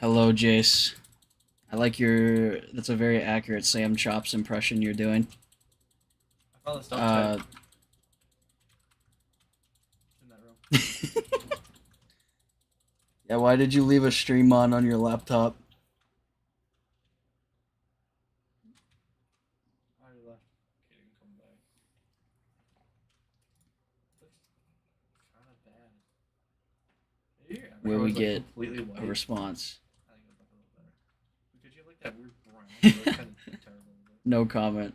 Hello, Jace. I like your. That's a very accurate Sam Chops impression you're doing. I found the stuff Uh, in that room. yeah. Why did you leave a stream on your laptop? I already left. Can't even come back. Looks kind of bad. Maybe your Where avatar we was like get completely white. a response. I think it was like a little better. Because you have like that weird brown. So it's kind of terrible. No comment.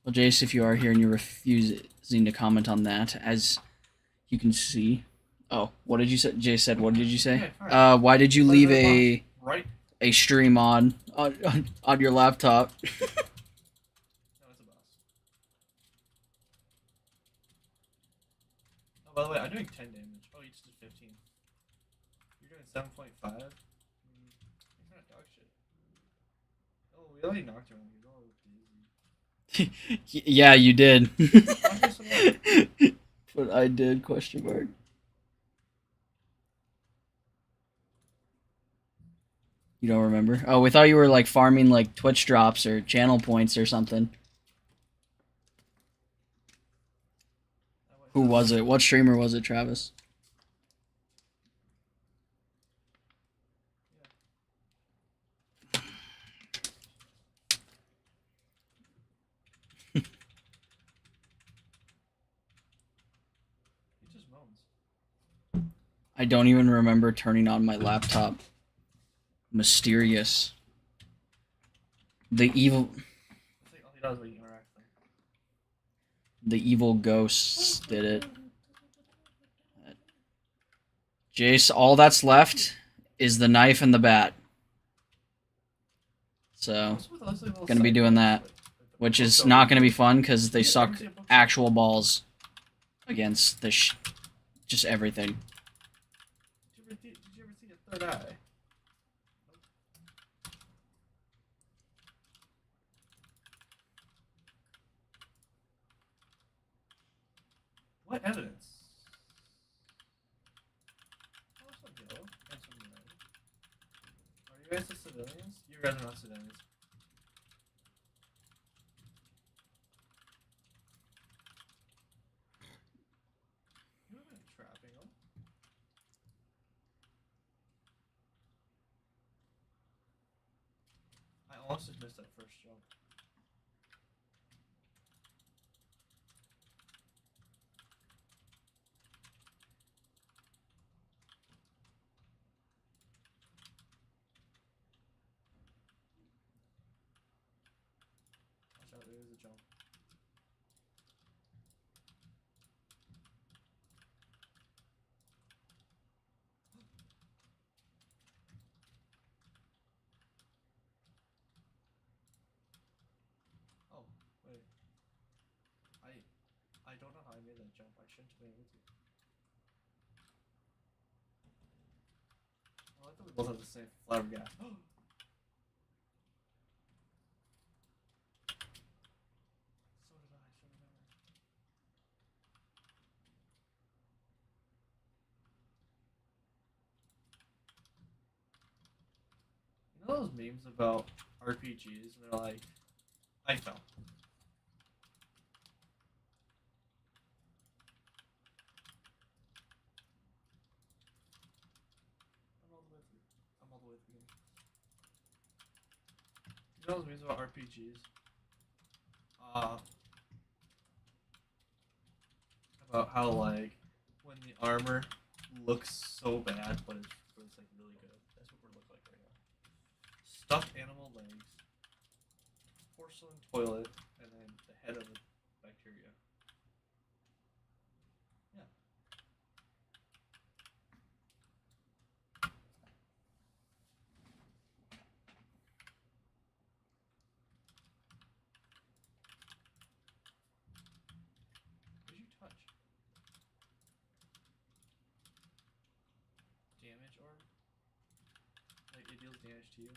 Well, Jace, if you are here and you're refusing to comment on that, as you can see. Oh, what did you say? Jace said, what did you say? Okay, Why did you leave a right? a stream on your laptop? No, it's a boss. Oh, by the way, I'm doing 10 damage. Oh, you just did 15. You're doing 7.5. You're kind of dog shit. Oh, we already knocked her. He's all dizzy. Yeah, you did. Knock But I did, question mark. You don't remember? Oh, we thought you were like farming like Twitch drops or channel points or something. Who was it? What streamer was it, Travis? He just moans. I don't even remember turning on my laptop. Mysterious. The evil I think all he does is like interact them. the evil ghosts did it. Jace, all that's left is the knife and the bat. So, gonna be doing that, which is not gonna be fun because they suck actual balls against the just everything. Did you ever see a third eye? What evidence? Oh, some yellow and some red. Are you guys the civilians? You guys are not civilians. You have been trapping them. I almost just missed that first jump. Watch out, there is a jump. Oh, wait. I don't know how I made that jump. I shouldn't have been able to. Oh, I thought we both had the same flabbergast. So did I. So did I. You know those memes about RPGs and they're like, I fell. I'm all the way through. I'm all the way through. You know those memes about RPGs? Uh, about how like when the armor looks so bad, but it's like really good. That's what we're looking like right now. Stuffed animal legs, porcelain toilet, and then the head of the bacteria. Yeah. What did you touch? Damage orb? Like it deals damage to you?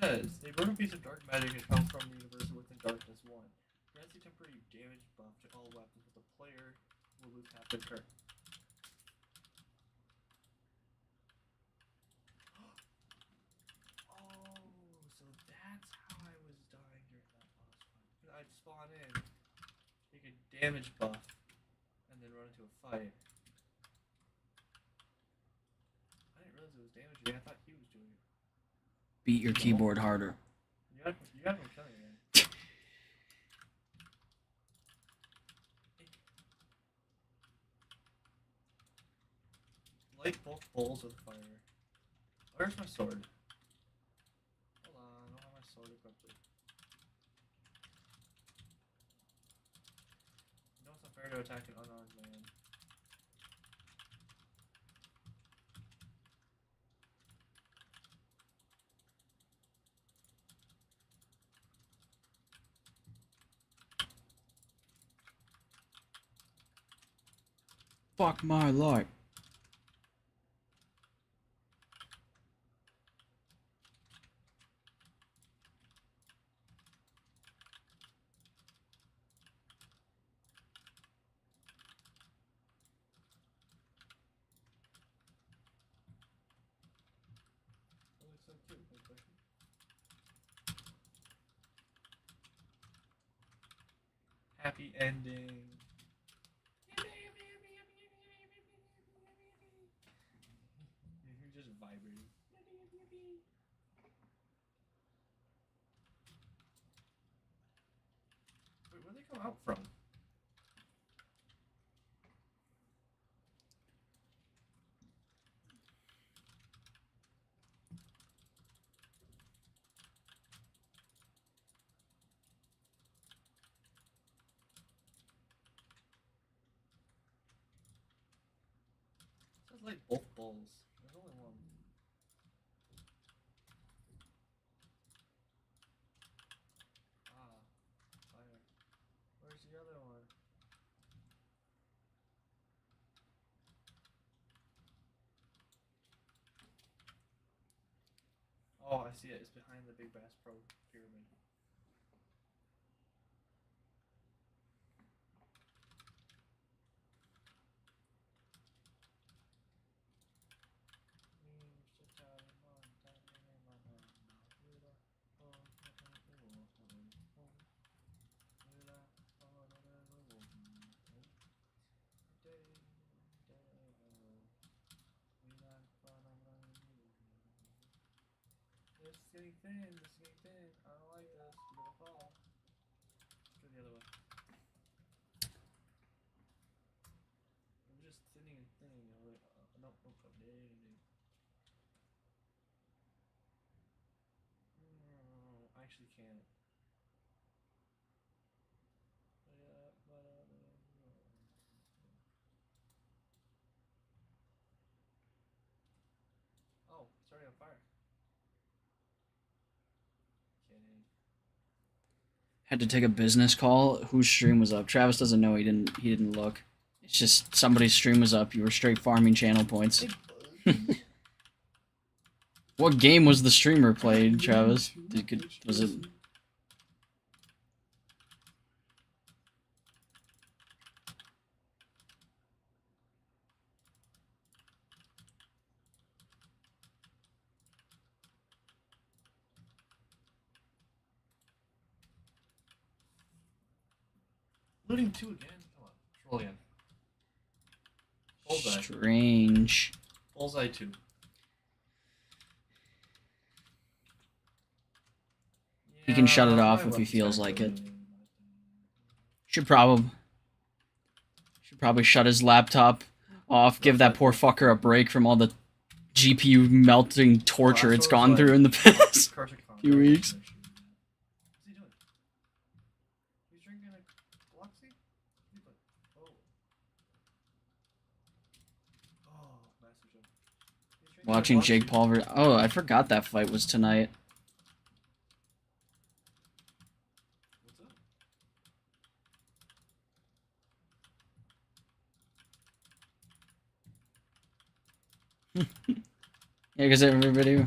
says, a burning piece of dark magic has come from the universe within Darkness 1. Grants a temporary damage buff to all weapons, but the player will lose half their turn. Oh, so that's how I was dying during that boss fight. I'd spawn in, take a damage buff, and then run into a fight. I didn't realize it was damaging. I thought he was doing it. Beat your keyboard harder. You got him killing me. Light both bowls with fire. Where's my sword? Hold on, I don't have my sword equipped. You know it's unfair to attack an unarmed man. Fuck my life. That looks so cute. Happy ending. You're just vibrating. Wait, where'd they come out from? It says like both bowls. There's only one. Ah, fire. Where's the other one? Oh, I see it. It's behind the big bass pro pyramid. This is getting thin, this is getting thin. I don't like this. We're gonna fall. Let's go the other way. I'm just thinning and thinning. Nope, nope, dang. I actually can't. Oh, it's already on fire. Kidding. Had to take a business call. Whose stream was up? Travis doesn't know. He didn't look. It's just somebody's stream was up. You were straight farming channel points. What game was the streamer played, Travis? Was it? Looting 2 again? Come on. Roll again. Bullseye. Strange. Bullseye 2. He can shut it off if he feels like it. Should probably shut his laptop off. Give that poor fucker a break from all the GPU melting torture it's gone through in the past few weeks. What's he doing? He's drinking a Galaxy? Oh, massive jump. Watching Jake Paul. Oh, I forgot that fight was tonight. Yeah, because everybody.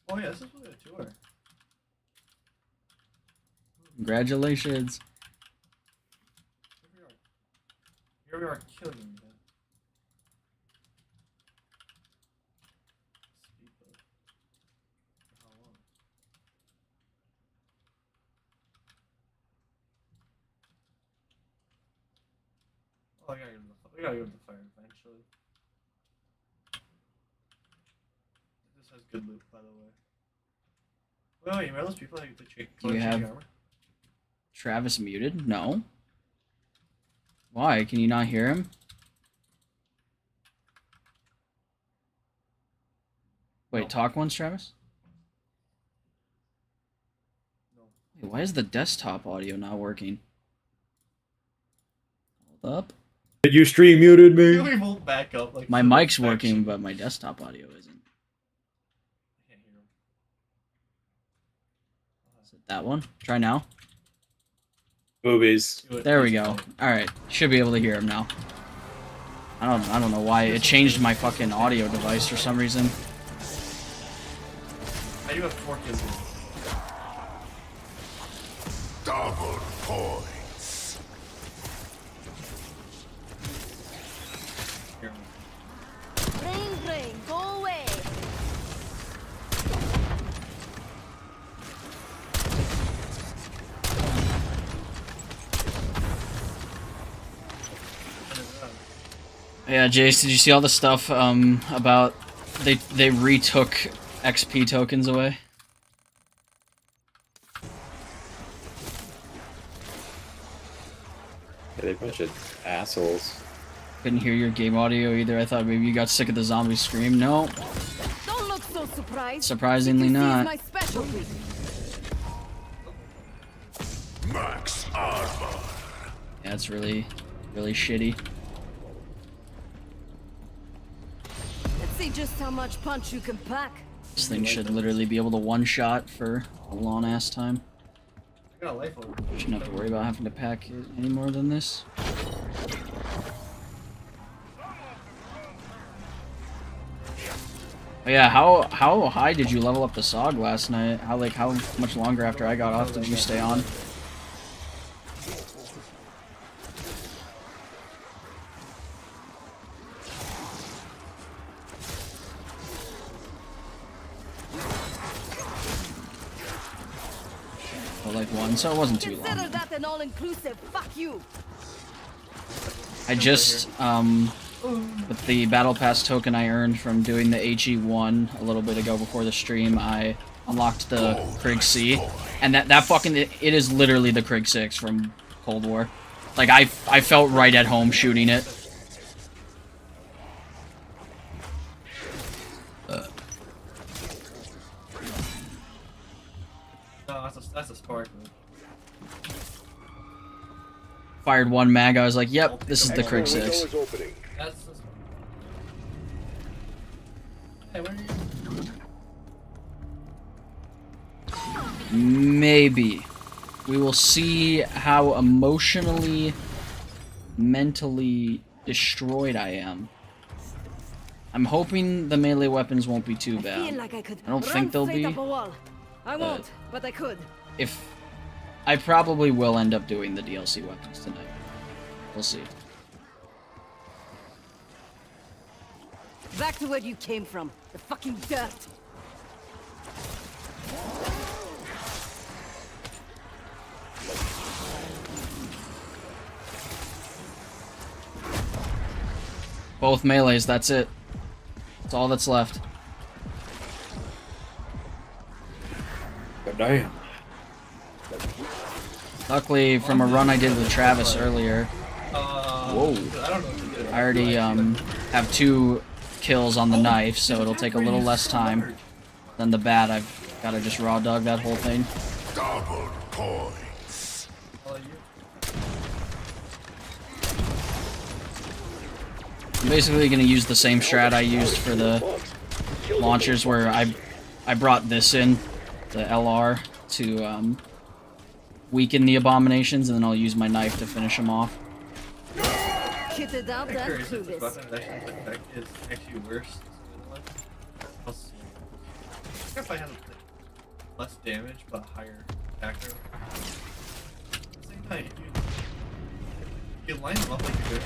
Oh yeah, this is really a tour. Congratulations. Here we are killing them. How long? Oh, we gotta give him the fire eventually. This has good loot, by the way. Well, you remember those people that Do you have armor? Travis muted? No. Why? Can you not hear him? Wait, No. talk once, Travis? No. Wait, why is the desktop audio not working? Hold up. You stream muted Can me. we move back up? Like My some mic's perfection? working, but my desktop audio isn't. I can't hear him. Is it that one? Try now. Boobies. Do it. There we Please go. don't. Alright, should be able to hear him now. I don't know why it changed my fucking audio device for some reason. I do have 4 kills. Double points. Here. Ring, go away. Yeah, Jace, did you see all the stuff about they retook XP tokens away? Yeah, they're a bunch of assholes. Couldn't hear your game audio either. I thought maybe you got sick of the zombie scream. No, Don't look so surprised. surprisingly CQC is not. my specialty. Max armor. Yeah, it's really shitty. Let's see just how much punch you can pack. This thing should literally be able to one-shot for a long-ass time. I got a life over. Shouldn't have to worry about having to pack it any more than this. Oh yeah, how high did you level up the SOG last night? How much longer after I got off did you stay on? Oh, like 1, so it wasn't too Consider long. that an all-inclusive. Fuck you. I just, with the Battle Pass token I earned from doing the HE1 a little bit ago before the stream, I unlocked the Krieg C, and that fucking, it is literally the Krieg 6 from Cold War. Like, I felt right at home shooting it. No, that's a spark. Fired 1 mag, I was like, yep, this is the Krieg 6. That's the spark. Hey, where are you? Maybe. We will see how emotionally, mentally destroyed I am. I'm hoping the melee weapons won't be too I bad. feel like I could I don't run think they'll straight be, up a wall. I won't, but I could. If I probably will end up doing the DLC weapons tonight. We'll see. Back to where you came from. The fucking dirt. Both melees, that's it. That's all that's left. But damn. Luckily, from a run I did with Travis earlier, Whoa. I don't know if you did it. I already have 2 kills on the knife, so it'll take a little less time than the bat. I've got to just raw dog that whole thing. Double points. I'm basically going to use the same strat I used for the launchers, where I brought this in, the LR, to weaken the abominations, and then I'll use my knife to finish them off. Kitted out I'm that curious if clueless. this weapon that is actually worse than the other one. Plus, I think if I have less damage but higher attack rate. Yeah, you line them up like you're good.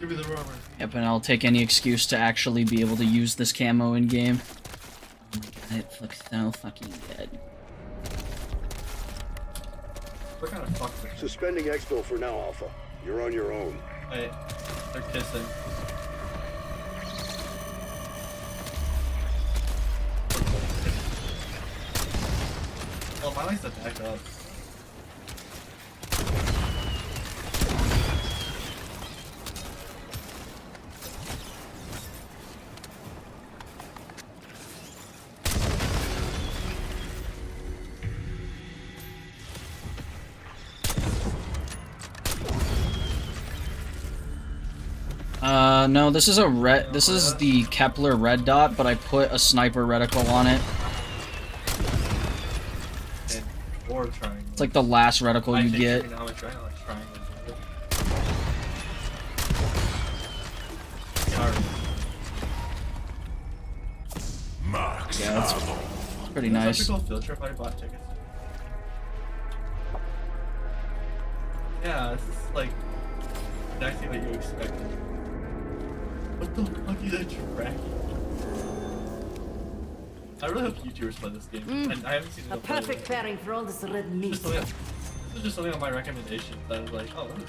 Give me the armor. Yep, and I'll take any excuse to actually be able to use this camo in game. Oh my god, it looks so fucking good. We're kind of fucked with this. Suspending expo for now, Alpha. You're on your own. Wait, they're kissing. Well, my likes to back up. No, this is a red. This is the Kepler red dot, but I put a sniper reticle on it. And or triangle. It's like the last reticle you get. Now I'm trying to like triangle. Max Yeah, that's ammo. pretty nice. Cool field trip I bought tickets. Yeah, this is like exactly what you expected. What the fuck is that tracking? I really hope YouTubers play this game. And I haven't seen A it play perfect it. pairing for all this red meat. This is just something on my recommendation that I was like, oh, what is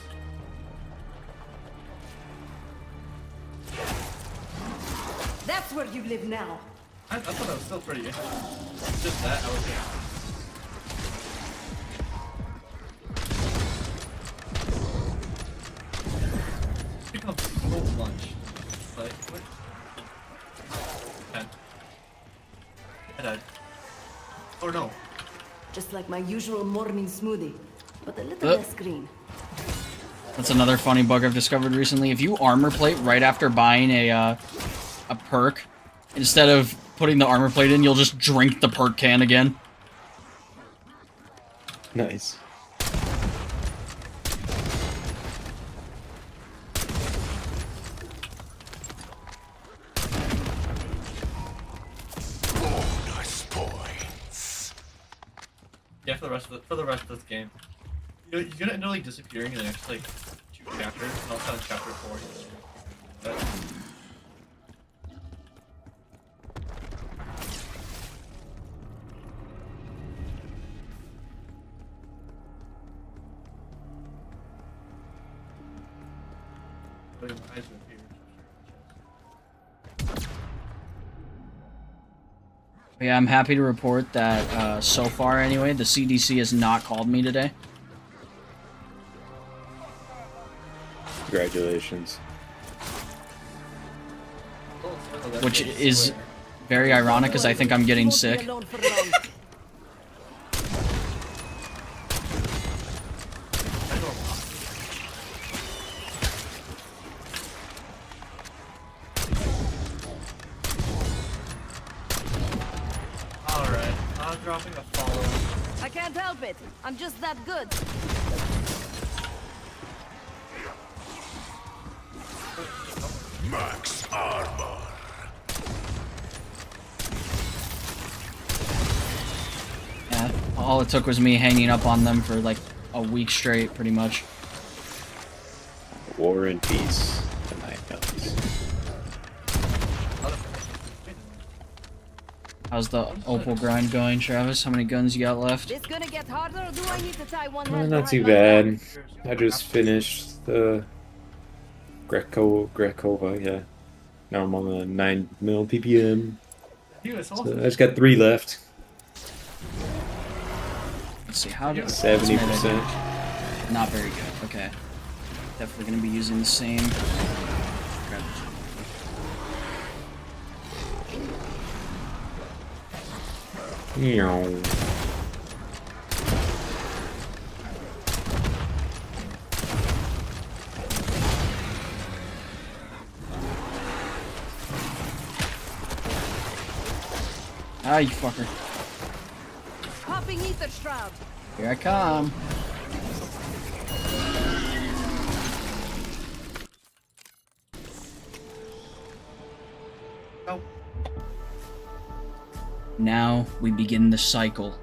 That's where you live now. I thought that was still pretty interesting. Just that, I was like, pick up so much. Like, what? Okay. I died. Or no. Just like my usual morning smoothie, but a little Yep. less green. That's another funny bug I've discovered recently. If you armor plate right after buying a perk, instead of putting the armor plate in, you'll just drink the perk can again. Nice. Bonus points. Yeah, for the rest of this game. You're gonna end up like disappearing in the next like 2 chapters, and I'll start chapter 4. But my eyes are here. Yeah, I'm happy to report that so far anyway, the CDC has not called me today. Congratulations. Which is very ironic because I think I'm getting Won't be sick. alone for long. Alright, I'm dropping a follow. I can't help it. I'm just that good. Max armor. Yeah, all it took was me hanging up on them for like a week straight, pretty much. War and peace. The night comes. How's the Opal grind going, Travis? How many guns you got left? This gonna get harder, or do I need to tie one Well, hand not too behind my bad. I just finished the Grekova, yeah. Now I'm on the 9mm PPM. So I just got 3 left. Let's see, how did 70%. Not very good. Okay, definitely gonna be using the same. Meow. Ah, you fucker! Popping ether shroud. Here I come. Oh. Now we begin the cycle.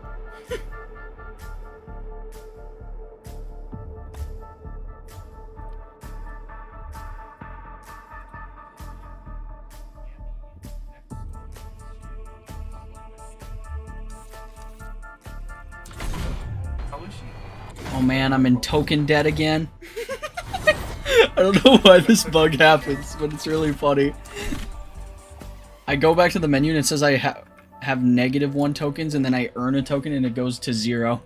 Oh man, I'm in token debt again. I don't know why this bug happens, but it's really funny. I go back to the menu and it says I have -1 tokens, and then I earn a token and it goes to 0.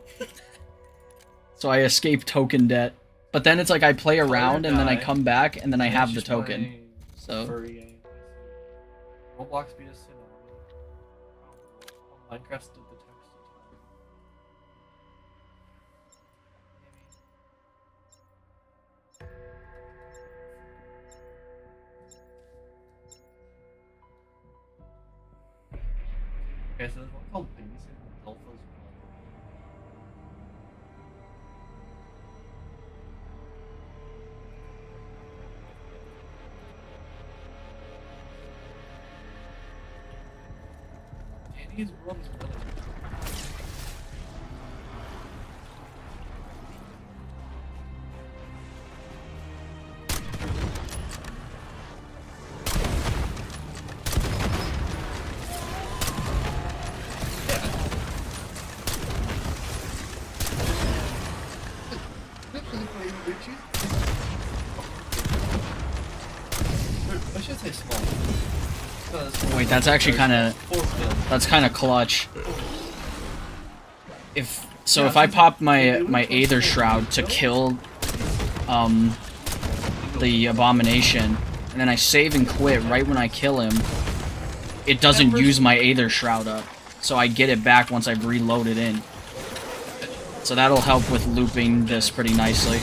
So I escape token debt. But then it's like I play around and then I come back and then I have the token. So Roblox beat us in Minecraft did the text. Okay, so there's one called Babysitting Alpha's Danny's World is another. I should say small. wait, that's actually kind of clutch. If I pop my Aether Shroud to kill the Abomination, and then I save and quit right when I kill him, it doesn't use my Aether Shroud up. So I get it back once I've reloaded in. So that'll help with looping this pretty nicely.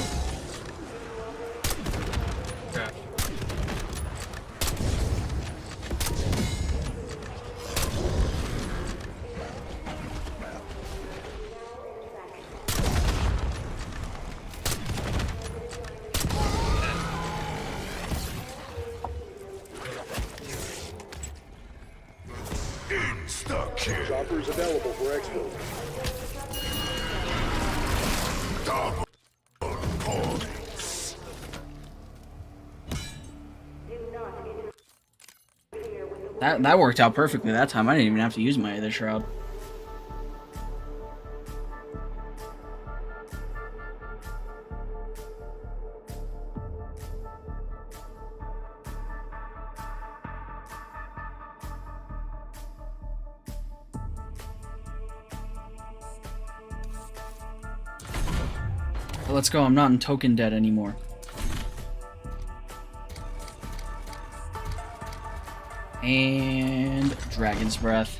Insta-kill. Choppers available for export. Double points. That worked out perfectly that time. I didn't even have to use my Aether Shroud. Let's go, I'm not in token debt anymore. And Dragon's Breath.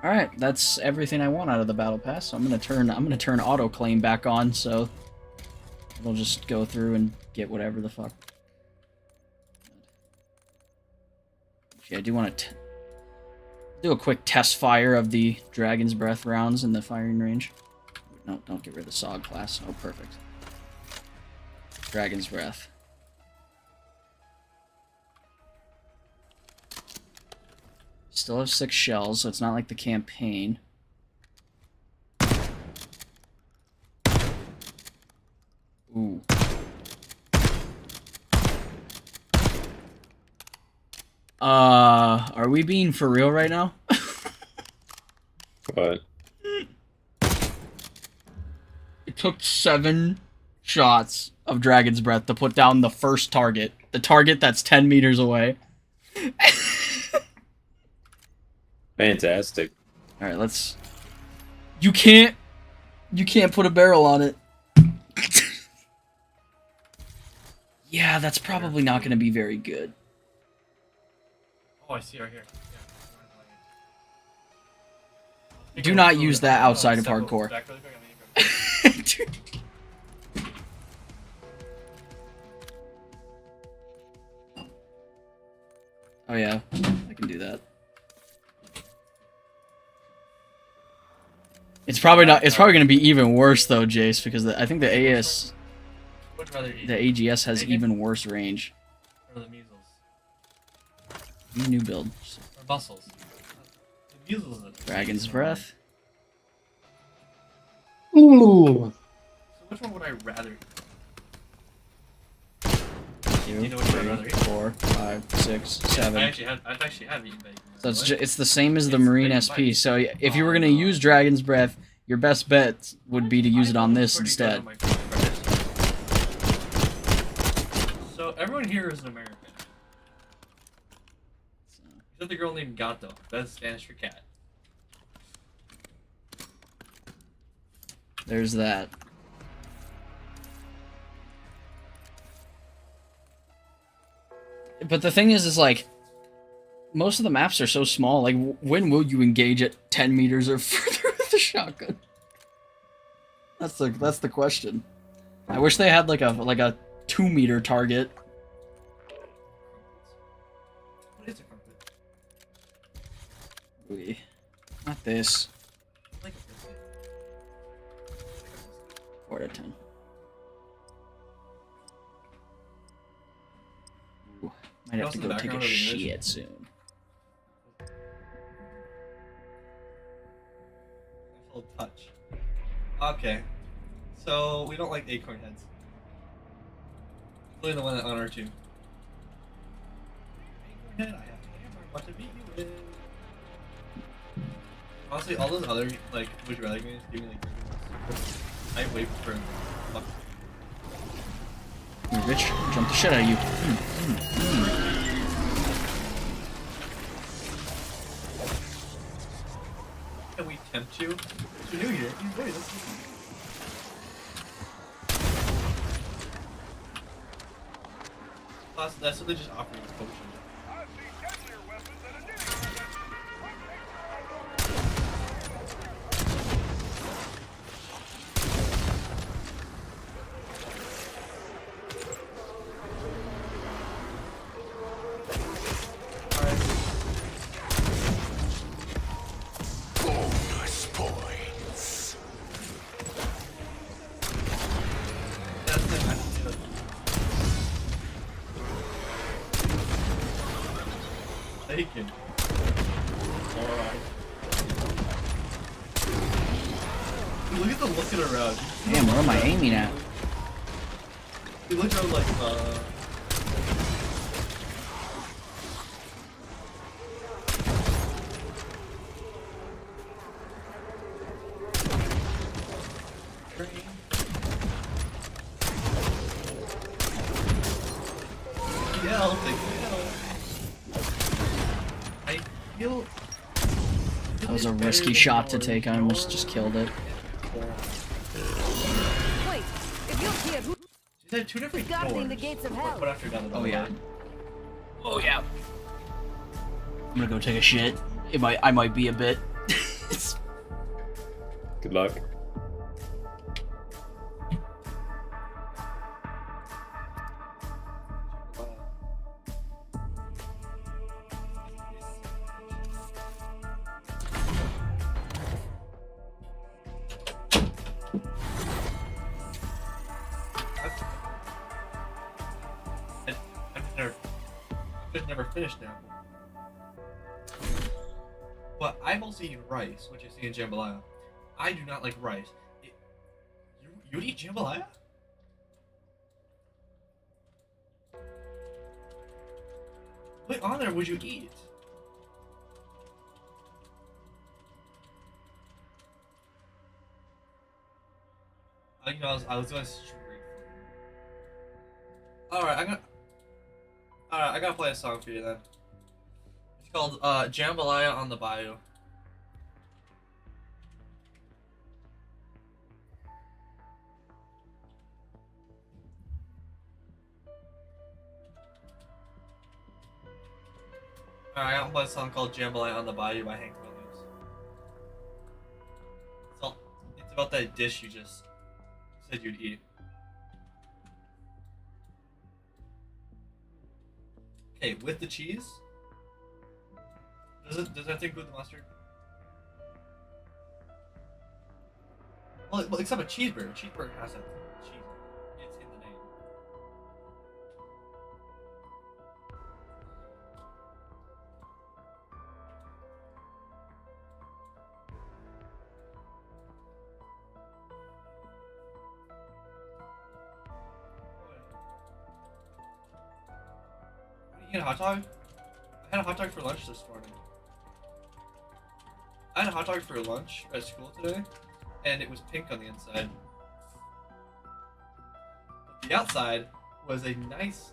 Alright, that's everything I want out of the Battle Pass. So I'm gonna turn auto claim back on, so we'll just go through and get whatever the fuck. Actually, I do want to do a quick test fire of the Dragon's Breath rounds in the firing range. No, don't get rid of the SOG class. Oh, perfect. Dragon's Breath. Still have 6 shells, so it's not like the campaign. Ooh. Are we being for real right now? What? It took 7 shots of Dragon's Breath to put down the first target. The target that's 10 meters away. Fantastic. Alright, let's... You can't put a barrel on it. Yeah, that's probably not going to be very good. Oh, I see right here. Yeah. Do not use that outside of hardcore. Dude. Oh yeah, I can do that. It's probably not. It's probably going to be even worse though, Jace, because I think the AGS has even worse range. Or the measles. New build. Or muscles. The measles. Dragon's Breath. Ooh. So which one would I rather? 2, You know which one I'd rather 3, eat? 4, 5, 6, 7. I've actually had eaten bacon. So it's the same as the Marine SP. So if you were going to use Dragon's Breath, your best bet would be to use it on this Pretty good instead. on my credits. So everyone here is an American. Except the girl named Gato. That's Spanish for cat. There's that. But the thing is like, most of the maps are so small. Like, when will you engage at 10 meters or further with the shotgun? That's the question. I wish they had like a 2-meter target. What is a crumpet? Ooh, not this. Like a biscuit. 4 out of 10. Ooh, might have to go take a shit soon. Full touch. Okay. So we don't like acorn heads. Really the one on R2. Acorn head, I have to hammer. What to beat you with? Honestly, all those other like would you rather games give me like I wait for fuck. Here, bitch, jump the shit out of you. Can we tempt you? You're new here. You wait, let's see. That's what they just offer you a potion. Bonus points. That's it. Taken. Alright. Look at them looking around. Damn, where am I aiming at? You look around like, Yeah, I'll take it. I feel... That was a risky shot to take. I almost just killed it. Wait, if you're here, who She said two different guarding doors. the gates of hell? What after another? Oh yeah. Oh yeah. I'm gonna go take a shit. I might be a bit. Good luck. I've never finished now. But I've also eaten rice, which I've seen in jambalaya. I do not like rice. You would eat jambalaya? What on there would you eat? I was going straight for it. Alright, I gotta play a song for you then. It's called Jambalaya on the Bayou. Alright, I gotta play a song called Jambalaya on the Bayou by Hank Williams. It's about that dish you just said you'd eat. Okay, with the cheese. Does that include the mustard? Well, except a cheeseburger. Cheeseburger has that cheese. It's in the name. You get a hot dog? I had a hot dog for lunch this morning. I had a hot dog for lunch at school today. and it was pink on the inside. But the outside was a nice,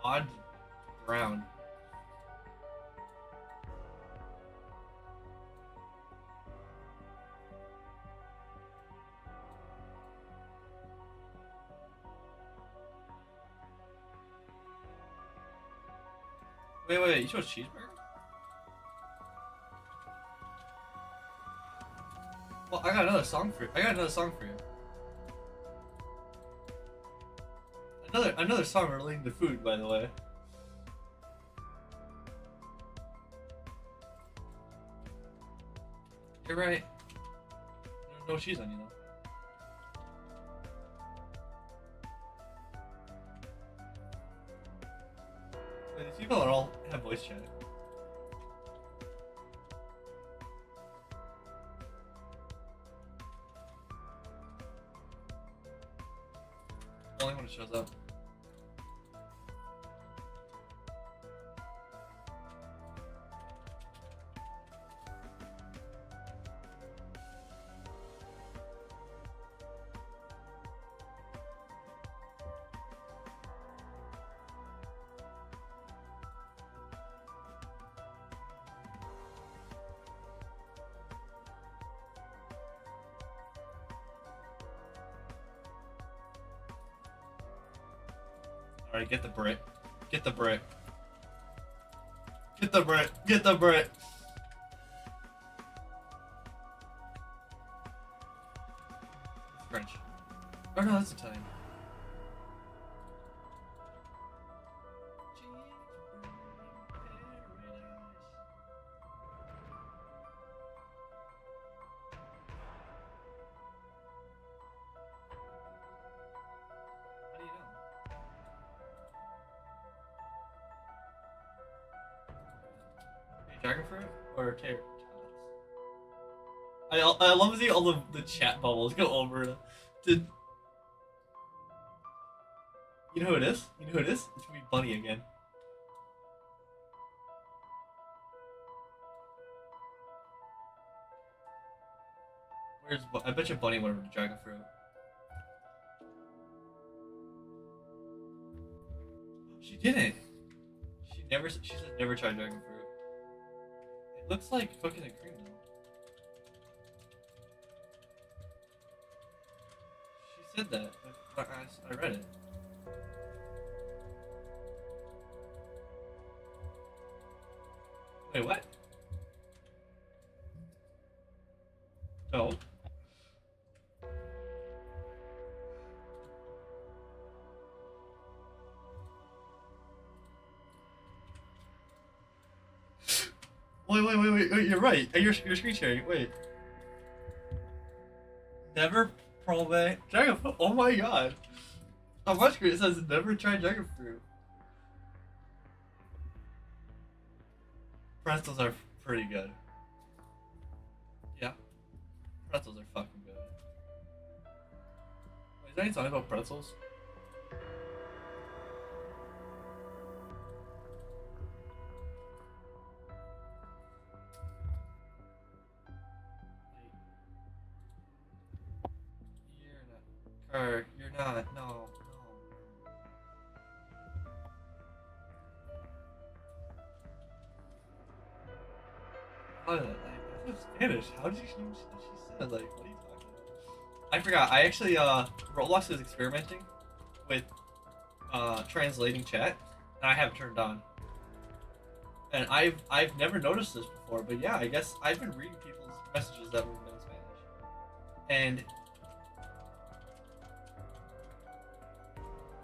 odd brown. Wait, you chose cheeseburger? Well, I got another song for you. Another song relating to food, by the way. You're right. There's no cheese on you though. Wait, these people are all have voice chat. Only when it shows up. Alright, get the brick. Get the brick. Get the brick. Get the brick. French. Oh no, that's Italian. How do you know? Dragon fruit or carrot tots? I love seeing all the chat bubbles go over. Did you know who it is? You know who it is? It's gonna be Bunny again. I bet you Bunny went over to dragon fruit. She didn't. She said never tried dragon fruit. It looks like cookies and cream though. She said that. I read it. Wait, what? No. Wait, you're right. You're screen sharing. Wait. Never probe dragon fruit. Oh my god. On my screen it says never try dragon fruit. Pretzels are pretty good. Yeah. Pretzels are fucking good. Wait, is there any song about pretzels? You're not. No. That's Spanish. How did you know what she said? Like, what are you talking about? I forgot. I actually, Roblox is experimenting with, translating chat, and I have it turned on. And I've never noticed this before, but yeah, I guess I've been reading people's messages that were in Spanish. And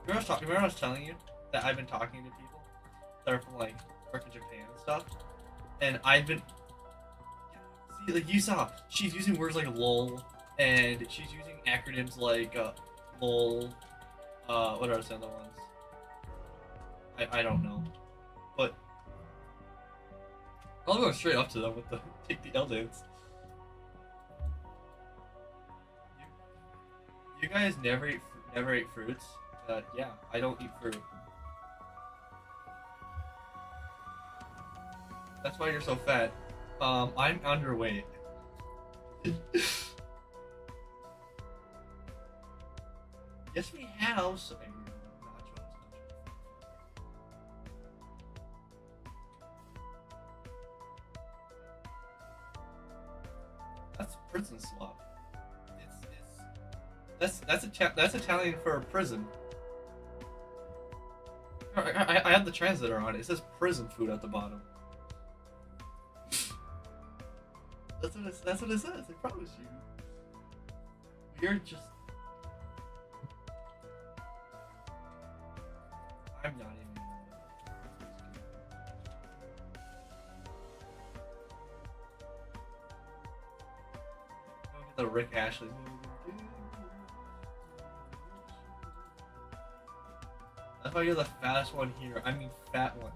remember I was telling you that I've been talking to people that are from like freaking Japan and stuff, and I've been see like you saw she's using words like lol, and she's using acronyms like lol, what are some other ones? I don't know, but I'll go straight up to them with the take the L dance. You guys never ate fruits. Yeah, I don't eat fruit. That's why you're so fat. I'm underweight. Yes, we have. So, that's prison swap. That's Italian for prison. I have the translator on it. It says prison food at the bottom. That's what it says. I promise you. You're just. I'm not even. Look at the Rick Ashley movie. That's why you're the fattest one here. I mean, fat one.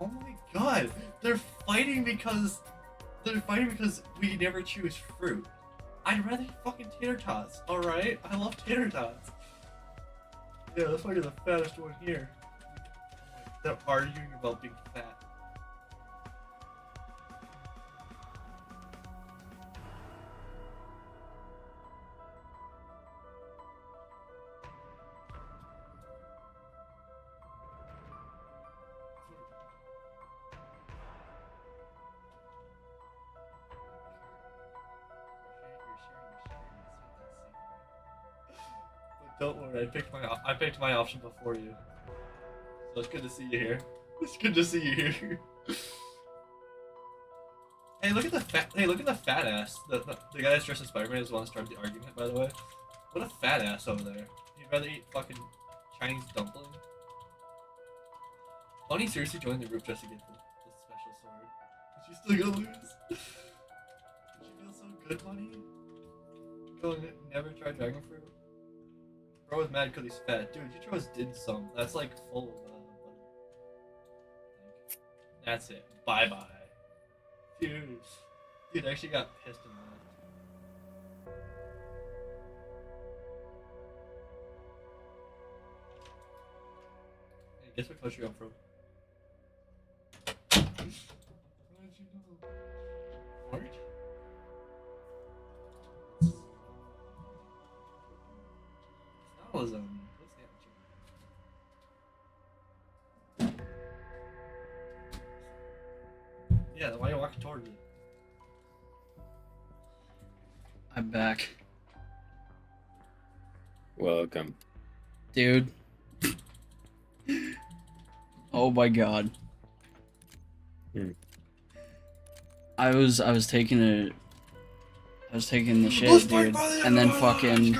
Oh my god! They're fighting because we never choose fruit. I'd rather eat fucking tater tots. All right, I love tater tots. Yeah, that's why you're the fattest one here. They're arguing about being fat. Don't worry, I picked my option before you. So it's good to see you here. It's good to see you here. Hey, look at the fat ass. The guy that's dressed as Spider-Man is the one that started the argument, by the way. What a fat ass over there. He'd rather eat fucking Chinese dumpling. Why don't you seriously join the group just to get the special sword? Is she still gonna lose? Does she feel so good, buddy? Going never try dragon fruit? Bro was mad because he's fat. Dude, you chose dim sum. That's like full of butter. That's it. Bye-bye. Dude, I actually got pissed and mad. Hey, guess what country I'm from? How did you know? Orange? What's the yeah, why are you walking towards it? I'm back. Welcome. Dude. Oh my god. I was taking the shit, dude. And then fucking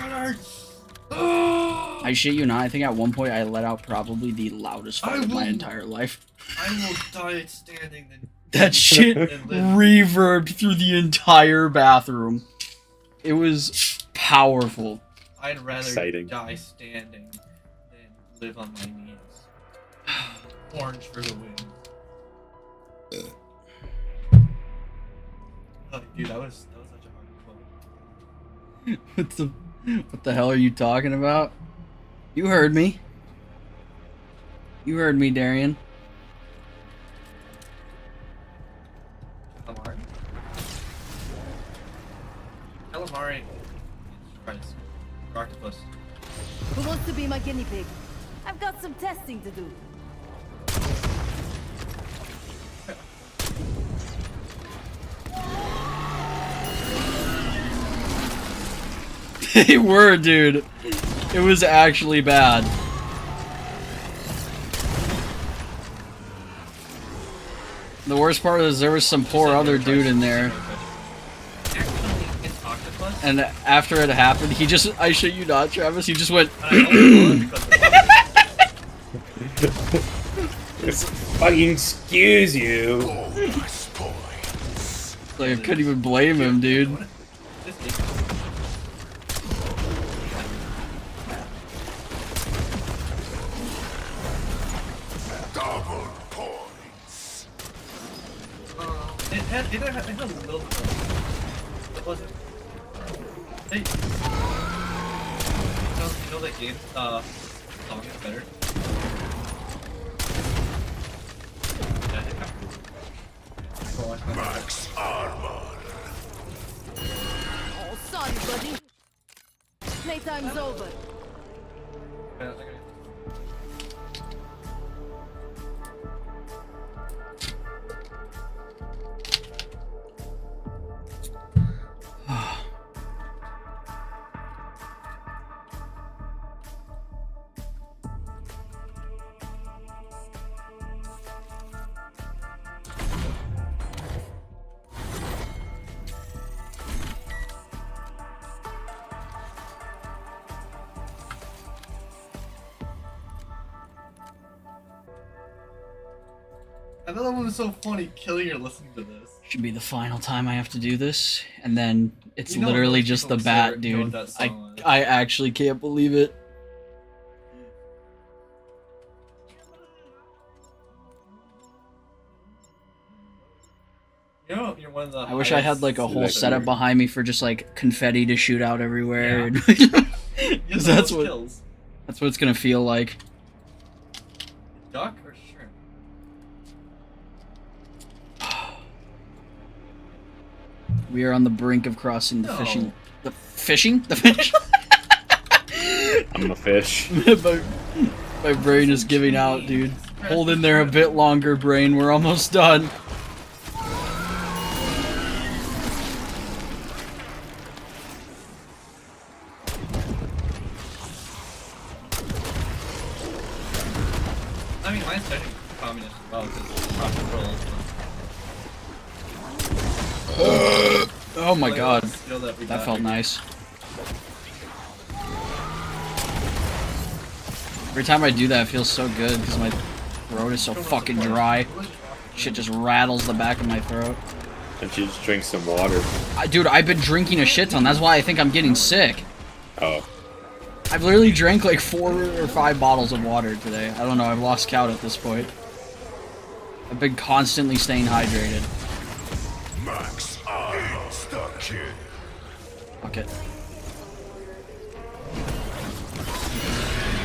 I shit you not, I think at one point I let out probably the loudest fart of my entire life. I will die standing than That shit reverbed through the entire bathroom. It was powerful. I'd rather die standing than live on my knees. Orange for the win. Oh, dude, that was such a hard quote. What the hell are you talking about? You heard me. You heard me, Darian. Calamari? Calamari. Christ. Octopus. Who wants to be my guinea pig? I've got some testing to do. They were, dude. It was actually bad. The worst part is there was some poor other dude in there. And after it happened, he just, I shit you not, Travis, he just went Fucking excuse you. Like, I couldn't even blame him, dude. It has a little bit. It wasn't. Hey. You know that game, song is better? Yeah, I think Max armor. Oh, sorry, buddy. Playtime's over. Okay. I thought that one was so funny, killing or listening to this. Should be the final time I have to do this, and then it's You know literally those just the people bat, know dude. what that song is. I actually can't believe it. You know, you're one of the I wish I had like a whole highest setup selector. behind me for just like confetti to shoot out everywhere. Yeah. Because that's what kills. that's what it's gonna feel like. Duck or shrimp? We are on the brink of crossing the No. fishing. The fishing? The fish? I'm a fish. my brain is giving out, dude. Hold in there a bit longer, brain. We're almost done. I mean, mine's technically communist as well, because it's rock and roll. Oh my god. Skill that we That got felt here. nice. Every time I do that, it feels so good because my throat is so fucking dry. Shit just rattles the back of my throat. And you just drink some water. Dude, I've been drinking a shit ton. That's why I think I'm getting sick. Oh. I've literally drank like 4 or 5 bottles of water today. I don't know. I've lost count at this point. I've been constantly staying hydrated. Max, I stuck here. Fuck it.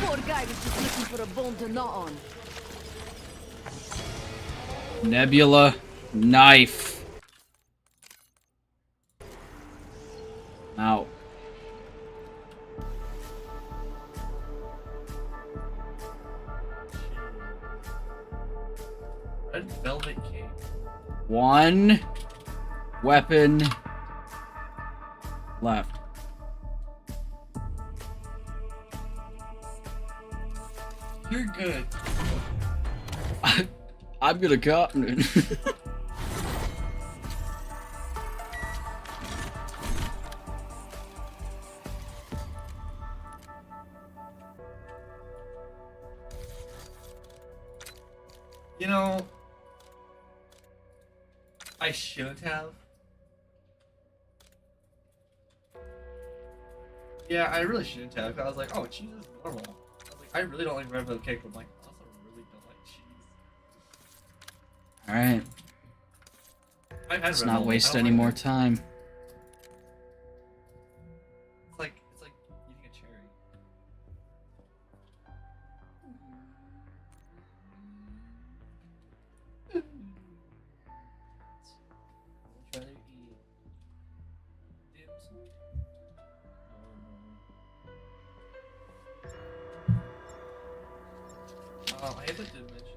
Poor guy was just looking for a bone to gnaw on. Nebula knife. Out. Red velvet cake. 1 weapon left. You're good. I'm gonna cut. You know, I should have. Yeah, I really shouldn't have. 'Cause I was like, oh, cheese is normal. I was like, I really don't like red velvet cake, but I'm like, I also really don't like cheese. Alright, I've had let's red not velvet. waste I don't any like more it. time. It's like eating a cherry. I'd rather eat dim sum. I hate that didn't mention.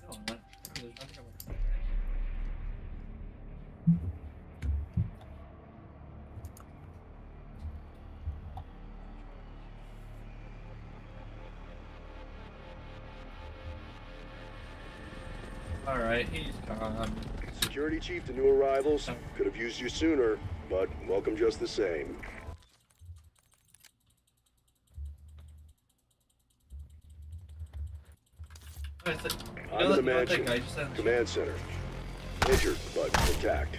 Oh wait, no, I'm not. There's nothing on my. Alright, he's gone. Security chief to new arrivals. Could have used you sooner, but welcome just the same. Wait, so, I'm in the that mansion. guy just said? Command center. Injured, but intact.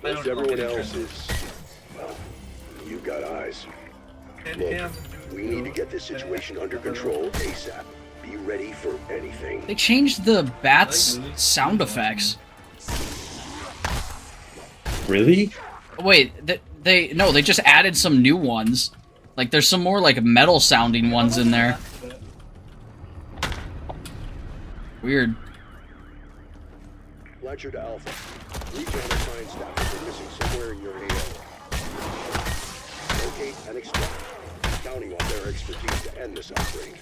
I Most don't know everyone if else it's is... Well, you've got eyes. And Look, hands and we need to get this situation under control ASAP. Be ready for anything. They changed the bats' sound effects. Really? Wait, they just added some new ones. Like, there's some more, like, metal sounding ones in there. Weird. Ledger to Alpha. Regional assigned staff have been missing somewhere in your AO. locate and extract. Counting on their expertise to end this outbreak.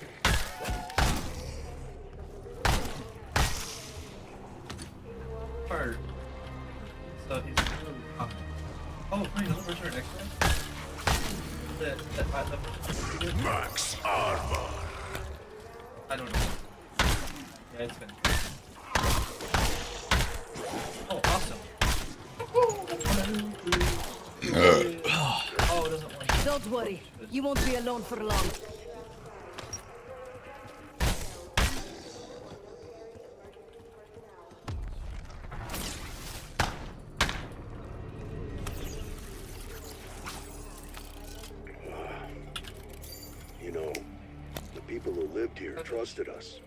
Part. So he's really hot. Oh, wait, another person or next one? Max armor. I don't know. Yeah, it's been. Oh, awesome. Oh, it doesn't want to. Don't worry. You won't be alone for long. You know, the people who lived here trusted us.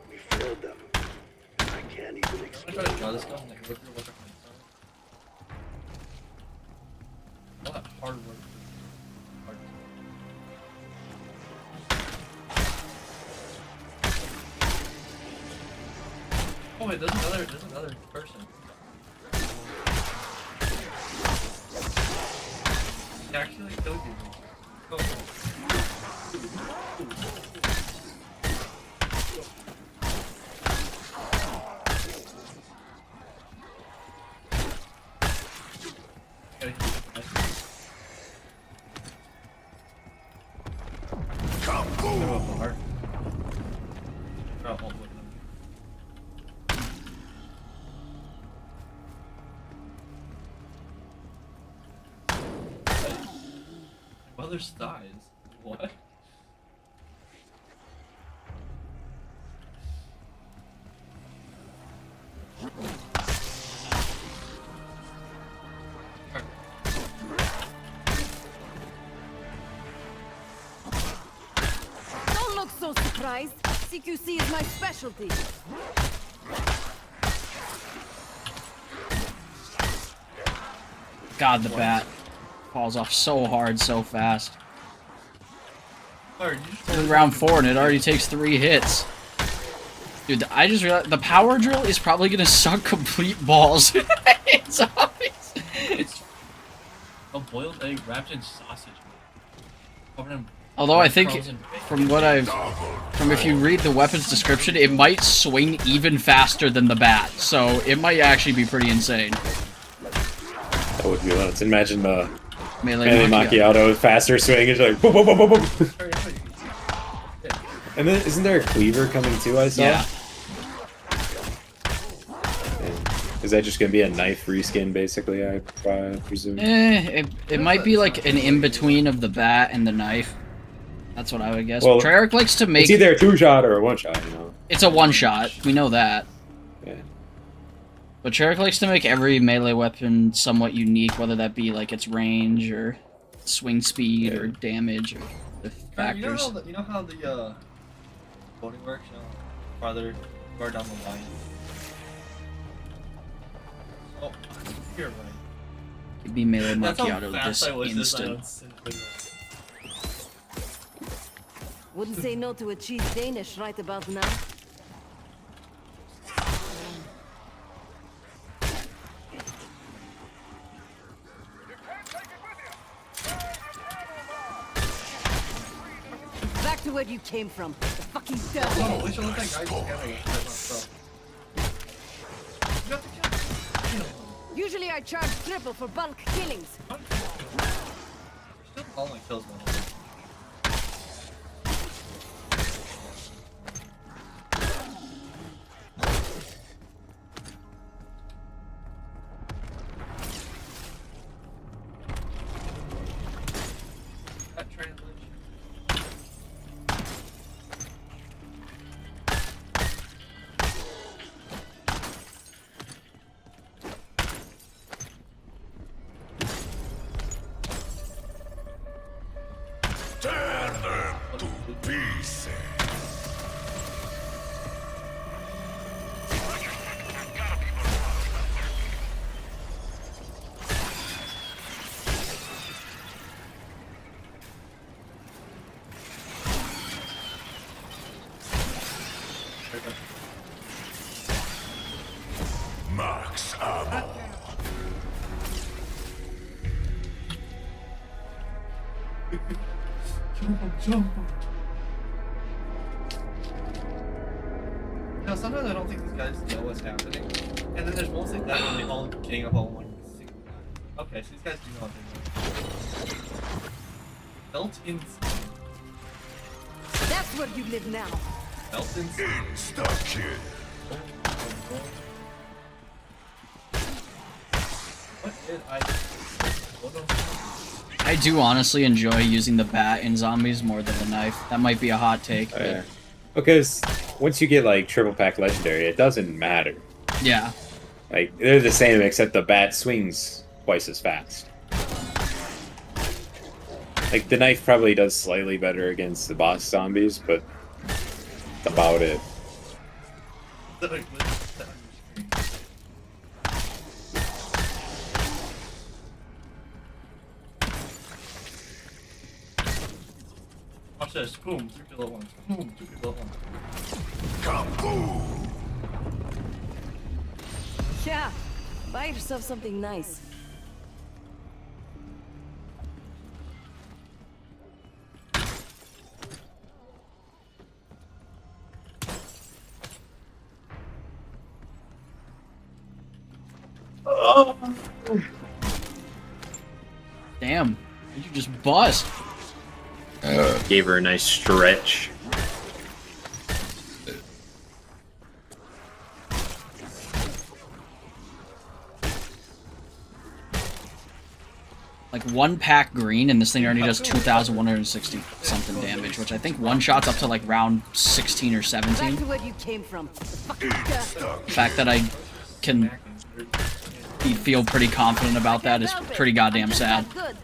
We failed them. I can't even I'm trying explain to draw this why. guy and like look at what they're all that hard work. Hard. Oh wait, there's another person. He actually killed you. Oh. Kaboom! Mother's thighs. What? Don't look so surprised. CQC is my specialty. God, the bat falls off so hard, so fast. We're in round 4 and it already takes 3 hits. Dude, I just realized the power drill is probably gonna suck complete balls. It's obvious. It's a boiled egg wrapped in sausage. Covered in Although I think, breadcrumbs and bacon. from what if you read the weapon's description, it might swing even faster than the bat. So it might actually be pretty insane. That would be nuts. Imagine the Melee macchiato faster swing. It's like boom, boom, boom, boom, boom. And then isn't there a cleaver coming too? I saw. Yeah. Is that just gonna be a knife reskin, basically? I presume. It might be like an in-between of the bat and the knife. That's what I would guess. Well, Treyarch likes to make... It's either a 2-shot or a 1-shot, you know? It's a one-shot. We know that. Yeah. But Treyarch likes to make every melee weapon somewhat unique, whether that be like its range or swing speed or damage or the factors. You know how the voting works? You know, farther down the line. Oh, you're right. It'd be melee That's how macchiato fast this I was instant. Wouldn't say no to a cheese Danish right about now. Back to where you came from. The fucking devil. Oh, we should let that guy just get it. Usually I charge triple for bulk killings. Still calling kills, man. That translation. Tear them to pieces. Max ammo. Jump. You know, sometimes I don't think these guys know what's happening. And then there's moments like that when they all gang up on one single guy. Okay, so these guys do know what they're doing. Built-in. That's where you live now. Built-in. Insta-kill. What did I... I do honestly enjoy using the bat in zombies more than the knife. That might be a hot take. Oh, yeah. Because once you get like triple pack legendary, it doesn't matter. Yeah. Like they're the same except the bat swings twice as fast. Like the knife probably does slightly better against the boss zombies, but that's about it. Watch this. Boom. 3 people at once. Boom. 2 people at once. Kaboom! Yeah. Buy yourself something nice. Damn. Did you just bust? Gave her a nice stretch. Like 1 pack green, and this thing already does 2,160 something damage, which I think one shot's up to like round 16 or 17. Back to where you came from. The fucking dirt. The fact that I can feel pretty confident about that is pretty goddamn sad. Good.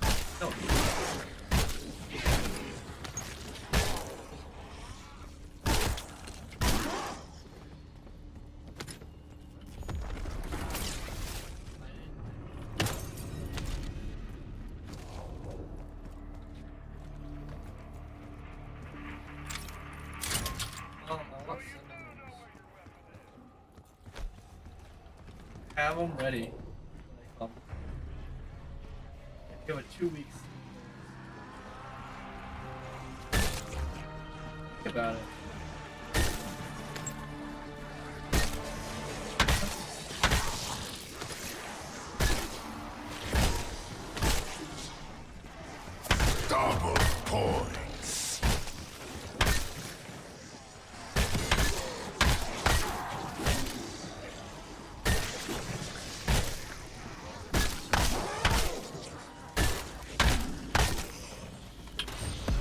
Have them ready. Give it 2 weeks. Think about it. Double points.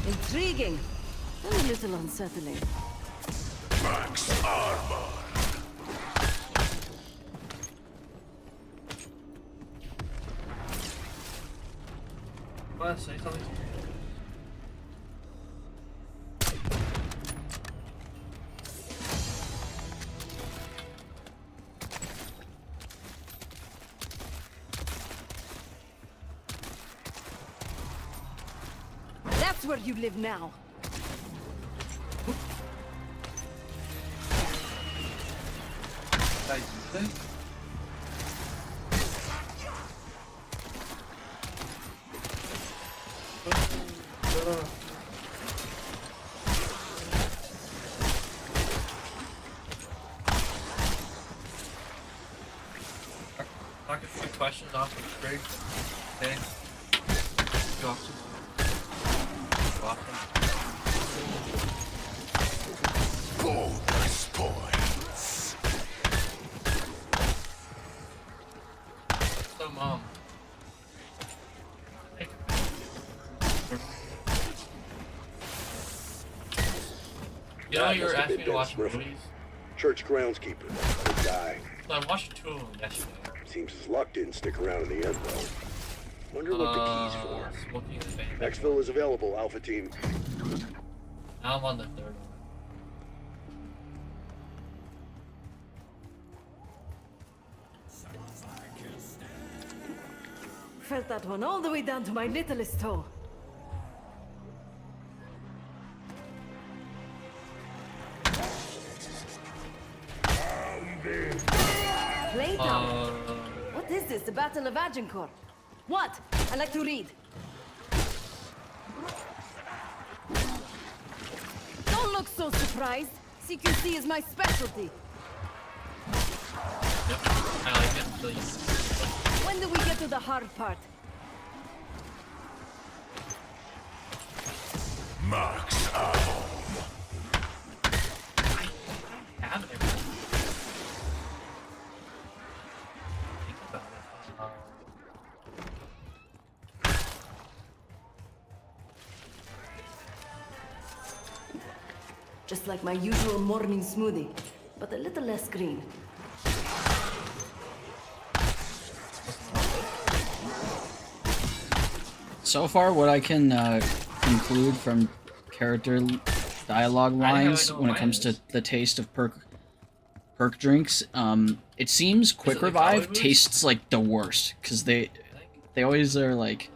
Intriguing. And a little unsettling. Max armor. Want to say something? That's where you live now. Did I use it? Knock a few questions off of Greg. Okay. Go off to Bonus points. So, you know, you were asking me to watch movies. Church groundskeeper. Good guy. So I watched 2 of them yesterday. Seems his luck didn't stick around in the end, though. Wonder what the key's for. Smoking the Fan. Exfil is available, Alpha Team. Now I'm on the 3rd one. Felt that one all the way down to my littlest toe. Playtime. What is this? The Battle of Agincourt? What? I like to read. look so surprised. CQC is my specialty. Yep, I like it. So When do we get to the hard part? Max ammo. have everything. Think about it. Just like my usual morning smoothie, but a little less green. So far, what I can conclude from character dialogue lines when it comes to the taste of perk drinks, it seems Quick like Revive Hollywood? tastes like the worst because they always are like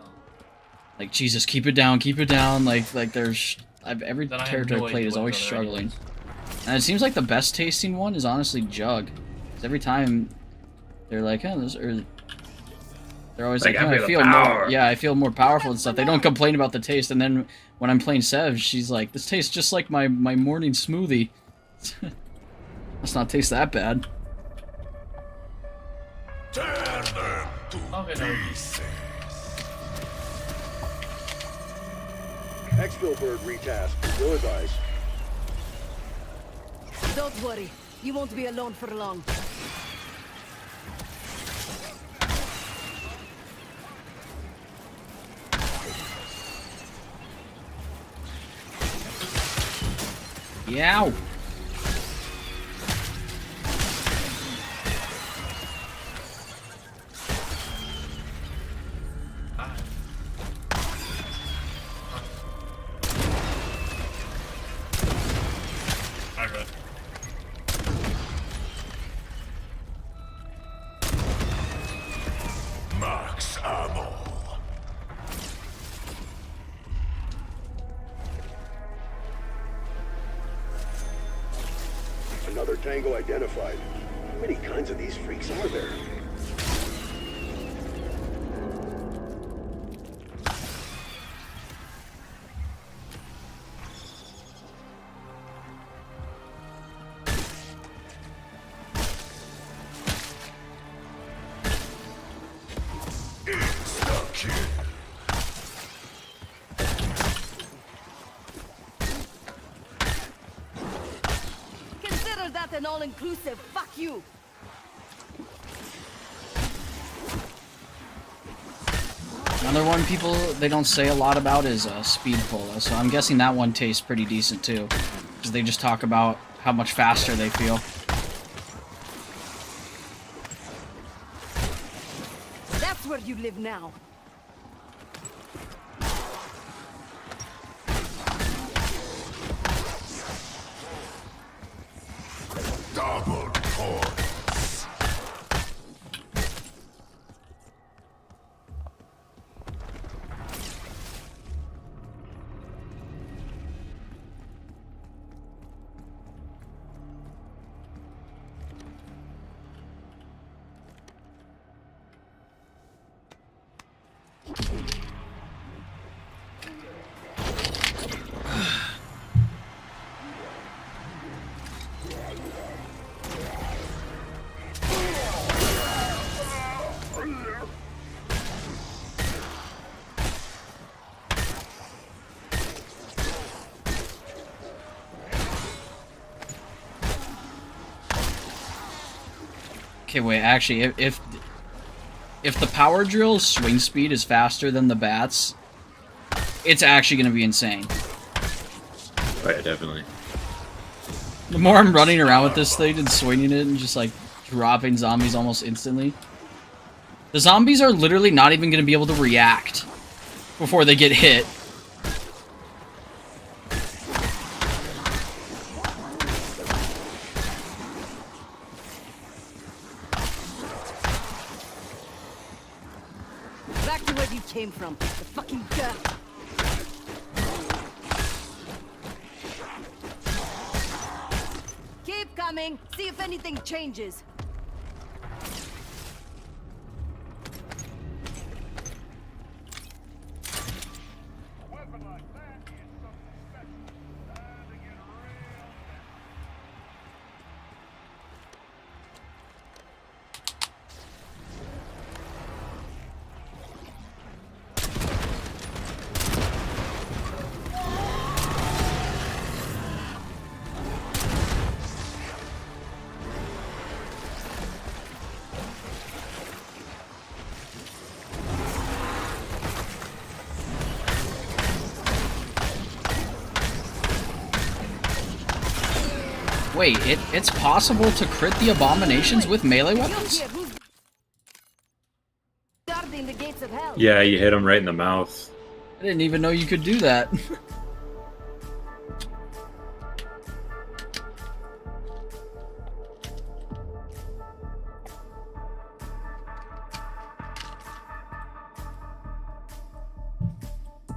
Jesus, keep it down, like there's every Then I have character no I played idea is what always those are struggling, anyways. and it seems like the best tasting one is honestly Jug. 'Cause every time they're like, oh, this or they're always like, Like, oh, I I feel feel the more, power. yeah, I feel more powerful and stuff. They don't complain about the taste, and then when I'm playing Sev, she's like, this tastes just like my morning smoothie. Must not taste that bad. Turn them to Okay, no. pieces. Exfil bird retask. Ill advised. Don't worry, you won't be alone for long. Yow! Alright. Max ammo. Another tango identified. How many kinds of these freaks are there? Insta kill. Consider that an all-inclusive fuck you. Another one people they don't say a lot about is Speed Cola, so I'm guessing that one tastes pretty decent too, because they just talk about how much faster they feel. That's where you live now. Double points. Okay, wait, actually, if the power drill's swing speed is faster than the bats, it's actually gonna be insane. Oh yeah, definitely. The more I'm running around with this thing and swinging it and just like dropping zombies almost instantly, the zombies are literally not even gonna be able to react before they get hit. Back to where you came from. The fucking dirt. Keep coming. See if anything changes. Wait, it's possible to crit the abominations with melee weapons? Who's guarding the gates of hell? Yeah, you hit him right in the mouth. I didn't even know you could do that.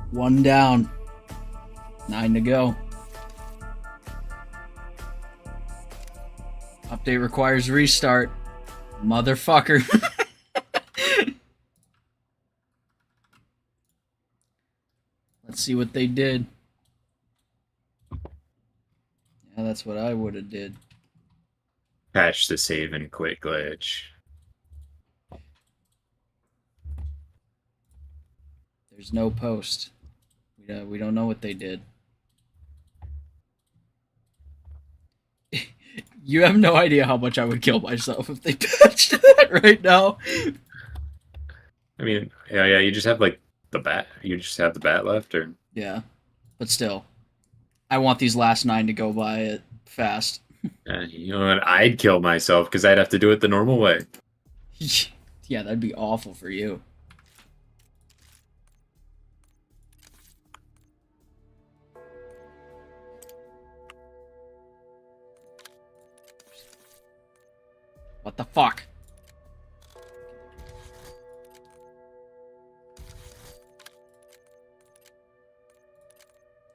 One down. 9 to go. Update requires restart. Motherfucker. Let's see what they did. Yeah, that's what I would have did. Patch the save and quit glitch. There's no post. We don't know what they did. You have no idea how much I would kill myself if they patched that right now. I mean, yeah, you just have like the bat. You just have the bat left, or Yeah, but still, I want these last 9 to go by it fast. you know what? I'd kill myself because I'd have to do it the normal way. Yeah, that'd be awful for you. What the fuck?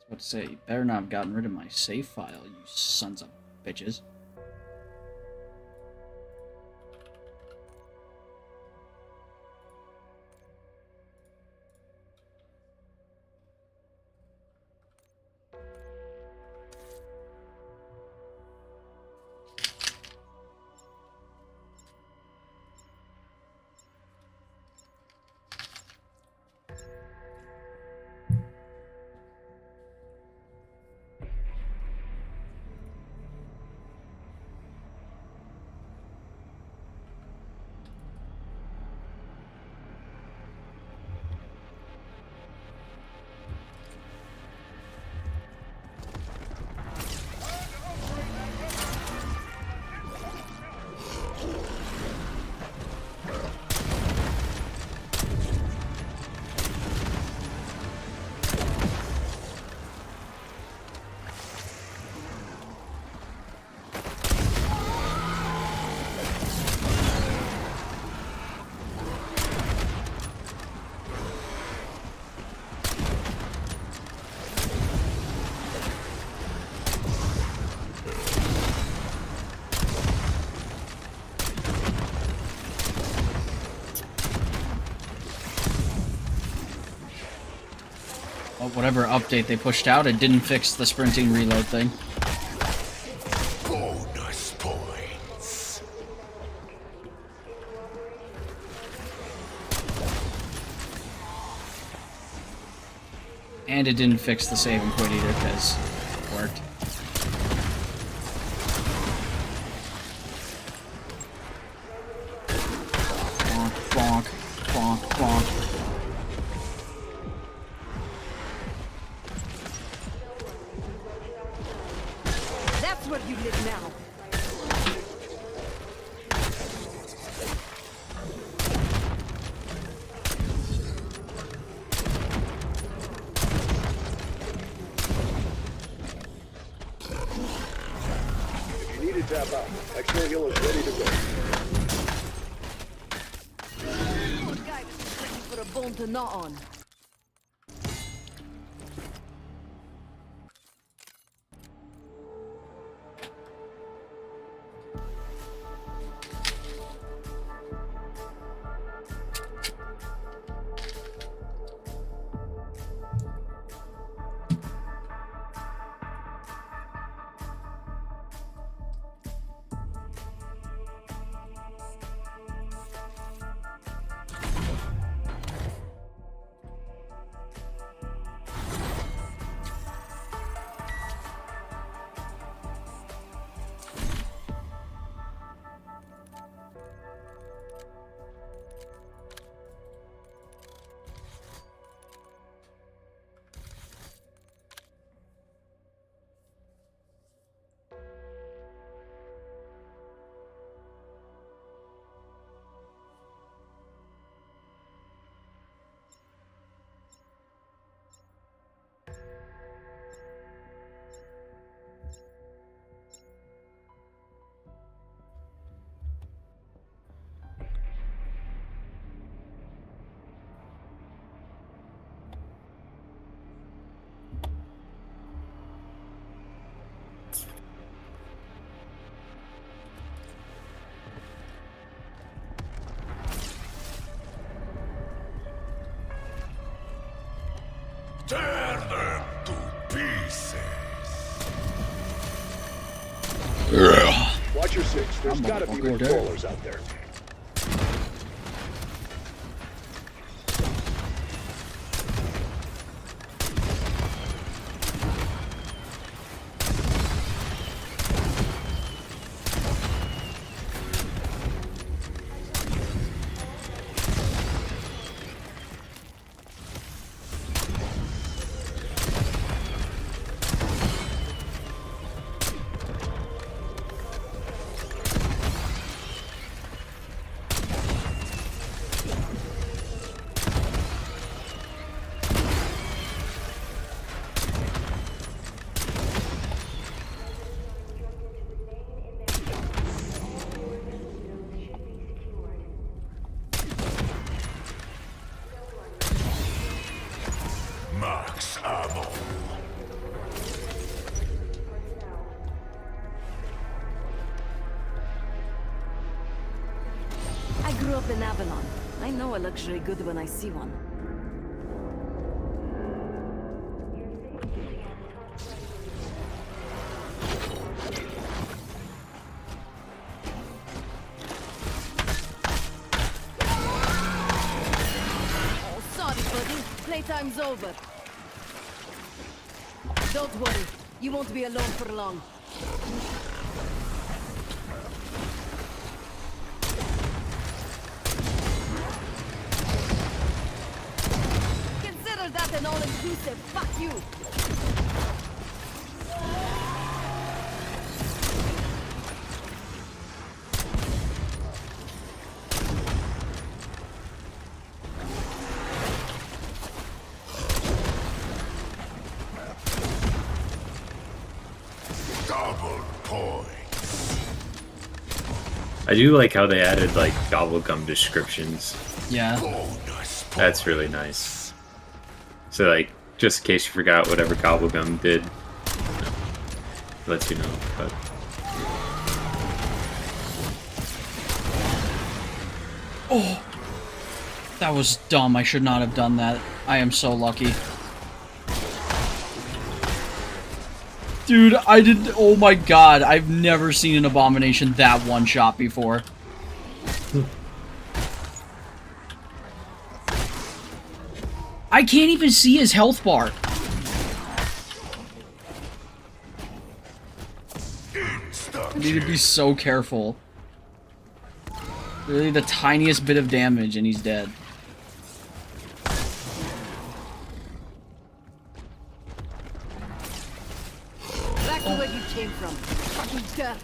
I was about to say, you better not have gotten rid of my save file, you sons of bitches. Well, whatever update they pushed out, it didn't fix the sprinting reload thing. Bonus points. And it didn't fix the save and quit either, because it worked. Bonk, bonk, bonk, bonk. That's where you live now. If you need to tap out, X-ray heal is ready to go. Poor guy was just looking for a bone to gnaw on. Tear them to pieces. Watch your six. There's I'm gotta be motherfucker more dead. crawlers out there. Max ammo. I grew up in Avalon. I know a luxury good when I see one. Oh, sorry, buddy. Playtime's over. Don't worry. You won't be alone for long. Consider that an all-inclusive fuck you. Double points. I do like how they added like gobblegum descriptions. Yeah. Bonus points. That's really nice. So like, just in case you forgot whatever gobblegum did, lets you know. But Oh, that was dumb. I should not have done that. I am so lucky. Dude, I didn't. Oh my god, I've never seen an abomination that one shot before. I can't even see his health bar. I need to be so careful. Really, the tiniest bit of damage and he's dead. Back to where you came from. Fucking dirt.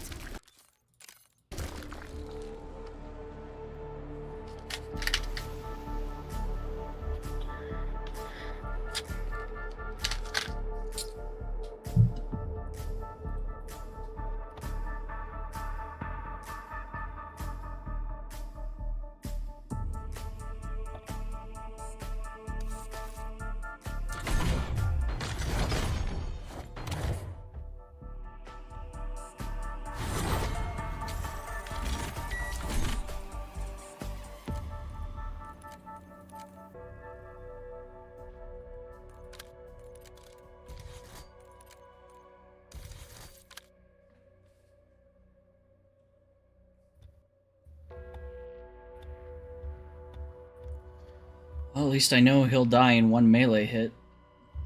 Well, at least I know he'll die in one melee hit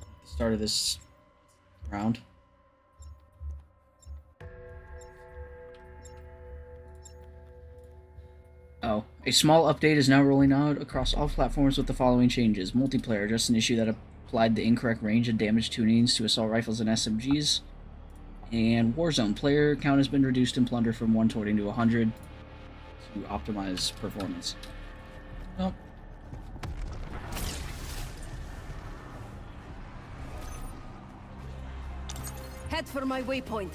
at the start of this round. Oh, a small update is now rolling out across all platforms with the following changes. Multiplayer, just an issue that applied the incorrect range and damage tunings to assault rifles and SMGs. And Warzone, player count has been reduced in Plunder from 120 to 100 to optimize performance. Well, Head for my waypoint.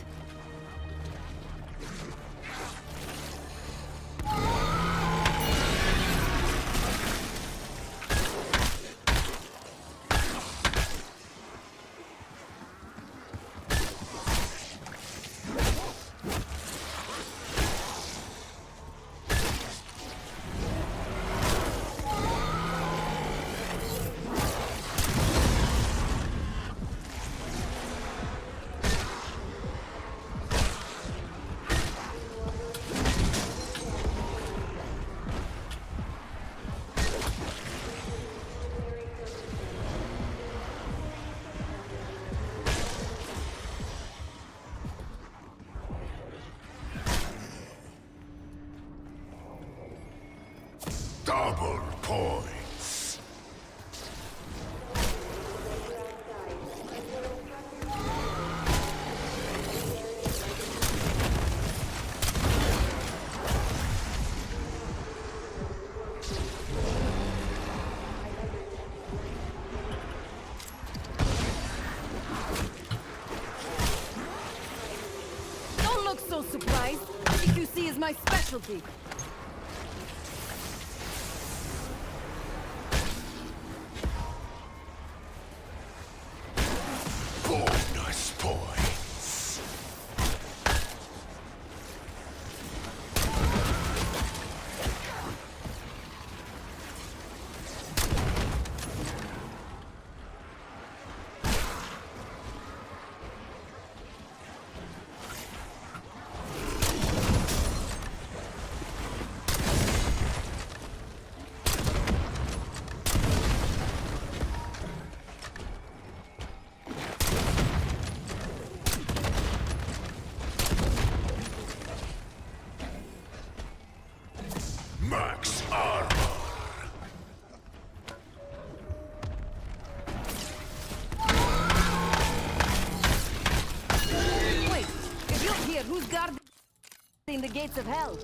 Double points. Don't look so surprised. CQC is my specialty. Bonus points. Max armor. Wait, if you're here, who's guarding the gates of hell?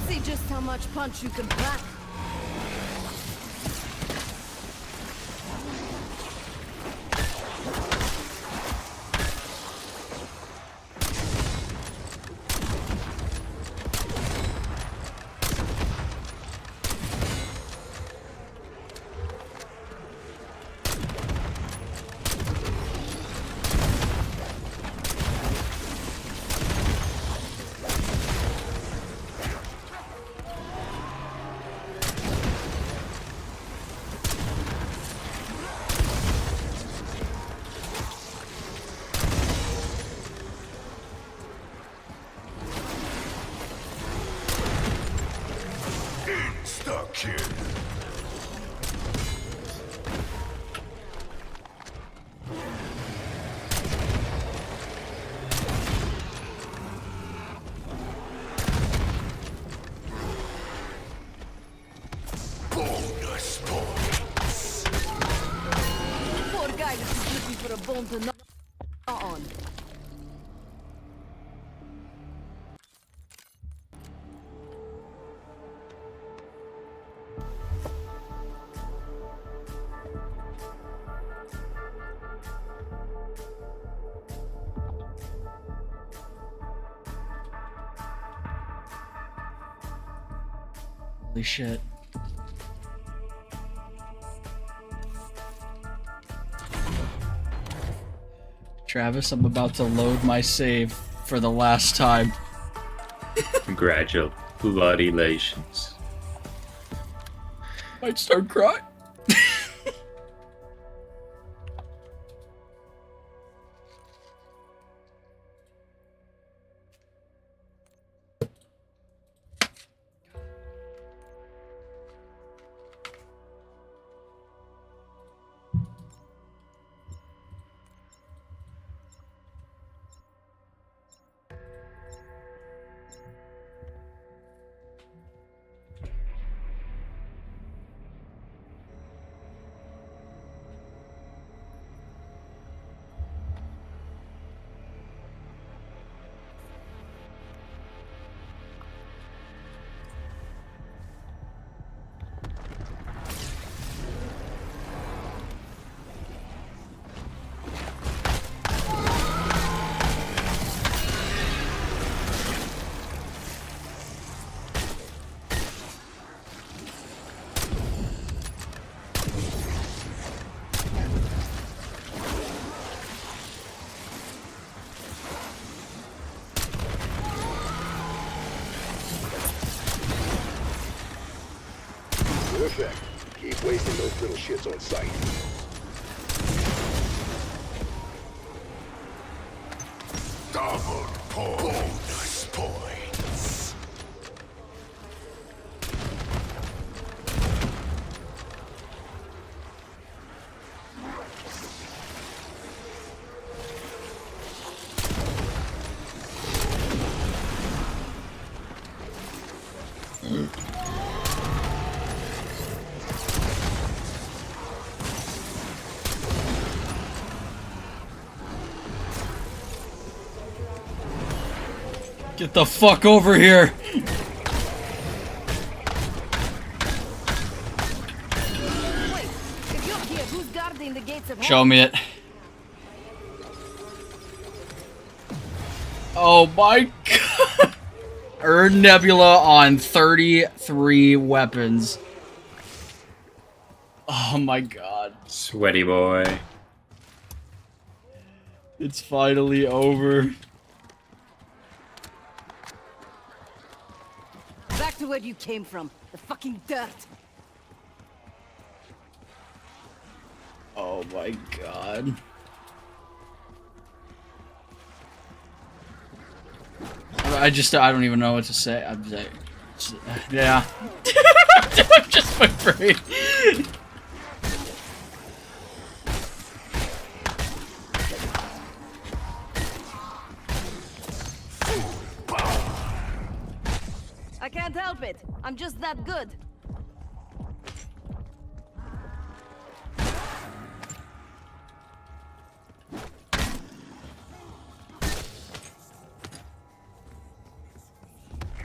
See just how much punch you can pack. Insta kill. Bonus points. Poor guy is just looking for a bone to gnaw on. Holy shit. Travis, I'm about to load my save for the last time. Congratulations. Might start crying. Perfect. Keep wasting those little shits on sight. Double bonus points. Get the fuck over here. Wait, if you're here, who's guarding the gates of Show me it. Oh my god. Earn Nebula on 33 weapons. Oh my god. Sweaty boy. It's finally over. Back to where you came from. The fucking dirt. Oh my god. I don't even know what to say. I'm like, yeah. I'm just afraid. I can't help it. I'm just that good.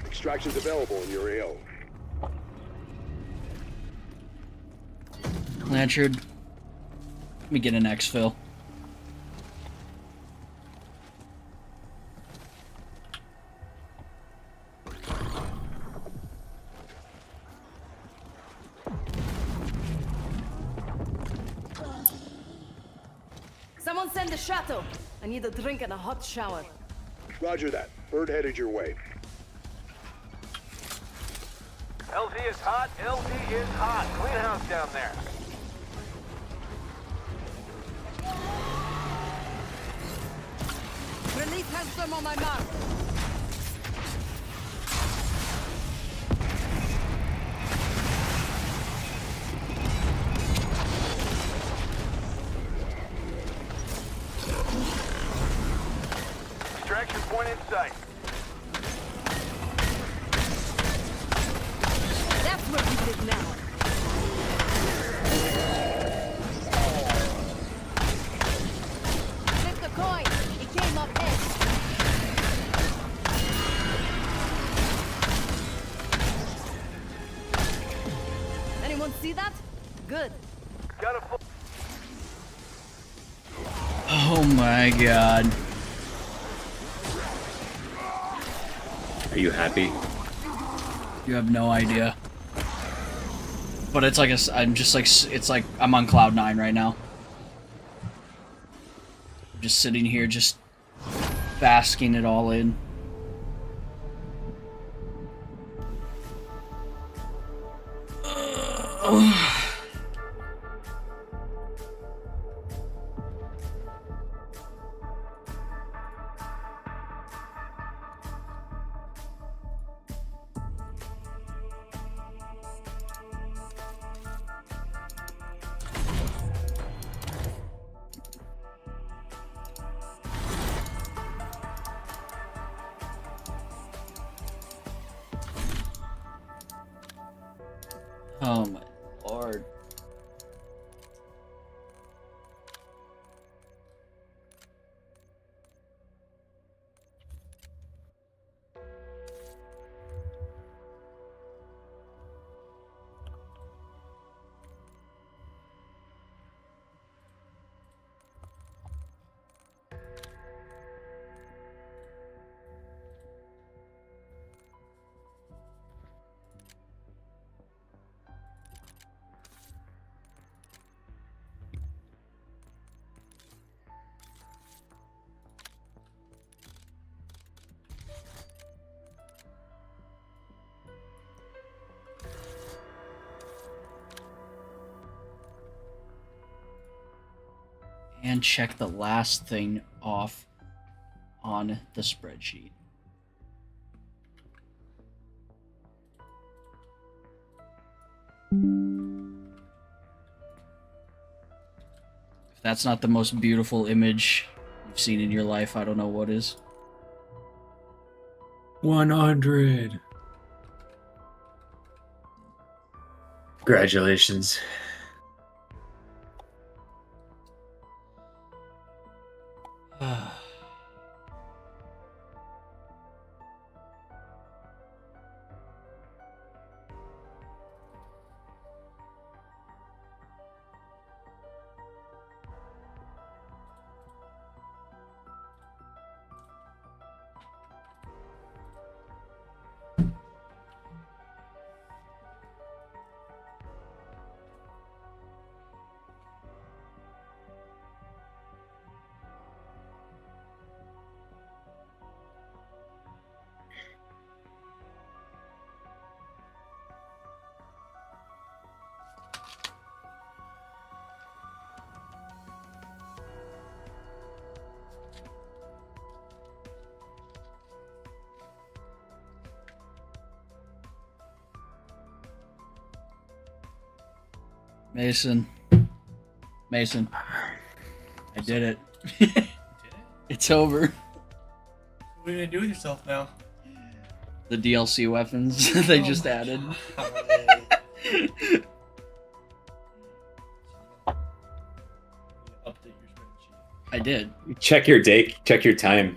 Extractions available in your AO. Blanchard, let me get an exfil. Someone send the shuttle. I need a drink and a hot shower. Roger that. Bird headed your way. LZ is hot. LZ is hot. Clean house down there. Release handsome on my mark. Extraction point in sight. That's what you did now. Flip the coin. It came up heads. Anyone see that? Good. Got a full. Oh my god. Are you happy? You have no idea. But it's like I'm just like, it's like I'm on cloud 9 right now. I'm just sitting here, just basking it all in. Oh my lord. And check the last thing off on the spreadsheet. If that's not the most beautiful image you've seen in your life, I don't know what is. 100. Congratulations. Mason. Mason. I did it. You did it? It's over. What are you gonna do with yourself now? The DLC weapons they Oh just my added. God. Update your spreadsheet. I did. Check your date. Check your time.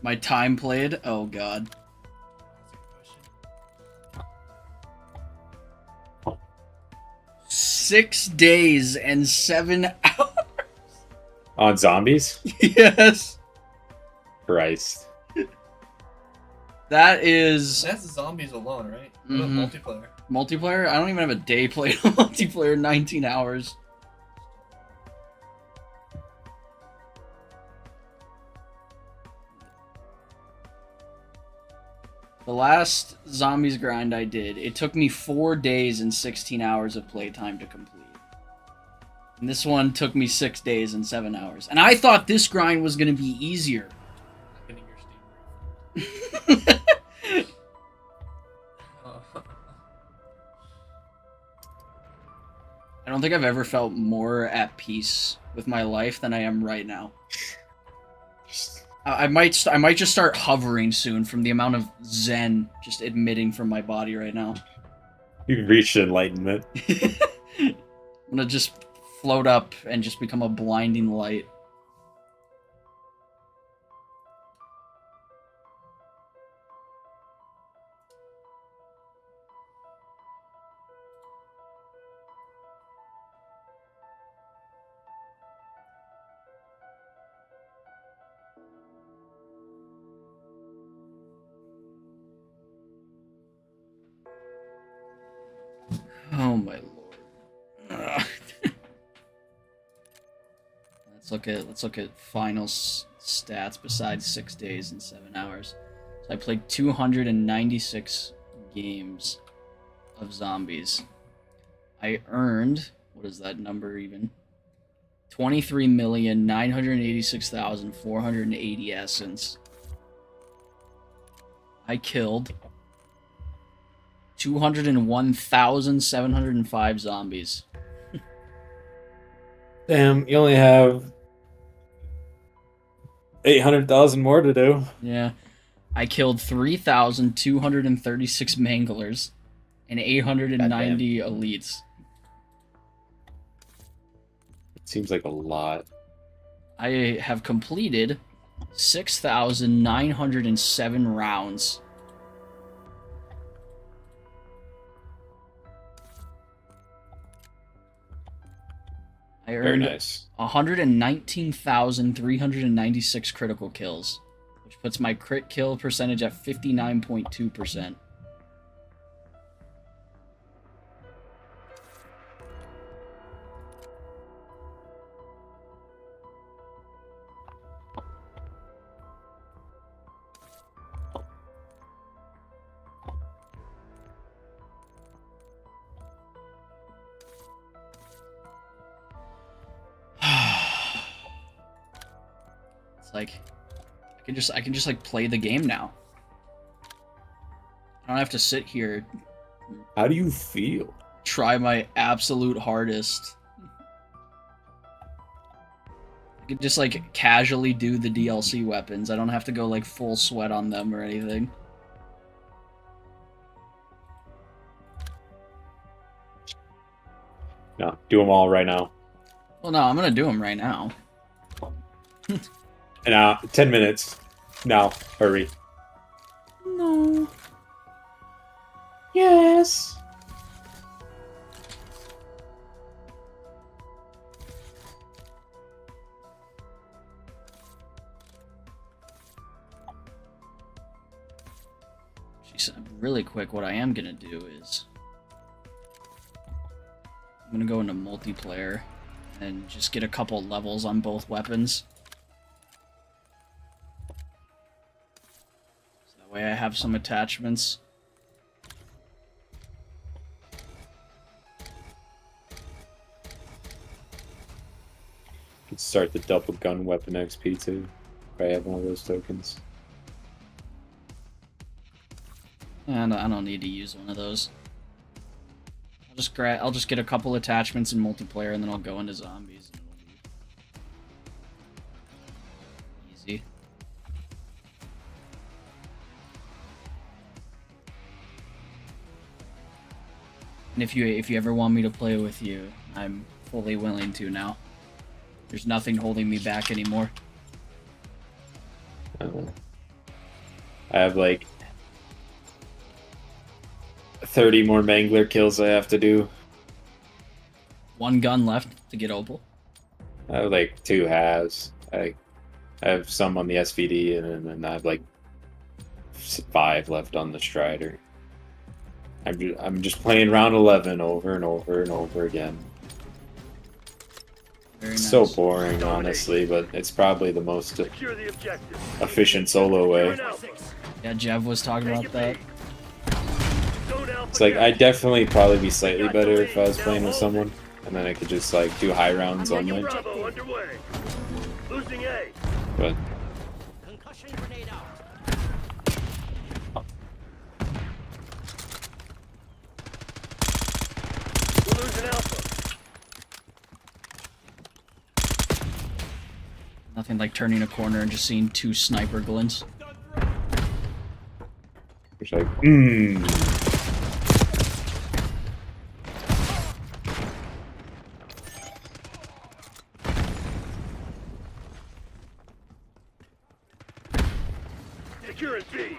My time played? Oh god. That's a good question. 6 days and 7 hours. On zombies? Yes. Christ. That is That's zombies alone, right? What about Mhm. multiplayer? multiplayer. I don't even have a day played on multiplayer. 19 hours. The last zombies grind I did, it took me 4 days and 16 hours of playtime to complete. And this one took me 6 days and 7 hours. And I thought this grind was going to be easier. Getting your Steam refund. I don't think I've ever felt more at peace with my life than I am right now. I might just start hovering soon from the amount of zen just emitting from my body right now. You've reached enlightenment. I'm gonna just float up and just become a blinding light. Oh my lord. Ugh. Let's look at final stats besides 6 days and 7 hours. So I played 296 games of zombies. I earned, what is that number even? 23,986,480 essence. I killed 201,705 zombies. Damn, you only have 800,000 more to do. Yeah. I killed 3,236 manglers and 890 elites. It seems like a lot. I have completed 6,907 rounds. I Very earned nice. 119,396 critical kills, which puts my crit kill percentage at 59.2%. It's like I can just like play the game now. I don't have to sit here How do you feel? try my absolute hardest. I can just like casually do the DLC weapons. I don't have to go like full sweat on them or anything. No, do them all right now. Well, no, I'm gonna do them right now. And 10 minutes. Now, hurry. No. Yes. Jeez, really quick, what I am gonna do is I'm gonna go into multiplayer and just get a couple levels on both weapons. So that way I have some attachments. Could start the double gun weapon XP too. If I have one of those tokens. And I don't need to use one of those. I'll just get a couple attachments in multiplayer and then I'll go into zombies and it'll be easy. And if you ever want me to play with you, I'm fully willing to now. There's nothing holding me back anymore. I have like 30 more Mangler kills I have to do. One gun left to get Opal. I have like 2 halves. I have some on the SVD and then I have like 5 left on the Strider. I'm just playing round 11 over and over and over again. Very It's nice. so boring, honestly, but it's probably the most Secure the objective. efficient solo way. Yeah, Jev was talking about that. It's like I'd definitely probably be slightly better if I was playing with someone, and then I could just like do high rounds only. Bravo underway. Losing A. But Concussion grenade out. We're losing Alpha. Nothing like turning a corner and just seeing 2 sniper glints. it's like, Securing B.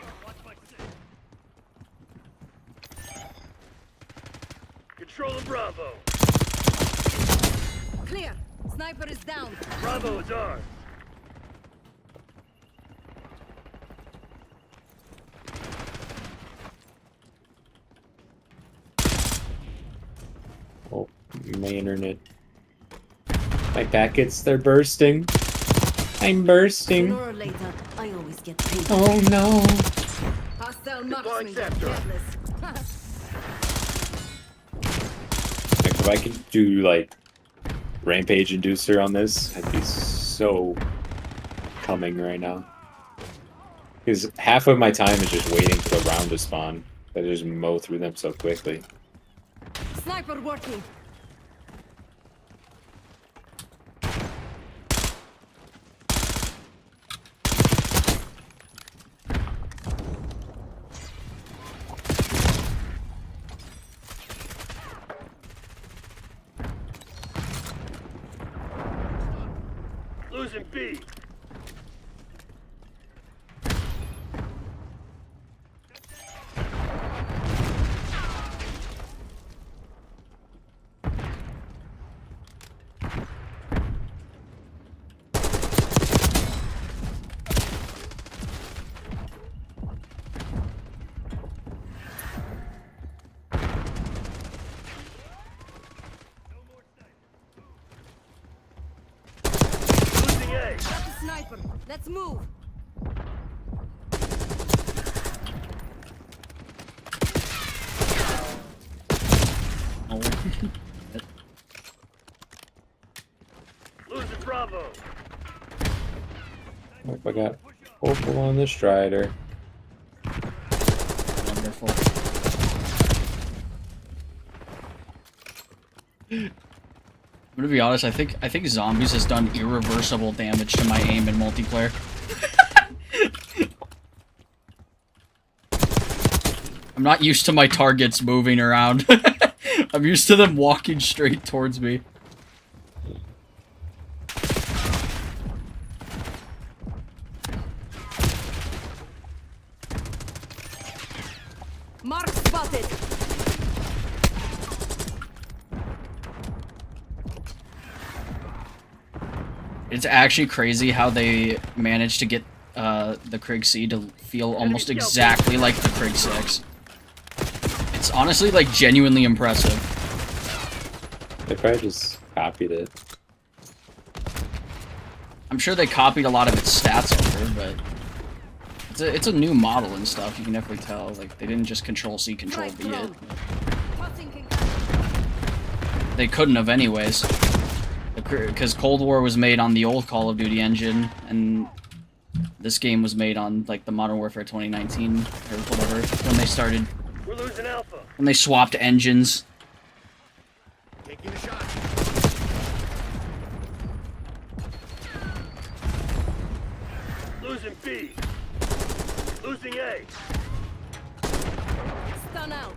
Controlling Bravo. Clear. Sniper is down. Bravo is ours. oh, my internet. My packets, they're bursting. I'm bursting. Sooner or later, I always get paid. Oh no. Hostile Deploying marksman. sector. Careless. I If I could do like Rampage Inducer on this, I'd be so coming right now. Because half of my time is just waiting for the round to spawn. I just mow through them so quickly. Sniper working. Losing B. Losing A. Got the sniper. Let's move. Oh. Losing Bravo. If I got Opal on the Strider. Wonderful. I'm gonna be honest, I think Zombies has done irreversible damage to my aim in multiplayer. I'm not used to my targets moving around. I'm used to them walking straight towards me. Mark spotted. It's actually crazy how they managed to get the Krig C to feel almost exactly like the Krig 6. It's honestly like genuinely impressive. They probably just copied it. I'm sure they copied a lot of its stats over, but it's a new model and stuff. You can definitely tell. Like they didn't just Control C, Control V it. Tossing concussion. They couldn't have anyways, because Cold War was made on the old Call of Duty engine, and this game was made on like the Modern Warfare 2019 or whatever when they started. We're losing Alpha. When they swapped engines. Taking a shot. Losing B. Losing A. Stun out.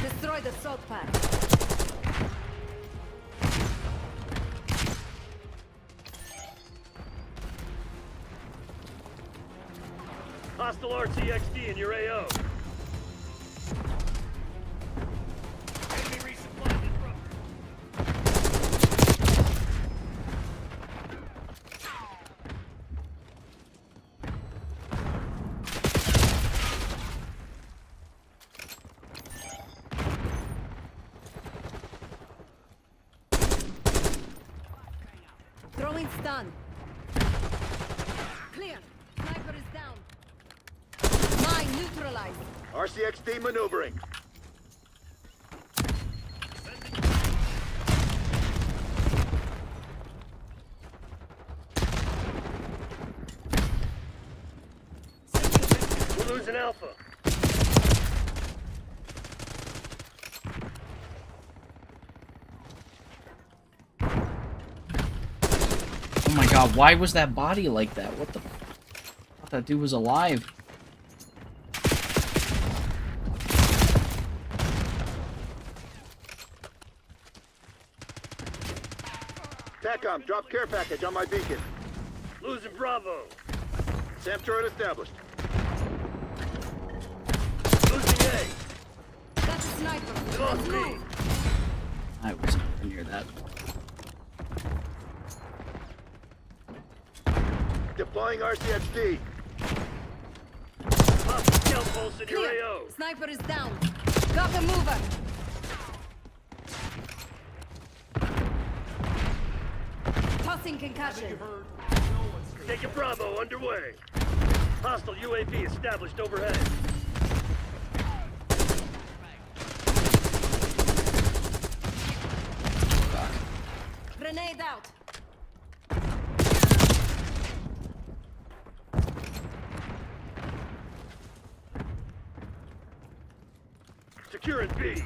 Destroy the salt pack. Hostile RCXD in your AO. Enemy resupply disruptor. Throwing stun. Clear. Sniper is down. Mine neutralized. RCXD maneuvering. We're losing Alpha. Oh my god, why was that body like that? What the f- I thought that dude was alive. TACOM, drop care package on my beacon. Losing Bravo. SAM turret established. Losing A. Got the sniper. Lost Let's B. move. I was nowhere near that. Deploying RCXD. Pop stealth pulse in your Clear. AO. Sniper is down. Got a mover. Tossing concussion. Taking Bravo underway. Hostile UAV established overhead. Grenade out. Securing B.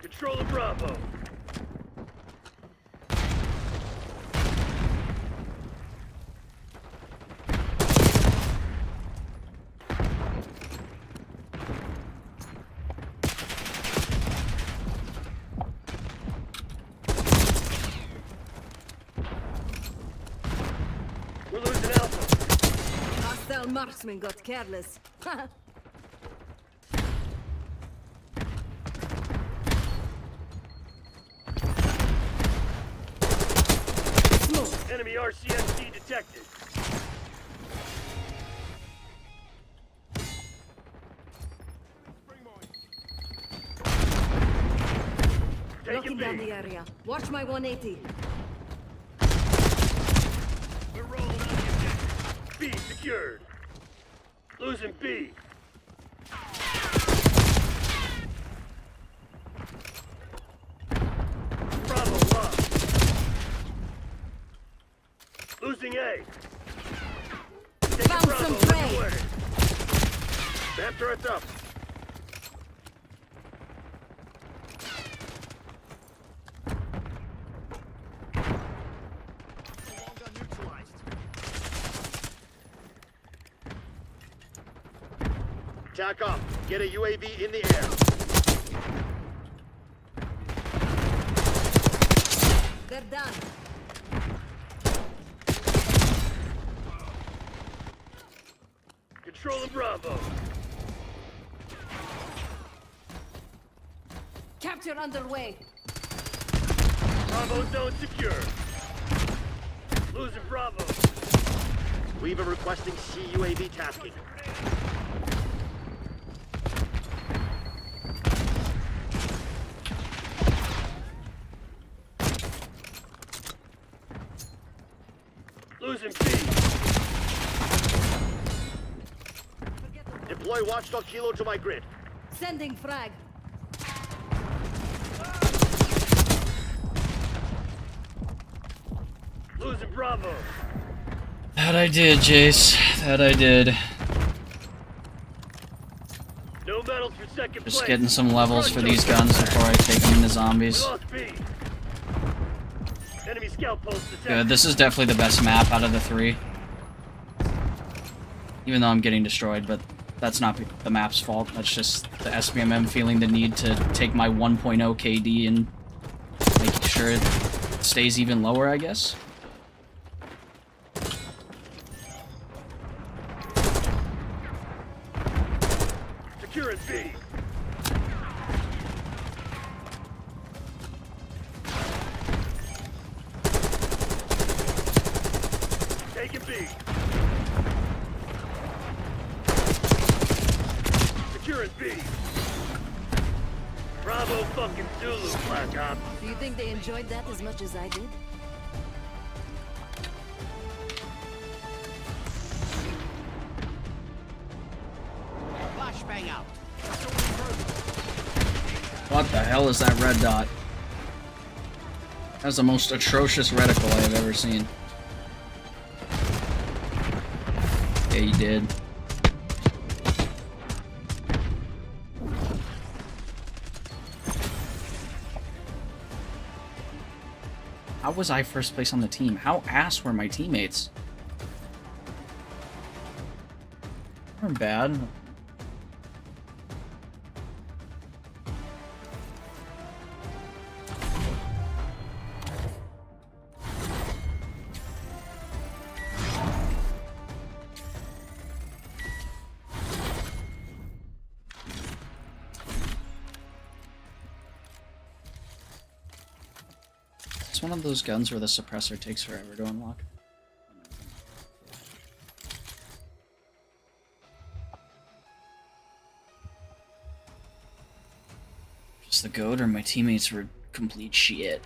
Controlling Bravo. We're losing Alpha. Hostile marksman got careless. Smoke. Enemy RCXD detected. Taking Locking down B. the area. Watch my 180. We're rolling on the objective. B secured. Losing B. Bravo lost. Losing A. Taking Found Bravo some prey. underway. Map turret's up. Attack up. Get a UAV in the air. They're done. Controlling Bravo. Capture underway. Bravo zone secure. Losing Bravo. Weaver requesting CUAV tasking. Losing B. Deploy Watchdog Kilo to my grid. Sending frag. Losing Bravo. That I did, Jace. That I did. No medals for second place. Just getting some levels for these guns before I take them into We zombies. lost B. Enemy scout post detected. Good, this is definitely the best map out of the three. Even though I'm getting destroyed, but that's not the map's fault. That's just the SBMM feeling the need to take my 1.0 KD and make sure it stays even lower, I guess. Securing B. Taking B. Securing B. Bravo fucking Zulu, Black Ops. Do you think they enjoyed that as much as I did? Flashbang out. What the hell is that red dot? That's the most atrocious reticle I have ever seen. Yeah, you did. How was I first place on the team? How ass were my teammates? They weren't bad. one of those guns where the suppressor takes forever to unlock? Just the goat, or my teammates were complete shit.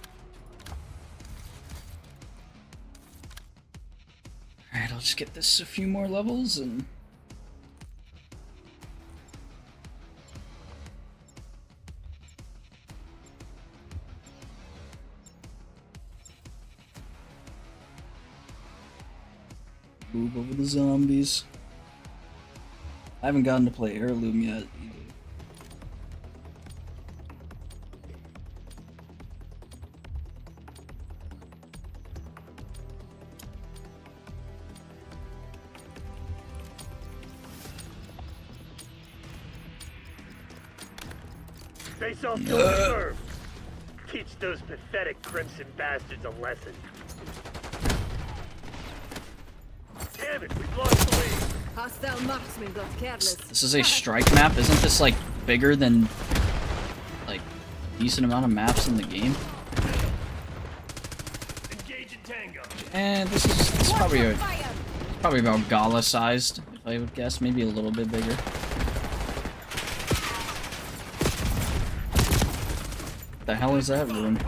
Alright, I'll just get this a few more levels and... move over the zombies. I haven't gotten to play Heirloom yet either. Face off to confirm. Teach those pathetic Crimson bastards a lesson. Damn it, we've lost the lead. Hostile marksman got careless. This is a strike map? Isn't this like bigger than like a decent amount of maps in the game? Engage in tango. And this is probably about Gala sized, if I would guess, maybe a little bit bigger. What the hell is that room?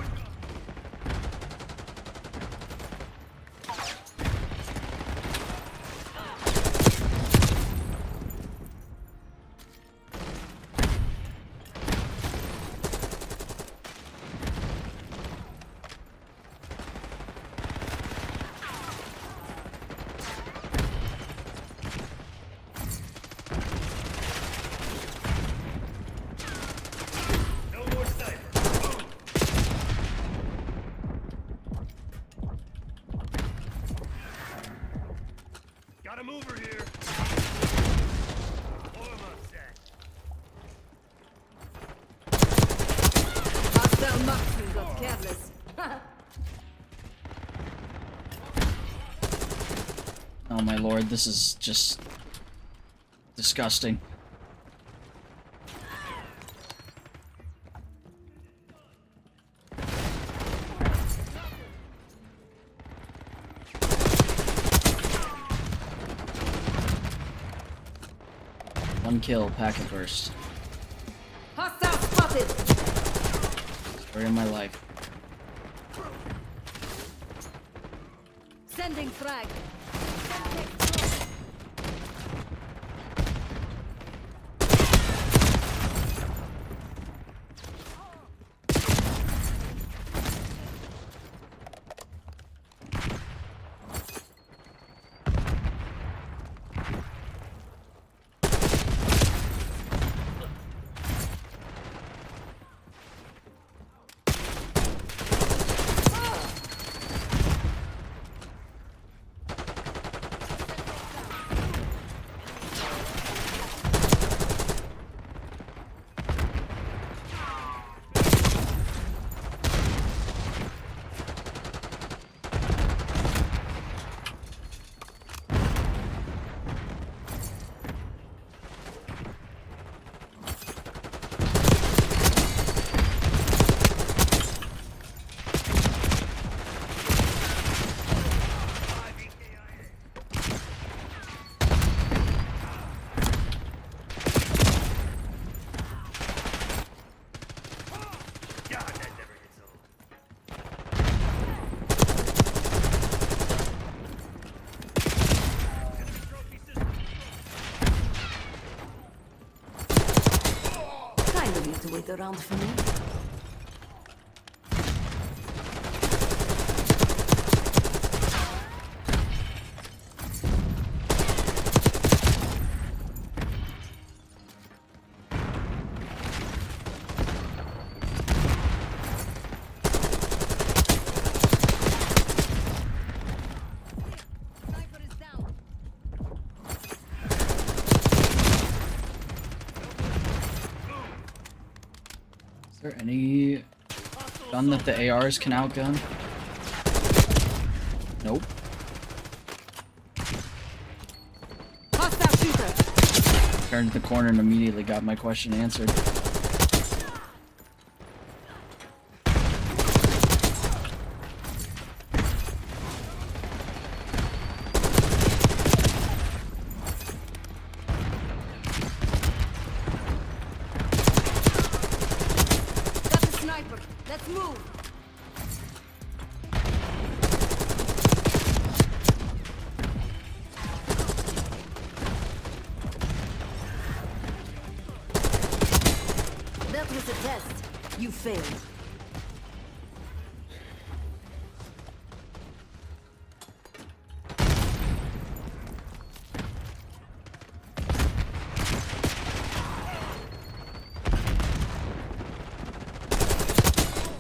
Got a mover here. Hostile marksman got careless. Oh my lord, this is just disgusting. One kill, packet burst. Hostile spotted. Story of my life. Sending frag. Kind of you to wait around for me. Sniper is down. Is there any gun that the ARs can outgun? Nope. Hostile shooter. Turned the corner and immediately got my question answered. was a test. You failed.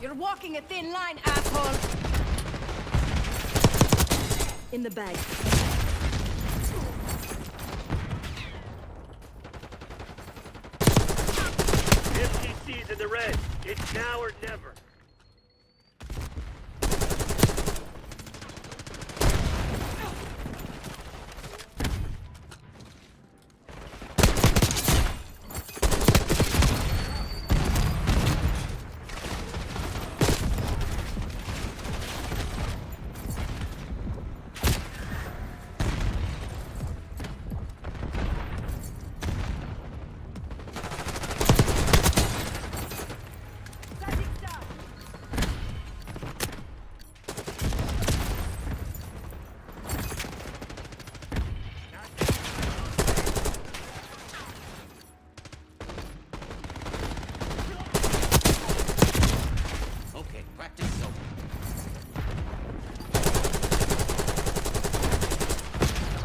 You're walking a thin line, asshole. In the bag. MTC's in the red. It's now or never. Okay, practice is over.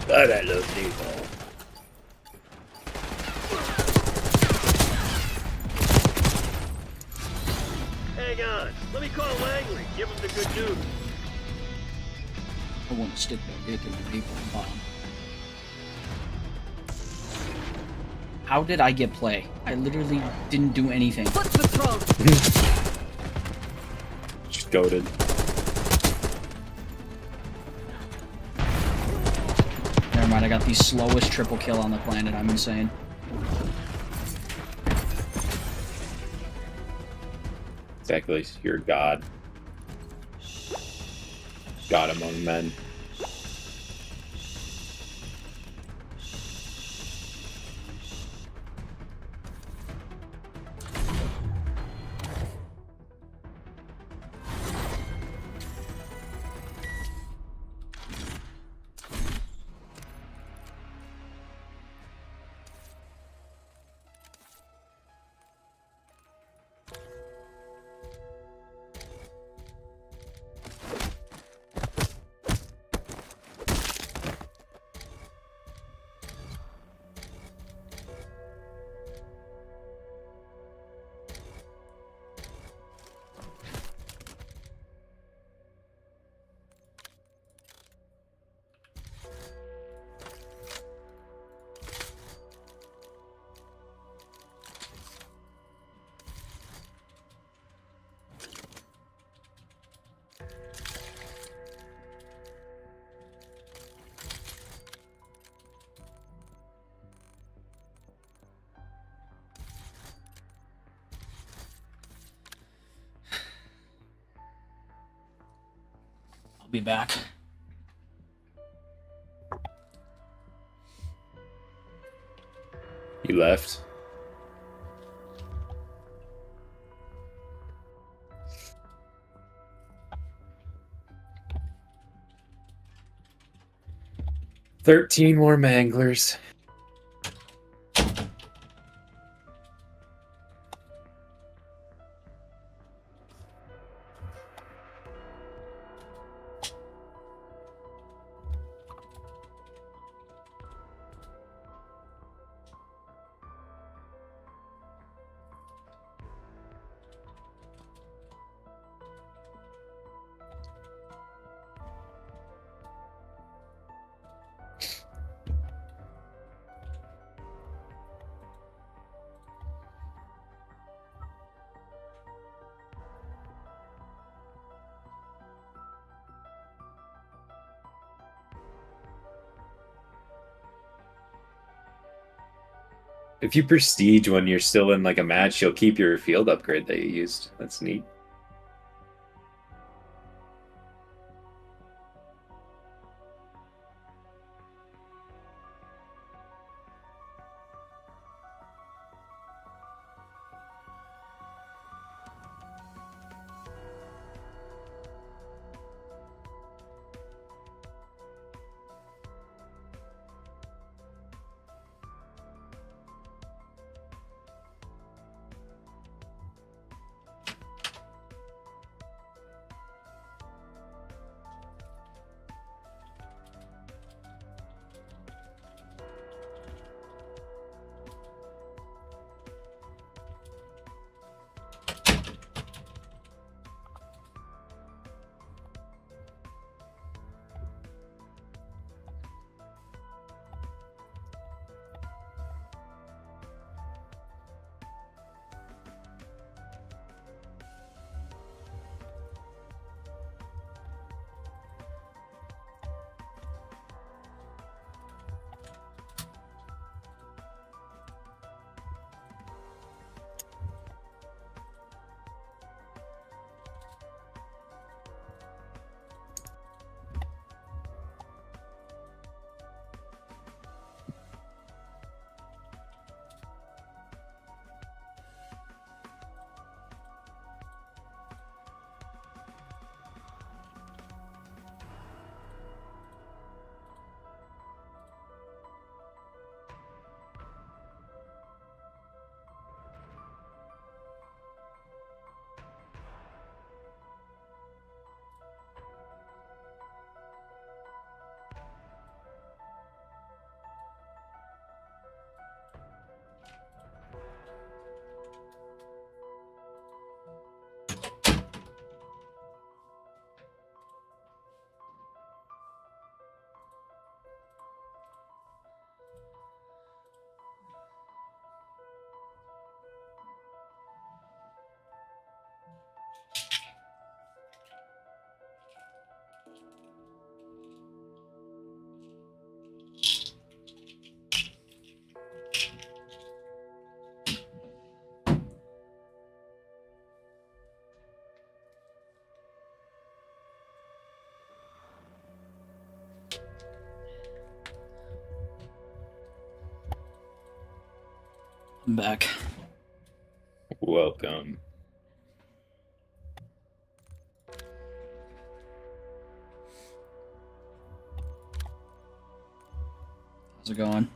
God, I love Nebula. Hang on. Let me call Langley. Give him the good news. I want to stick my dick in the people bomb. How did I get play? I literally didn't do anything. Foot patrol. Just goaded. Never mind, I got the slowest triple kill on the planet. I'm insane. Exactly, you're God. God among men. I'll be back. You left. "13 more manglers." If you prestige when you're still in like a match, you'll keep your field upgrade that you used. That's neat. I'm back. Welcome. How's it going?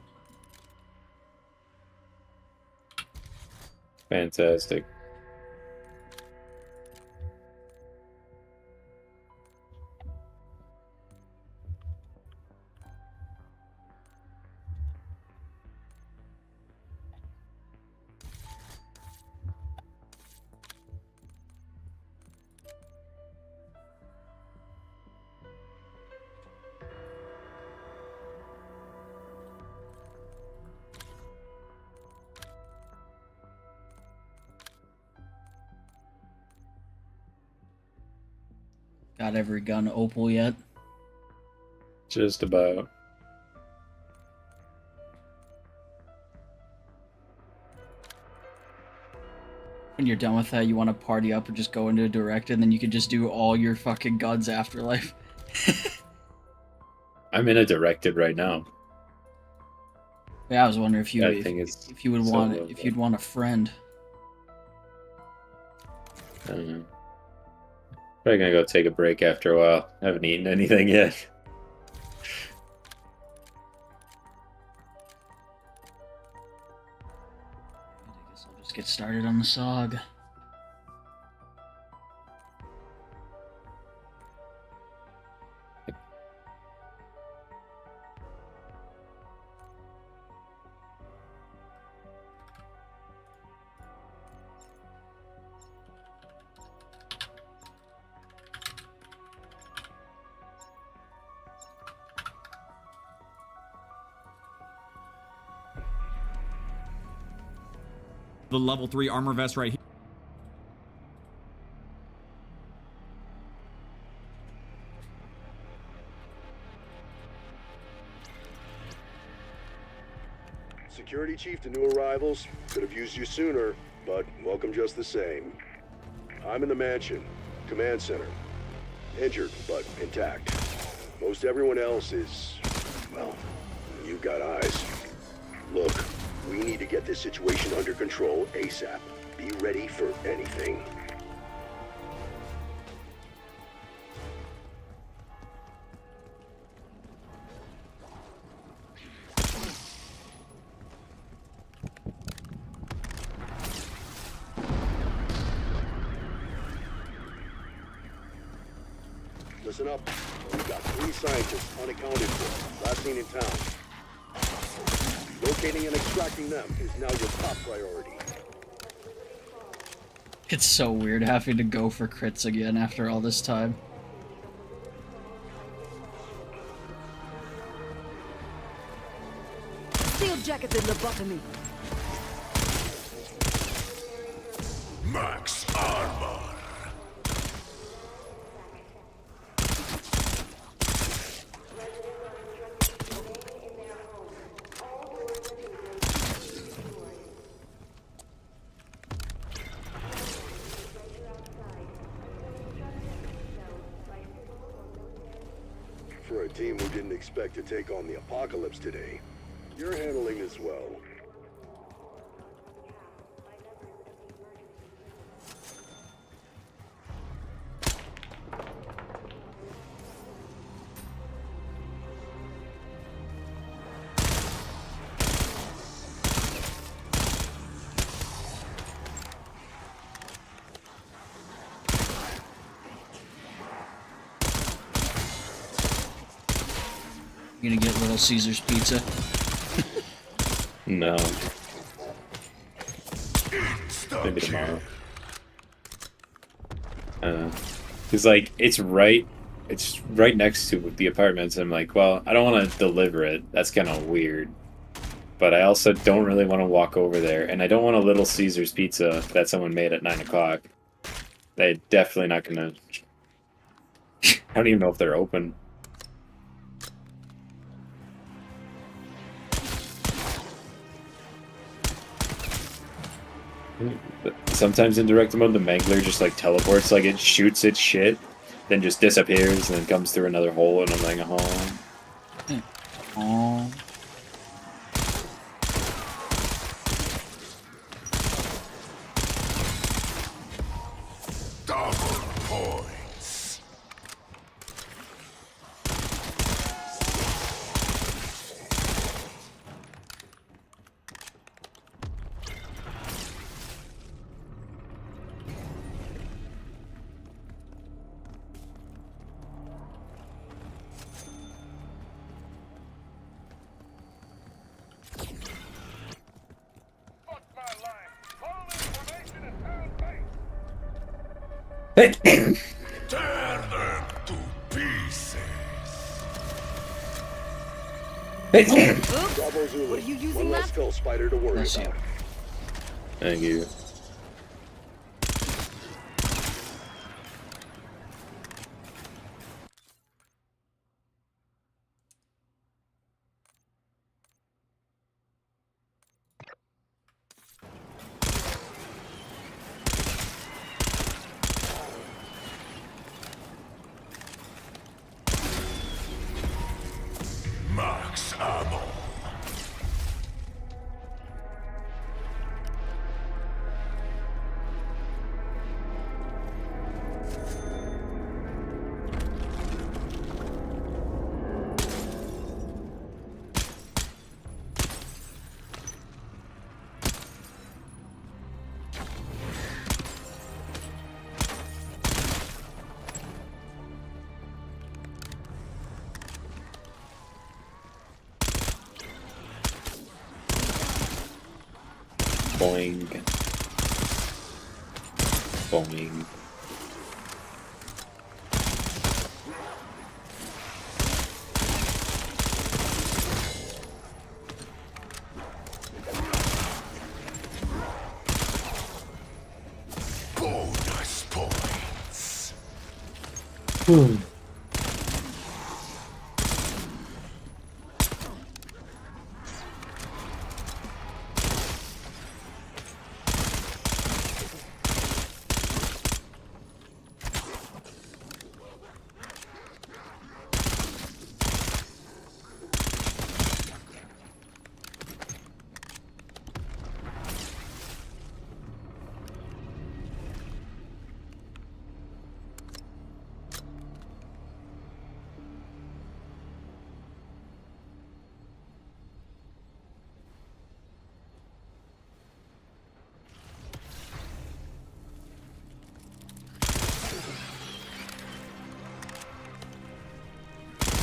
Fantastic. Got every gun opal yet? Just about. When you're done with that, you want to party up and just go into a direct, and then you can just do all your fucking guns afterlife. I'm in a directed right now. Yeah, I was wondering if you That thing is if you would so want low, if you'd want a friend. I don't know. Probably gonna go take a break after a while. I haven't eaten anything yet. I guess I'll just get started on the SOG. The level 3 armor vest right here. Security chief to new arrivals. Could have used you sooner, but welcome just the same. I'm in the mansion, command center. Injured, but intact. Most everyone else is, well, you've got eyes. Look, we need to get this situation under control ASAP. Be ready for anything. Listen up. We've got 3 scientists unaccounted for, last seen in town. Locating and extracting them is now your top priority. It's so weird having to go for crits again after all this time. Steel jacketed lobotomy. Max armor. For a team who didn't expect to take on the apocalypse today, you're handling this well. You gonna get Little Caesar's pizza? No. Maybe tomorrow. Cause like it's right next to the apartments. I'm like, well, I don't want to deliver it. That's kind of weird. But I also don't really want to walk over there, and I don't want a Little Caesar's pizza that someone made at 9 o'clock. They're definitely not gonna. I don't even know if they're open. Sometimes in direct mode, the Mangler just like teleports, like it shoots its shit, then just disappears, and then comes through another hole, and I'm like, oh. Oh. Tear them to pieces. Oops. Bravo Zulu. What are you using One less that? Skull Spider to worry Bless you. about. Thank you. Max ammo. Boing. Boing. Bonus points.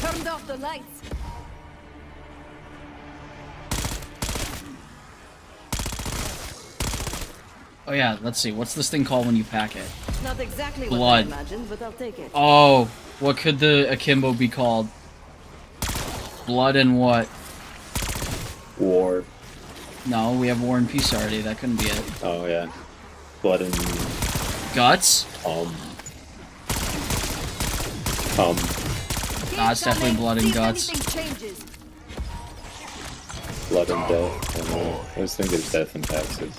Turned off the lights. Oh yeah, let's see. What's this thing called when you pack it? Not exactly Blood. what I imagined, but I'll take it. Oh, what could the akimbo be called? Blood and what? War. No, we have War and Peace already. That couldn't be it. Oh yeah. Blood and Guts? Nah, it's definitely blood and guts. Changes. blood and death. I don't know. I was thinking death and taxes.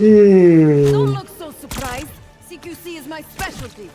Don't look so surprised. CQC is my specialty.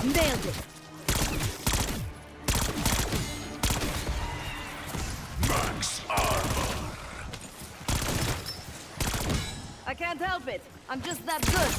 Nailed it. Max armor. I can't help it. I'm just that good.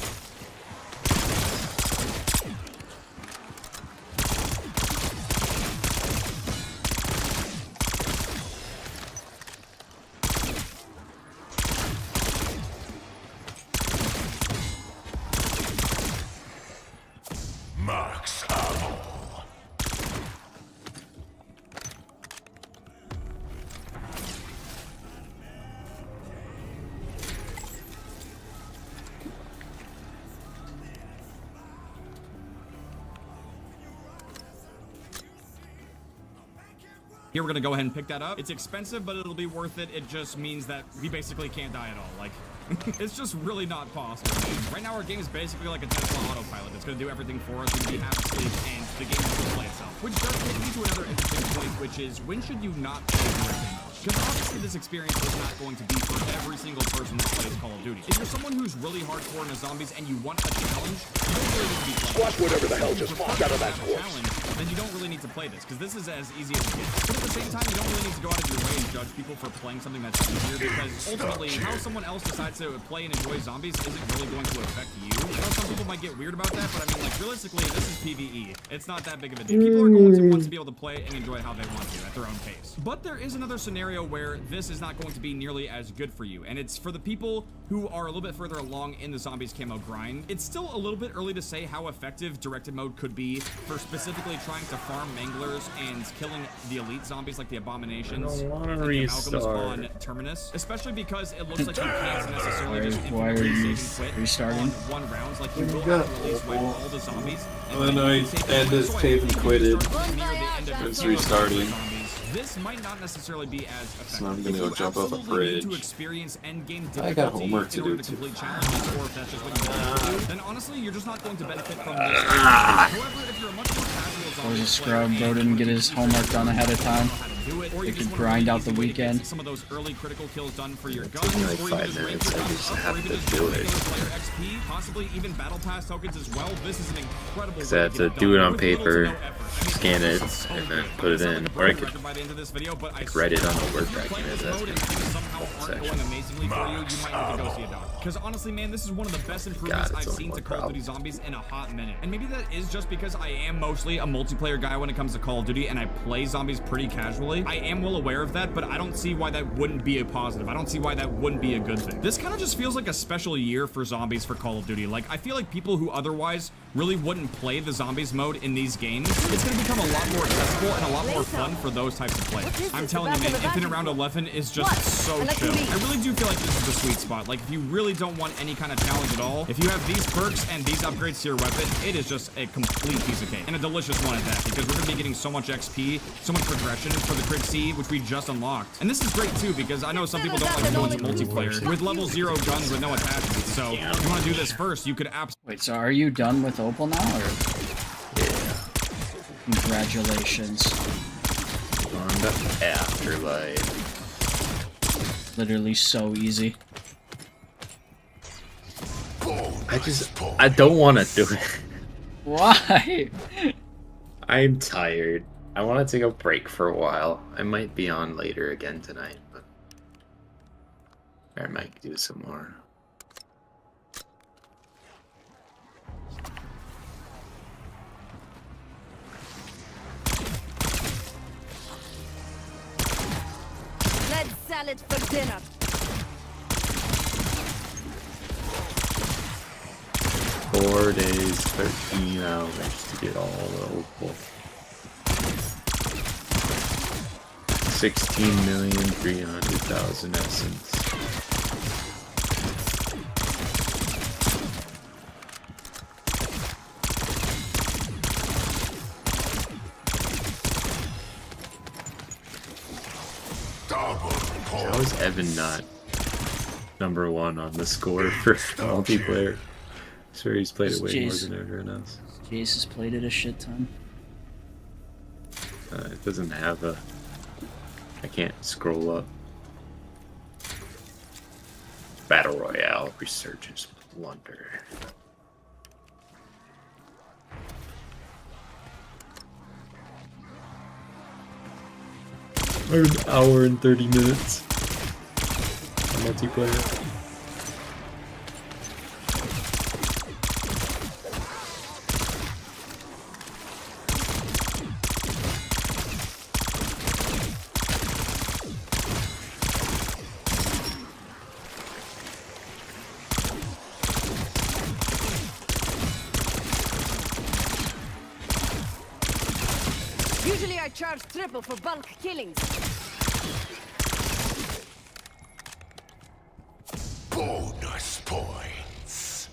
Here, we're gonna go ahead and pick that up. It's expensive, but it'll be worth it. It just means that we basically can't die at all. Like, it's just really not possible. Right now, our game is basically like a Tesla autopilot. It's gonna do everything for us. We have to sleep, and the game will play itself. Which does take me to another interesting point, which is, when should you not play directing mode? Because obviously this experience is not going to be for every single person that plays Call of Duty. If you're someone who's really hardcore into zombies and you want a challenge, you don't really need to be playing. Watch whatever the hell just popped out of that corpse. Challenge, then you don't really need to play this, because this is as easy as it gets. But at the same time, you don't really need to go out of your way and judge people for playing something that's easier, because ultimately, how someone else decides to play and enjoy zombies isn't really going to affect you. I know some people might get weird about that, but I mean, like, realistically, this is PvE. It's not that big of a deal. People are going to want to be able to play and enjoy how they want to at their own pace. But there is another scenario where this is not going to be nearly as good for you, and it's for the people who are a little bit further along in the zombies camo grind. It's still a little bit early to say how effective directed mode could be for specifically trying to farm manglers and killing the elite zombies like the abominations and the amalgams on Terminus, especially because it looks like you can't necessarily just infinitely save and quit restarting? on one rounds. Like, you will have to release wipe all the zombies. Oh no, and this tape quitted. It's restarting. This might not necessarily be as effective. So I'm gonna go jump off a bridge. To experience endgame difficulty I got homework to in order do to too. complete challenges, or if that's just what you want to do, then honestly, you're just not going to benefit from this. However, if you're a much more casual zombie Or was a player scrub, bro didn't get his homework done ahead of time. They could grind out the weekend. Some of those early critical kills done for your gun, took me like or even 5 just rank minutes, your I guns just up, have or even to just do regular it. player XP, possibly even battle pass tokens as well. This is an incredible way So I have to get do it done on with little to paper, no effort. scan it, So and then good. put it Sound in. like a Or I broken could record by the end of this video, but I write it on swear, the Word if you're playing document. this That's mode and things somehow aren't section. going amazingly for you, you might need to go see a doctor. Because honestly, man, this is one of the best improvements God, I've it's seen only to one Call of Duty Zombies in a hot minute. And maybe that is just because I am mostly a multiplayer guy when it comes to Call of Duty, and I play zombies pretty casually. I am well aware of that, but I don't see why that wouldn't be a positive. I don't see why that wouldn't be a good thing. This kind of just feels like a special year for zombies for Call of Duty. Like, I feel like people who otherwise really wouldn't play the zombies mode in these games, it's going to become a lot more accessible and a lot more fun for those types of players. I'm telling you, man, Infinite Round 11 is just so chill. I really do feel like this is the sweet spot. Like, if you really don't want any kind of challenge at all, if you have these perks and these upgrades to your weapon, it is just a complete piece of cake. And a delicious one at that, because we're going to be getting so much XP, so much progression for the Crig C, which we just unlocked. And this is great too, because I know some people don't like to go into multiplayer with level 0 guns with no attachments. So if you want to do this first, you could absolutely... Wait, so are you done with Opal now, or? Yeah. Congratulations. On the afterlife. Literally so easy. I don't want to do it. Why? I'm tired. I want to take a break for a while. I might be on later again tonight, but I might do some more. Red salad for dinner. 4 days, 13 hours to get all the opal. 16,300,000 essence. How is Evan not #1 on the score for multiplayer? Sure, he's played it way more than everyone else. Jace has played it a shit ton. It doesn't have a... I can't scroll up. Battle Royale Resurgence Wonder. An hour and 30 minutes. Multiplayer. Usually I charge triple for bulk killings. Bonus points.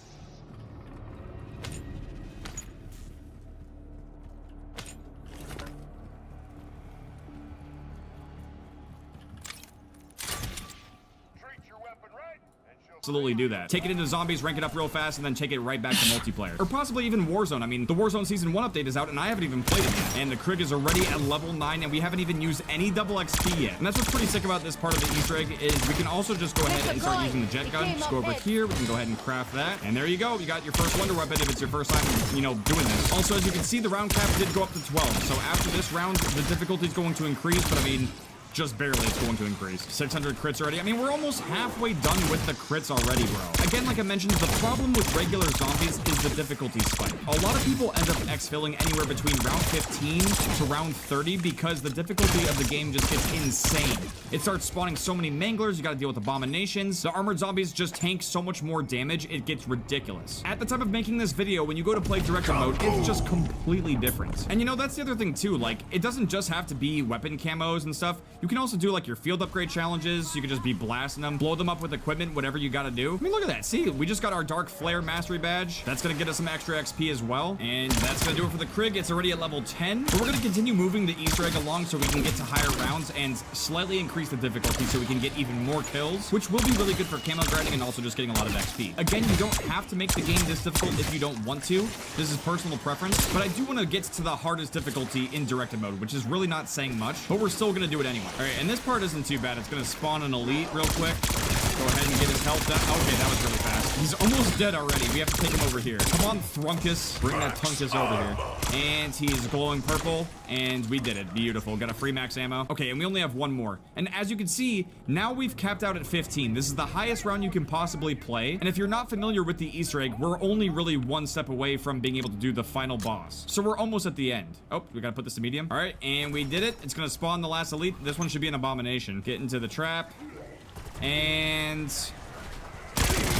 absolutely do that. Take it into zombies, rank it up real fast, and then take it right back to multiplayer. Or possibly even Warzone. I mean, the Warzone Season 1 update is out, and I haven't even played it yet. And the Krig is already at level 9, and we haven't even used any double XP yet. And that's what's pretty sick about this part of the Easter egg is we can also just go ahead and start using the jet gun. Just go over here. We can go ahead and craft that. And there you go. You got your first wonder weapon if it's your first time, you know, doing this. Also, as you can see, the round cap did go up to 12. So after this round, the difficulty is going to increase, but I mean, just barely it's going to increase. 600 crits already. I mean, we're almost halfway done with the crits already, bro. Again, like I mentioned, the problem with regular zombies is the difficulty spike. A lot of people end up exfilling anywhere between round 15 to round 30 because the difficulty of the game just gets insane. It starts spawning so many manglers, you gotta deal with abominations. The armored zombies just tank so much more damage, it gets ridiculous. At the time of making this video, when you go to play director mode, it's just completely different. And you know, that's the other thing too, like, it doesn't just have to be weapon camos and stuff. You can also do like your field upgrade challenges. You can just be blasting them, blow them up with equipment, whatever you gotta do. I mean, look at that. See, we just got our Dark Flare Mastery Badge. That's gonna get us some extra XP as well. And that's gonna do it for the Krig. It's already at level 10. But we're gonna continue moving the Easter egg along so we can get to higher rounds and slightly increase the difficulty so we can get even more kills, which will be really good for camo grinding and also just getting a lot of XP. Again, you don't have to make the game this difficult if you don't want to. This is personal preference, but I do want to get to the hardest difficulty in directed mode, which is really not saying much, but we're still gonna do it anyway. All right, and this part isn't too bad. It's gonna spawn an elite real quick. Go ahead and get his health down. Okay, that was really fast. He's almost dead already. We have to take him over here. Come on, Thrunkus. Bring that Tunkus over here. And he's glowing purple. And we did it. Beautiful. Got a free max ammo. Okay, and we only have one more. And as you can see, now we've capped out at 15. This is the highest round you can possibly play. And if you're not familiar with the Easter egg, we're only really one step away from being able to do the final boss. So we're almost at the end. Oh, we gotta put this to medium. All right, and we did it. It's gonna spawn the last elite. This one should be an abomination. Get into the trap. And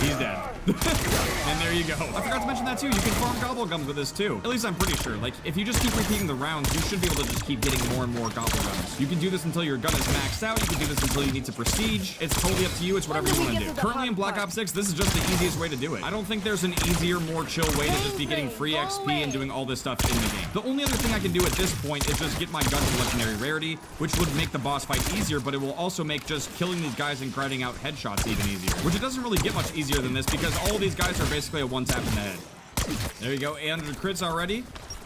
he's dead. And there you go. I forgot to mention that too. You can farm gobblegums with this too. At least I'm pretty sure. Like, if you just keep repeating the rounds, you should be able to just keep getting more and more gobblegums. You can do this until your gun is maxed out. You can do this until you need to prestige. It's totally up to you. It's whatever you want to do. Currently in Black Ops 6, this is just the easiest way to do it. I don't think there's an easier, more chill way to just be getting free XP and doing all this stuff in the game. The only other thing I can do at this point is just get my gun to legendary rarity, which would make the boss fight easier, but it will also make just killing these guys and grinding out headshots even easier, which it doesn't really get much easier than this because all of these guys are basically a one tap in the head. There you go, 800 crits already.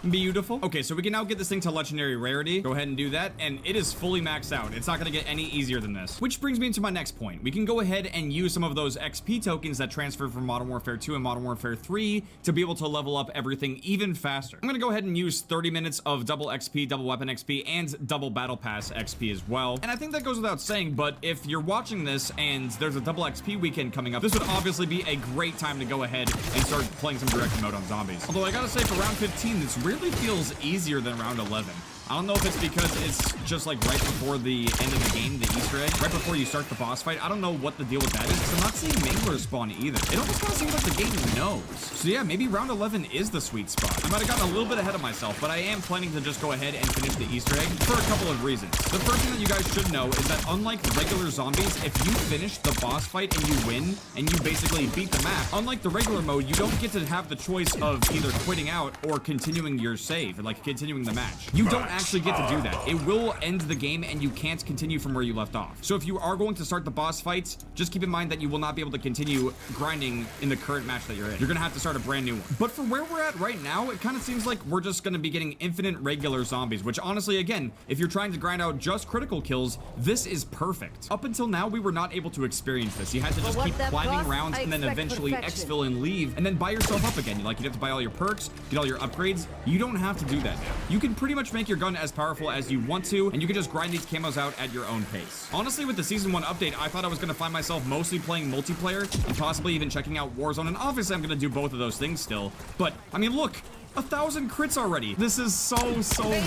Beautiful. Okay, so we can now get this thing to legendary rarity. Go ahead and do that, and it is fully maxed out. It's not gonna get any easier than this. Which brings me to my next point. We can go ahead and use some of those XP tokens that transferred from Modern Warfare 2 and Modern Warfare 3 to be able to level up everything even faster. I'm gonna go ahead and use 30 minutes of double XP, double weapon XP, and double battle pass XP as well. And I think that goes without saying, but if you're watching this and there's a double XP weekend coming up, this would obviously be a great time to go ahead and start playing some direct mode on zombies. Although I gotta say, for round 15, it's really feels easier than round 11. I don't know if it's because it's just like right before the end of the game, the Easter egg, right before you start the boss fight. I don't know what the deal with that is, because I'm not seeing manglers spawn either. It almost kind of seems like the game knows. So yeah, maybe round 11 is the sweet spot. I might have gotten a little bit ahead of myself, but I am planning to just go ahead and finish the Easter egg for a couple of reasons. The first thing that you guys should know is that unlike regular zombies, if you finish the boss fight and you win, and you basically beat the map, unlike the regular mode, you don't get to have the choice of either quitting out or continuing your save, or like continuing the match. You don't actually get to do that. It will end the game and you can't continue from where you left off. So if you are going to start the boss fights, just keep in mind that you will not be able to continue grinding in the current match that you're in. You're gonna have to start a brand new one. But for where we're at right now, it kind of seems like we're just gonna be getting infinite regular zombies, which honestly, again, if you're trying to grind out just critical kills, this is perfect. Up until now, we were not able to experience this. You had to just keep climbing rounds and then eventually exfil and leave, and then buy yourself up again. Like, you'd have to buy all your perks, get all your upgrades. You don't have to do that now. You can pretty much make your gun as powerful as you want to, and you can just grind these camos out at your own pace. Honestly, with the Season 1 update, I thought I was going to find myself mostly playing multiplayer and possibly even checking out Warzone, and obviously I'm going to do both of those things still. But, I mean, look, 1,000 crits already. This is so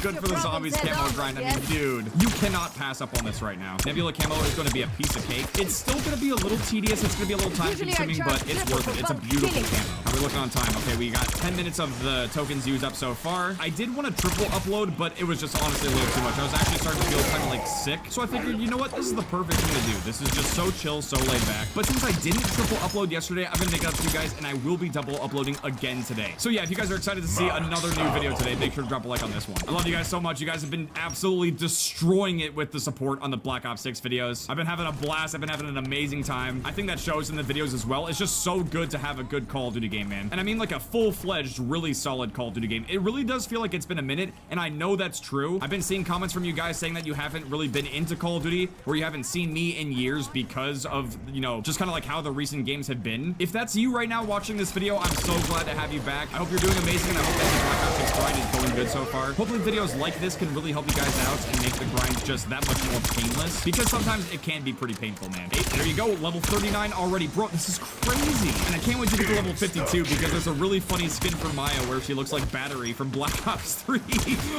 good for the zombies camo grind. I mean, dude, you cannot pass up on this right now. Nebula camo is going to be a piece of cake. It's still going to be a little tedious. It's going to be a little time consuming, but it's worth it. It's a beautiful camo. How are we looking on time? Okay, we got 10 minutes of the tokens used up so far. I did want to triple upload, but it was just honestly a little too much. I was actually starting to feel kind of like sick. So I figured, you know what? This is the perfect thing to do. This is just so chill, so laid back. But since I didn't triple upload yesterday, I'm going to make it up to you guys, and I will be double uploading again today. So yeah, if you guys are excited to see see another new video today, make sure to drop a like on this one. I love you guys so much. You guys have been absolutely destroying it with the support on the Black Ops 6 videos. I've been having a blast. I've been having an amazing time. I think that shows in the videos as well. It's just so good to have a good Call of Duty game, man. And I mean like a full-fledged, really solid Call of Duty game. It really does feel like it's been a minute, and I know that's true. I've been seeing comments from you guys saying that you haven't really been into Call of Duty, or you haven't seen me in years because of, you know, just kind of like how the recent games have been. If that's you right now watching this video, I'm so glad to have you back. I hope you're doing amazing, and I hope that the Black Ops 6 grind is going good so far. Hopefully videos like this can really help you guys out and make the grind just that much more painless, because sometimes it can be pretty painful, man. Hey, there you go, level 39 already. Bro, this is crazy. And I can't wait to get to level 52 because there's a really funny skin for Maya where she looks like Battery from Black Ops 3.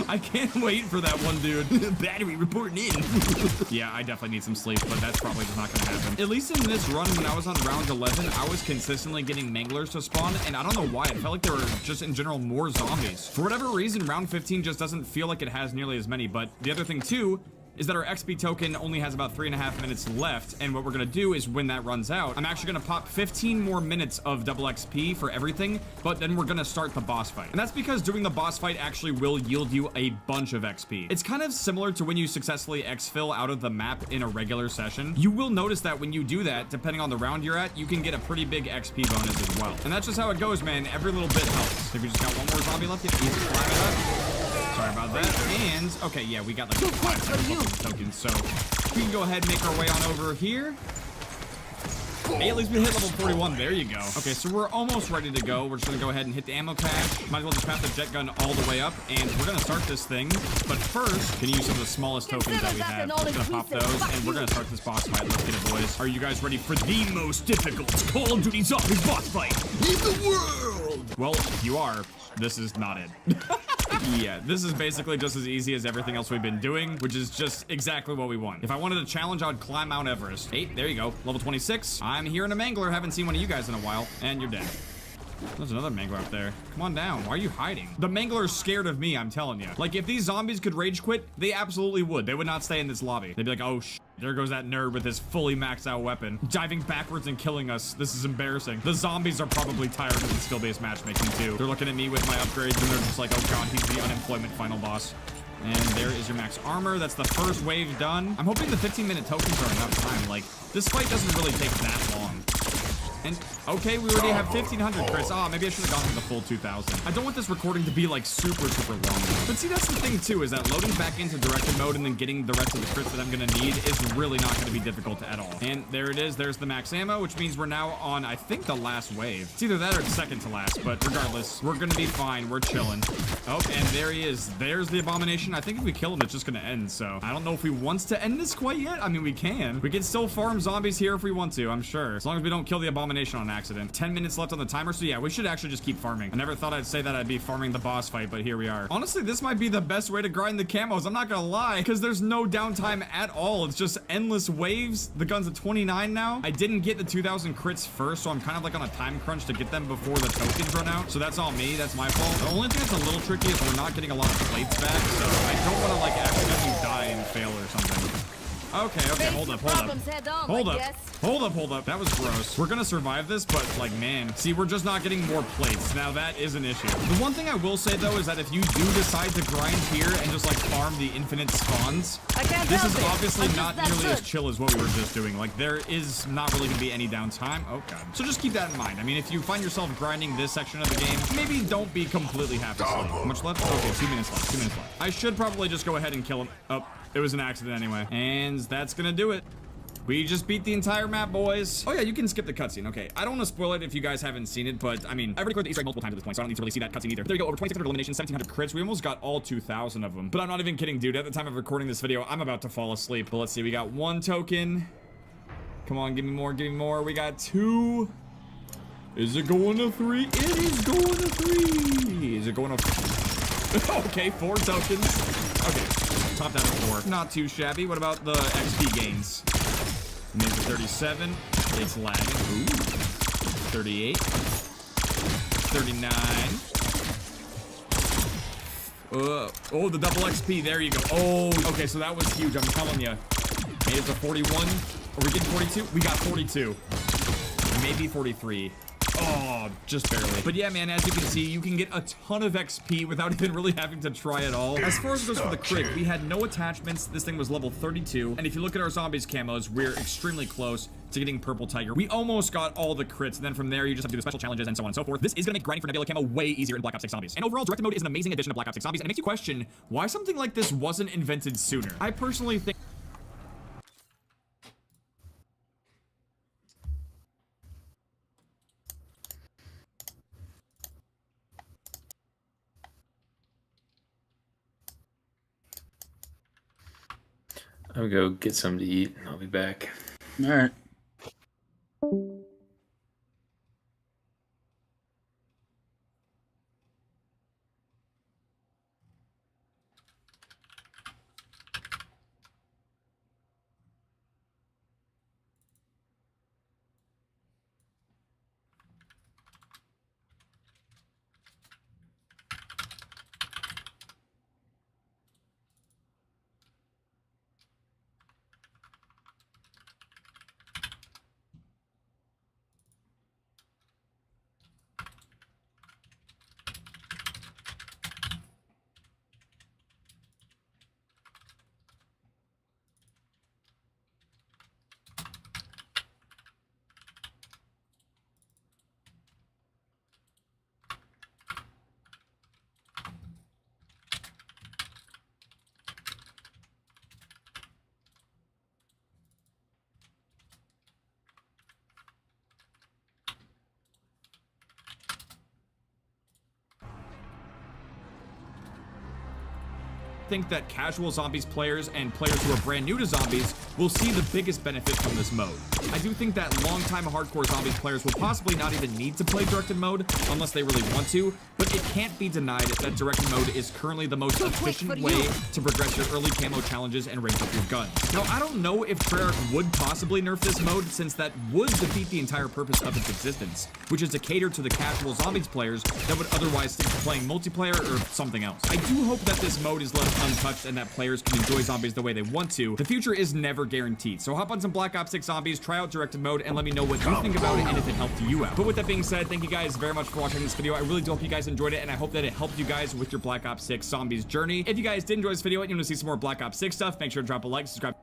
I can't wait for that one, dude. Battery reporting in. Yeah, I definitely need some sleep, but that's probably just not gonna happen. At least in this run, when I was on round 11, I was consistently getting manglers to spawn, and I don't know why. It felt like there were just in general more zombies. For whatever reason, round 15 just doesn't feel like it has nearly as many, but the other thing too is that our XP token only has about 3.5 minutes left, and what we're gonna do is when that runs out, I'm actually gonna pop 15 more minutes of double XP for everything, but then we're gonna start the boss fight. And that's because doing the boss fight actually will yield you a bunch of XP. It's kind of similar to when you successfully exfil out of the map in a regular session. You will notice that when you do that, depending on the round you're at, you can get a pretty big XP bonus as well. And that's just how it goes, man. Every little bit helps. I think we just got one more zombie left. Easy to climb it up. Sorry about that. And, okay, yeah, we got like 5 tokens, so we can go ahead and make our way on over here. Hey, at least we hit level 41. There you go. Okay, so we're almost ready to go. We're just gonna go ahead and hit the ammo cache. Might as well just pass the jet gun all the way up, and we're gonna start this thing. But first, can you use some of the smallest tokens that we have? We're gonna pop those, and we're gonna start this boss fight. Let's get it, boys. Are you guys ready for the most difficult Call of Duty Zombies boss fight in the world? Well, if you are, this is not it. Yeah, this is basically just as easy as everything else we've been doing, which is just exactly what we want. If I wanted a challenge, I would climb Mount Everest. Hey, there you go. Level 26. I'm here in a mangler. Haven't seen one of you guys in a while. And you're dead. There's another mangler up there. Come on down. Why are you hiding? The mangler's scared of me, I'm telling you. Like, if these zombies could rage quit, they absolutely would. They would not stay in this lobby. They'd be like, oh, there goes that nerd with his fully maxed out weapon, diving backwards and killing us. This is embarrassing. The zombies are probably tired of the skill-based matchmaking too. They're looking at me with my upgrades and they're just like, oh god, he's the unemployment final boss. And there is your max armor. That's the first wave done. I'm hoping the 15-minute tokens are enough time. Like, this fight doesn't really take that long. And, okay, we already have 1,500 crits. Oh, maybe I should have gone for the full 2,000. I don't want this recording to be, like, super long. But see, that's the thing, too, is that loading back into directed mode and then getting the rest of the crits that I'm gonna need is really not gonna be difficult at all. And there it is. There's the max ammo, which means we're now on, I think, the last wave. It's either that or second to last, but regardless, we're gonna be fine. We're chilling. Oh, and there he is. There's the abomination. I think if we kill him, it's just gonna end, so I don't know if we want to end this quite yet. I mean, we can. We can still farm zombies here if we want to, I'm sure. As long as we don't kill the abomination on accident. 10 minutes left on the timer, so yeah, we should actually just keep farming. I never thought I'd say that I'd be farming the boss fight, but here we are. Honestly, this might be the best way to grind the camos. I'm not gonna lie, because there's no downtime at all. It's just endless waves. The gun's at 29 now. I didn't get the 2,000 crits first, so I'm kind of like on a time crunch to get them before the tokens run out. So that's all me. That's my fault. The only thing that's a little tricky is we're not getting a lot of plates back, so I don't want to like accidentally die and fail or something. Okay, hold up. That was gross. We're gonna survive this, but like, man, see, we're just not getting more plates. Now that is an issue. The one thing I will say though is that if you do decide to grind here and just like farm the infinite spawns, this is obviously not nearly as chill as what we were just doing. Like, there is not really gonna be any downtime. Oh god. So just keep that in mind. I mean, if you find yourself grinding this section of the game, maybe don't be completely half asleep. How much left? Okay, 2 minutes left. 2 minutes left. I should probably just go ahead and kill him. Oh, it was an accident anyway. And that's gonna do it. We just beat the entire map, boys. Oh yeah, you can skip the cutscene. Okay, I don't want to spoil it if you guys haven't seen it, but I mean, I've already recorded the Easter egg multiple times at this point, so I don't need to really see that cutscene either. There you go, over 2,600 eliminations, 1,700 crits. We almost got all 2,000 of them. But I'm not even kidding, dude. At the time of recording this video, I'm about to fall asleep. But let's see, we got 1 token. Come on, give me more, give me more. We got 2. Is it going to 3? It is going to 3. Is it going to... Okay, 4 tokens. Okay, top that at 4. Not too shabby. What about the XP gains? Maybe 37. It's lagging. Ooh. 38. 39. Oh, the double XP. There you go. Oh, okay, so that was huge. I'm telling you. Made it to 41. Are we getting 42? We got 42. Maybe 43. Oh, just barely. But yeah, man, as you can see, you can get a ton of XP without even really having to try at all. As far as it goes for the Krig, we had no attachments. This thing was level 32. And if you look at our zombies camos, we're extremely close to getting Purple Tiger. We almost got all the crits, and then from there, you just have to do the special challenges and so on and so forth. This is gonna make grinding for Nebula camo way easier in Black Ops 6 Zombies. And overall, directed mode is an amazing addition to Black Ops 6 Zombies, and it makes you question why something like this wasn't invented sooner. I personally think I'll go get something to eat and I'll be back. All right. that casual zombies players and players who are brand new to zombies will see the biggest benefit from this mode. I do think that long-time hardcore zombies players will possibly not even need to play directed mode unless they really want to, but it can't be denied that directed mode is currently the most efficient way to progress your early camo challenges and rank up your guns. Now, I don't know if Treyarch would possibly nerf this mode, since that would defeat the entire purpose of its existence, which is to cater to the casual zombies players that would otherwise stick to playing multiplayer or something else. I do hope that this mode is left untouched and that players can enjoy zombies the way they want to. The future is never guaranteed, so hop on some Black Ops 6 Zombies, try out directed mode, and let me know what you think about it and if it helped you out. But with that being said, thank you guys very much for watching this video. I really do hope you guys enjoyed it, and I hope that it helped you guys with your Black Ops 6 Zombies journey. If you guys did enjoy this video and you want to see some more Black Ops 6 stuff, make sure to drop a like, subscribe.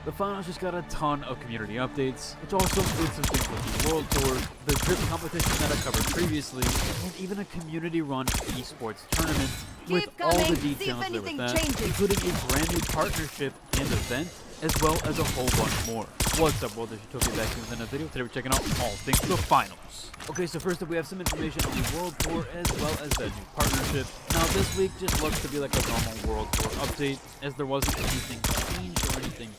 The finals just got a ton of community updates, which also includes some things like the World Tour, the Drip competition that I covered previously, and even a community-run esports tournament with all the details there with that, including a brand new partnership and event, as well as a whole bunch more. What's up, world? This is Tokyo back within a video. Today we're checking out all things the finals. Okay, so first up we have some information on the World Tour as well as that new partnership. Now this week just looks to be like a normal World Tour update, as there wasn't anything changed or anything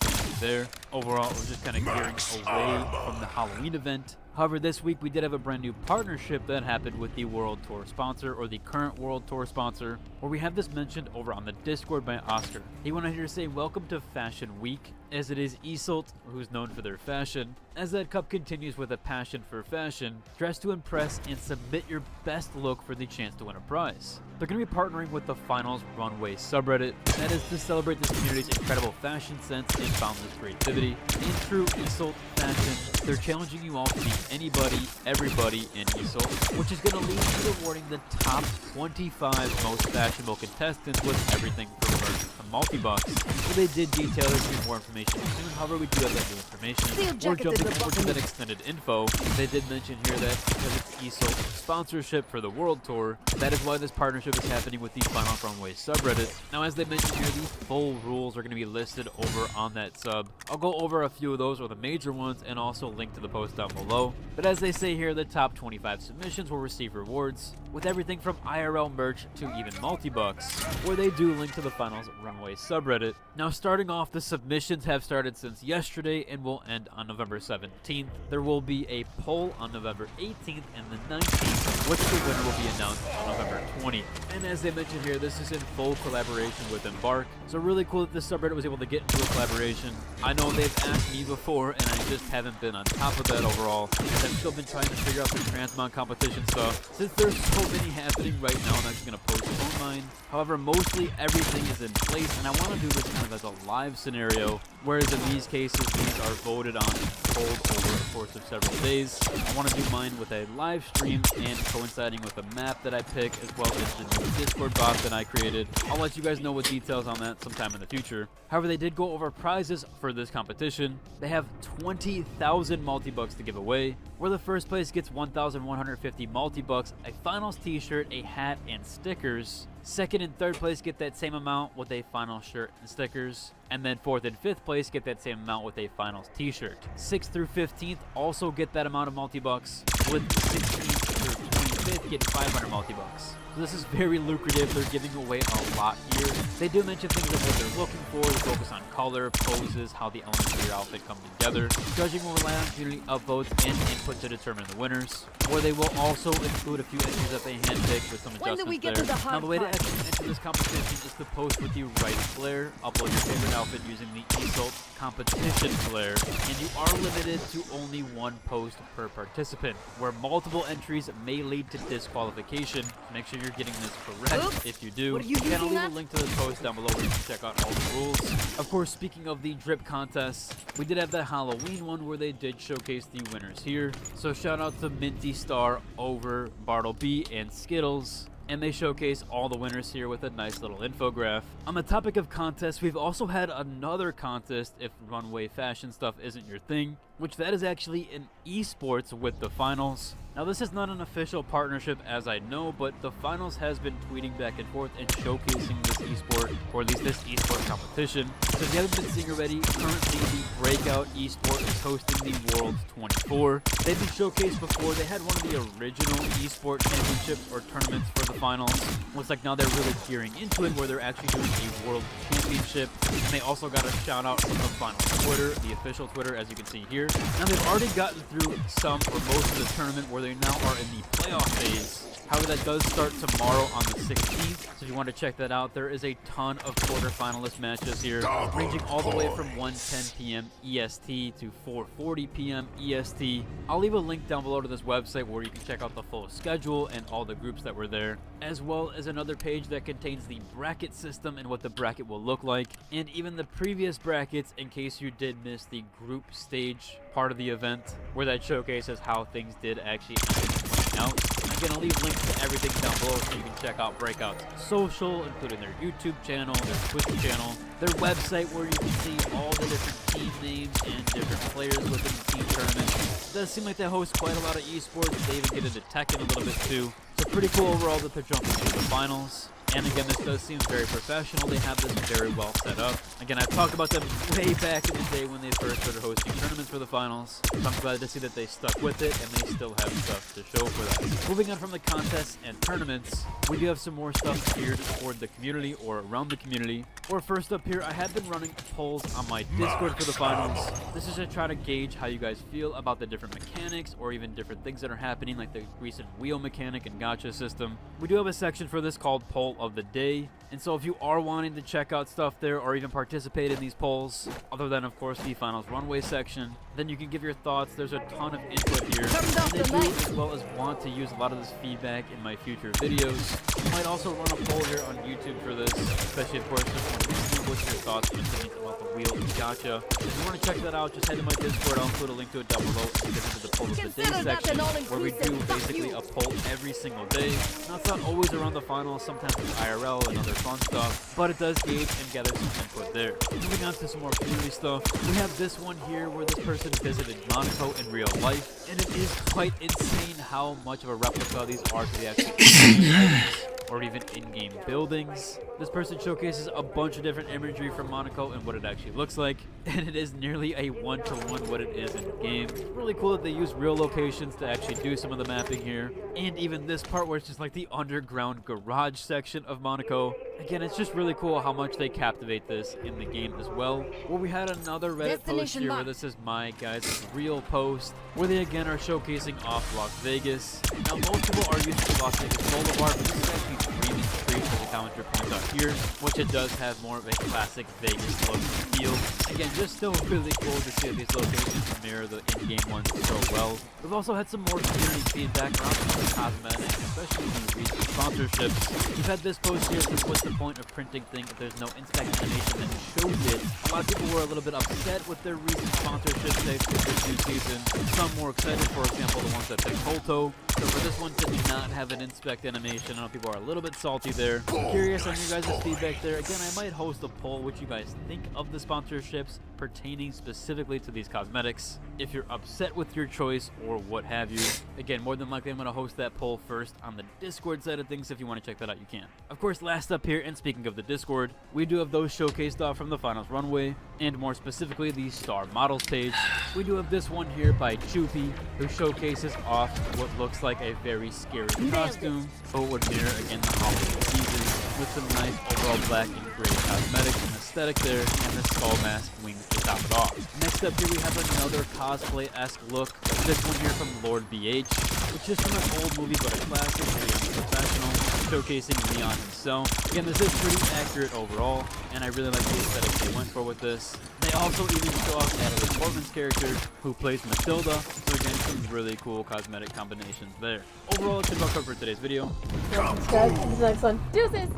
there. Overall, we're just kind of gearing away from the Halloween event. However, this week we did have a brand new partnership that happened with the World Tour sponsor, or the current World Tour sponsor, where we have this mentioned over on the Discord by Oscar. He wanted here to say welcome to Fashion Week, as it is Isolt who's known for their fashion. As that cup continues with a passion for fashion, dress to impress and submit your best look for the chance to win a prize. They're going to be partnering with the Finals Runway subreddit, that is to celebrate this community's incredible fashion sense and boundless creativity. In true Isolt fashion, they're challenging you all to be anybody, everybody in Isolt, which is going to lead to rewarding the top 25 most fashionable contestants with everything from merch to multi-bucks. So they did detail there's going to be more information soon, however we do have that new information. We're jumping over to that extended info. They did mention here that because it's Isolt sponsorship for the World Tour, that is why this partnership is happening with the Final Runway subreddit. Now, as they mentioned here, the full rules are going to be listed over on that sub. I'll go over a few of those, or the major ones, and also link to the post down below. But as they say here, the top 25 submissions will receive rewards, with everything from IRL merch to even multi-bucks, where they do link to the Finals Runway subreddit. Now, starting off, the submissions have started since yesterday and will end on November 17th. There will be a poll on November 18th and the 19th, which the winner will be announced on November 20th. And as they mentioned here, this is in full collaboration with Embark, so really cool that this subreddit was able to get into a collaboration. I know they've asked me before, and I just haven't been on top of that overall, because I've still been trying to figure out the transmon competition stuff. Since they're so many happening right now, I'm actually going to postpone mine. However, mostly everything is in place, and I want to do this kind of as a live scenario, whereas in these cases, these are voted on and pulled over a course of several days. I want to do mine with a live stream and coinciding with a map that I pick, as well as the new Discord bot that I created. I'll let you guys know what details on that sometime in the future. However, they did go over prizes for this competition. They have 20,000 multi-bucks to give away, where the first place gets 1,150 multi-bucks, a finals t-shirt, a hat, and stickers. Second and third place get that same amount with a finals shirt and stickers. And then fourth and fifth place get that same amount with a finals t-shirt. 6th through 15th also get that amount of multi-bucks, with 16th through 25th get 500 multi-bucks. So this is very lucrative. They're giving away a lot here. They do mention things of what they're looking for. They focus on color, poses, how the elements of your outfit come together. Judging will rely on community upvotes and input to determine the winners, where they will also include a few entries that they handpick with some adjustments there. Now, the way to enter this competition is to post with the right flare, upload your favorite outfit using the ESOLT competition flare, and you are limited to only one post per participant, where multiple entries may lead to disqualification. Make sure you're getting this correct. Oops. If you do, What are you then I'll using leave that? a link to this post down below where you can check out all the rules. Of course, speaking of the drip contests, we did have the Halloween one where they did showcase the winners here. So shout out to Minty Star, Over, Bartleby, and Skittles. And they showcase all the winners here with a nice little infograph. On the topic of contests, we've also had another contest if runway fashion stuff isn't your thing, which that is actually in esports with the finals. Now, this is not an official partnership as I know, but the finals has been tweeting back and forth and showcasing this esport, or at least this esport competition. So if you haven't been seeing already, currently the Breakout Esport is hosting the Worlds 24. They've been showcased before. They had one of the original esport championships or tournaments for the finals. Looks like now they're really gearing into it, where they're actually doing a World Championship. And they also got a shout out from the finals Twitter, the official Twitter, as you can see here. Now, they've already gotten through some or most of the tournament, where they now are in the playoff phase. However, that does start tomorrow on the 16th, so if you want to check that out, there is a ton of quarterfinalist matches here, ranging all the way from 1:10 p.m. EST to 4:40 p.m. EST. I'll leave a link down below to this website where you can check out the full schedule and all the groups that were there, as well as another page that contains the bracket system and what the bracket will look like, and even the previous brackets in case you did miss the group stage part of the event, where that showcases how things did actually end up playing out. Again, I'll leave links to everything down below so you can check out Breakout's social, including their YouTube channel, their Twitch channel, their website where you can see all the different team names and different players within the team tournament. It does seem like they host quite a lot of esports. They even get into Tekken a little bit too. So pretty cool overall that they're jumping into the finals. And again, this does seem very professional. They have this very well set up. Again, I've talked about them way back in the day when they first started hosting tournaments for the finals. So I'm glad to see that they stuck with it and they still have stuff to show for that. Moving on from the contests and tournaments, we do have some more stuff geared toward the community or around the community. Or first up here, I have been running polls on my Discord for the finals. This is to try to gauge how you guys feel about the different mechanics or even different things that are happening, like the recent wheel mechanic and gacha system. We do have a section for this called Poll of the Day, and so if you are wanting to check out stuff there or even participate in these polls, other than of course the finals runway section, then you can give your thoughts. There's a ton of input here, and I do as well as want to use a lot of this feedback in my future videos. I might also run a poll here on YouTube for this, especially of course just want to see what's your thoughts and opinions about the wheel and gacha. If you want to check that out, just head to my Discord. I'll include a link to it down below and get into the poll of the day section, where we do basically a poll every single day. Now, it's not always around the finals, sometimes it's IRL and other fun stuff, but it does gauge and gather some input there. Moving on to some more community stuff, we have this one here where this person visited Monaco in real life, and it is quite insane how much of a replica these are to the actual items or even in-game buildings. This person showcases a bunch of different imagery from Monaco and what it actually looks like, and it is nearly a one-to-one what it is in the game. It's really cool that they use real locations to actually do some of the mapping here, and even this part where it's just like the underground garage section of Monaco. Again, it's just really cool how much they captivate this in the game as well. Well, we had another Reddit post here where this is my guys' real post, where they again are showcasing off Las Vegas. Now, most people are used to Las Vegas Boulevard, but this is actually Dreaming Street, commenter points out here, which it does have more of a classic Vegas look and feel. Again, just still really cool to see that these locations mirror the in-game ones so well. We've also had some more community feedback around some of the cosmetics, especially in recent sponsorships. We've had this post here to what's the point of printing thing if there's no inspect animation that shows it. A lot of people were a little bit upset with their recent sponsorships they've for this new season. Some more excited, for example, the ones that picked Holto. So for this one to not have an inspect animation, I know people are a little bit salty there. Curious on you guys' feedback there. Again, I might host a poll what you guys think of the sponsorships pertaining specifically to these cosmetics. If you're upset with your choice or what have you. Again, more than likely I'm going to host that poll first on the Discord side of things. If you want to check that out, you can. Of course, last up here, and speaking of the Discord, we do have those showcased off from the finals runway, and more specifically the star models page. We do have this one here by Choopy, who showcases off what looks like a very scary costume, but would mirror again the Halloween season with some nice overall black and gray cosmetics and aesthetic there, and the skull mask wings to top it off. Next up here we have another cosplay-esque look. This one here from Lord BH, which is from an old movie but a classic, very professional, showcasing Leon himself. Again, this is pretty accurate overall, and I really like the aesthetic they went for with this. They also even show off Natalie Portman's character, who plays Matilda, so again, some really cool cosmetic combinations there. Overall, that's about cover for today's video. Thanks, guys. See you in the next one. Deuces!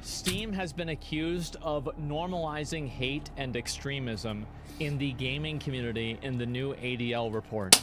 Steam has been accused of normalizing hate and extremism in the gaming community in the new ADL report.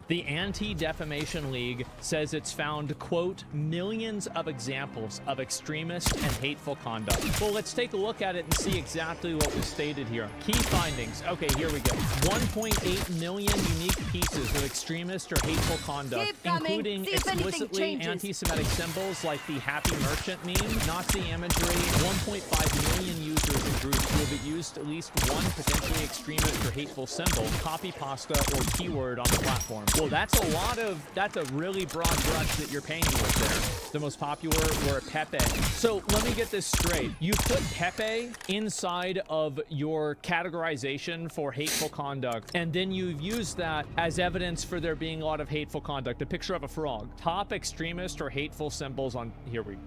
The Anti-Defamation League says it's found, quote, millions of examples of extremist and hateful conduct. Well, let's take a look at it and see exactly what was stated here. Key findings. Okay, here we go. 1.8 million unique pieces of extremist or hateful conduct, including explicitly anti-Semitic symbols like the Happy Merchant meme, Nazi imagery, 1.5 million users and groups who have used at least one potentially extremist or hateful symbol, copy pasta, or keyword on the platform. Well, that's a really broad brush that you're painting with there. The most popular were Pepe. So let me get this straight. You put Pepe inside of your categorization for hateful conduct, and then you've used that as evidence for there being a lot of hateful conduct. A picture of a frog. Top extremist or hateful symbols on, here we go.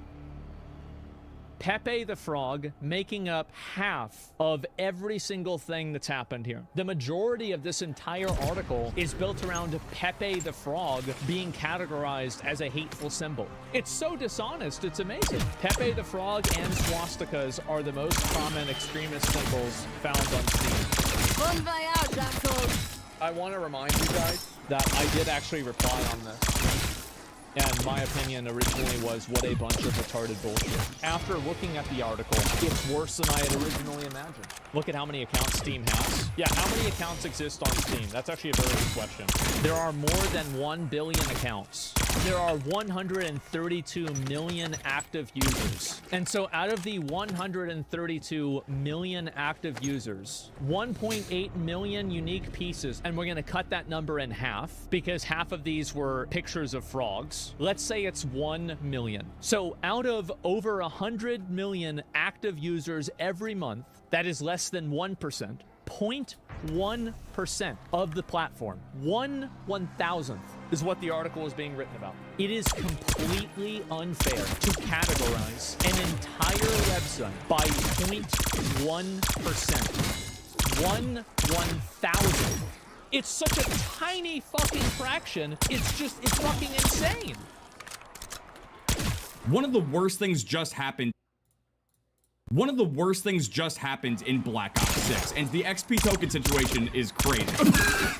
Pepe the Frog making up half of every single thing that's happened here. The majority of this entire article is built around Pepe the Frog being categorized as a hateful symbol. It's so dishonest, it's amazing. Pepe the Frog and swastikas are the most common extremist symbols found on Steam. Bon voyage, assholes. I want to remind you guys that I did actually reply on this. And my opinion originally was, what a bunch of retarded bullshit. After looking at the article, it's worse than I had originally imagined. Look at how many accounts Steam has. Yeah, how many accounts exist on Steam? That's actually a very good question. There are more than 1 billion accounts. There are 132 million active users. And so out of the 132 million active users, 1.8 million unique pieces, and we're going to cut that number in half because half of these were pictures of frogs. Let's say it's 1 million. So out of over 100 million active users every month, that is less than 1%. 0.1% of the platform. 1/1000th is what the article is being written about. It is completely unfair to categorize an entire website by 0.1%. 1/1000th. It's such a tiny fucking fraction. It's fucking insane. One of the worst things just happened. One of the worst things just happened in Black Ops 6, and the XP token situation is crazy.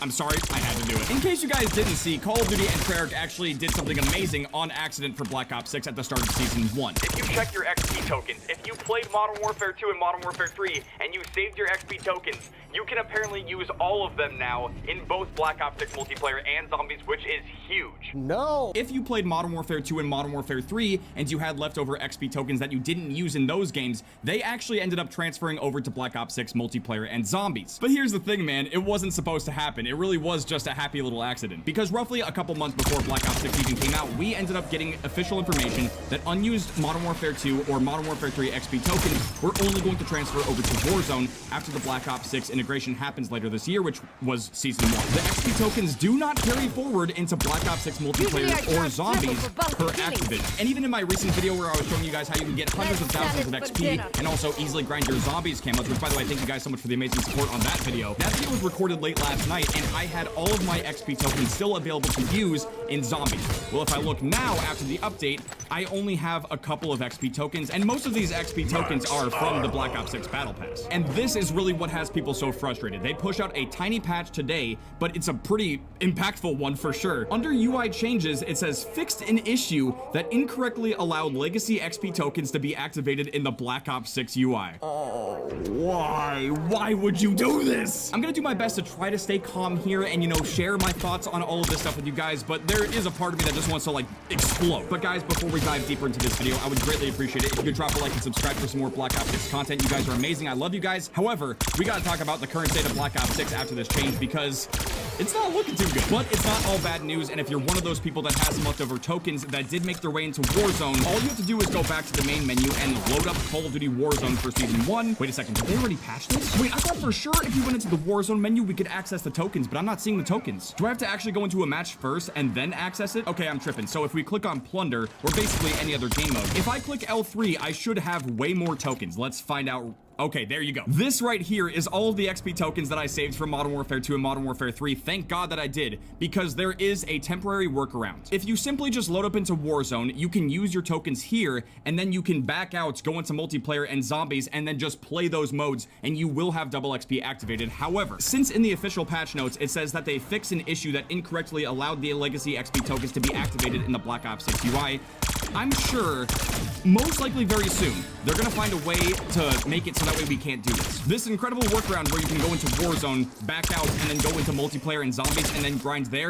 I'm sorry, I had to do it. In case you guys didn't see, Call of Duty and Treyarch actually did something amazing on accident for Black Ops 6 at the start of Season 1. If you check your XP tokens, if you played Modern Warfare 2 and Modern Warfare 3, and you saved your XP tokens, you can apparently use all of them now in both Black Ops 6 multiplayer and Zombies, which is huge. No! If you played Modern Warfare 2 and Modern Warfare 3, and you had leftover XP tokens that you didn't use in those games, they actually ended up transferring over to Black Ops 6 multiplayer and Zombies. But here's the thing, man, it wasn't supposed to happen. It really was just a happy little accident. Because roughly a couple months before Black Ops 6 even came out, we ended up getting official information that unused Modern Warfare 2 or Modern Warfare 3 XP tokens were only going to transfer over to Warzone after the Black Ops 6 and integration happens later this year, which was Season 1. The XP tokens do not carry forward into Black Ops 6 multiplayer or zombies per Activision. And even in my recent video where I was showing you guys how you can get hundreds of thousands of XP and also easily grind your zombies camos, which by the way, thank you guys so much for the amazing support on that video. That video was recorded late last night, and I had all of my XP tokens still available to use in zombies. Well, if I look now after the update, I only have a couple of XP tokens, and most of these XP tokens are from the Black Ops 6 Battle Pass. And this is really what has people so frustrated. They push out a tiny patch today, but it's a pretty impactful one for sure. Under UI changes, it says fixed an issue that incorrectly allowed legacy XP tokens to be activated in the Black Ops 6 UI. Oh, why? Why would you do this? I'm gonna do my best to try to stay calm here and, you know, share my thoughts on all of this stuff with you guys, but there is a part of me that just wants to, like, explode. But guys, before we dive deeper into this video, I would greatly appreciate it if you could drop a like and subscribe for some more Black Ops 6 content. You guys are amazing. I love you guys. However, we gotta talk about the current state of Black Ops 6 after this change, because it's not looking too good. But it's not all bad news, and if you're one of those people that has some leftover tokens that did make their way into Warzone, all you have to do is go back to the main menu and load up Call of Duty Warzone for Season 1. Wait a second, did they already patch this? Wait, I thought for sure if you went into the Warzone menu, we could access the tokens, but I'm not seeing the tokens. Do I have to actually go into a match first and then access it? Okay, I'm tripping. So if we click on Plunder, or basically any other game mode, if I click L3, I should have way more tokens. Let's find out. Okay, there you go. This right here is all of the XP tokens that I saved from Modern Warfare 2 and Modern Warfare 3. Thank God that I did, because there is a temporary workaround. If you simply just load up into Warzone, you can use your tokens here, and then you can back out, go into multiplayer and zombies, and then just play those modes, and you will have double XP activated. However, since in the official patch notes, it says that they fixed an issue that incorrectly allowed the legacy XP tokens to be activated in the Black Ops 6 UI, I'm sure, most likely very soon, they're gonna find a way to make it so that way we can't do this. This incredible workaround where you can go into Warzone, back out, and then go into multiplayer and zombies, and then grind there,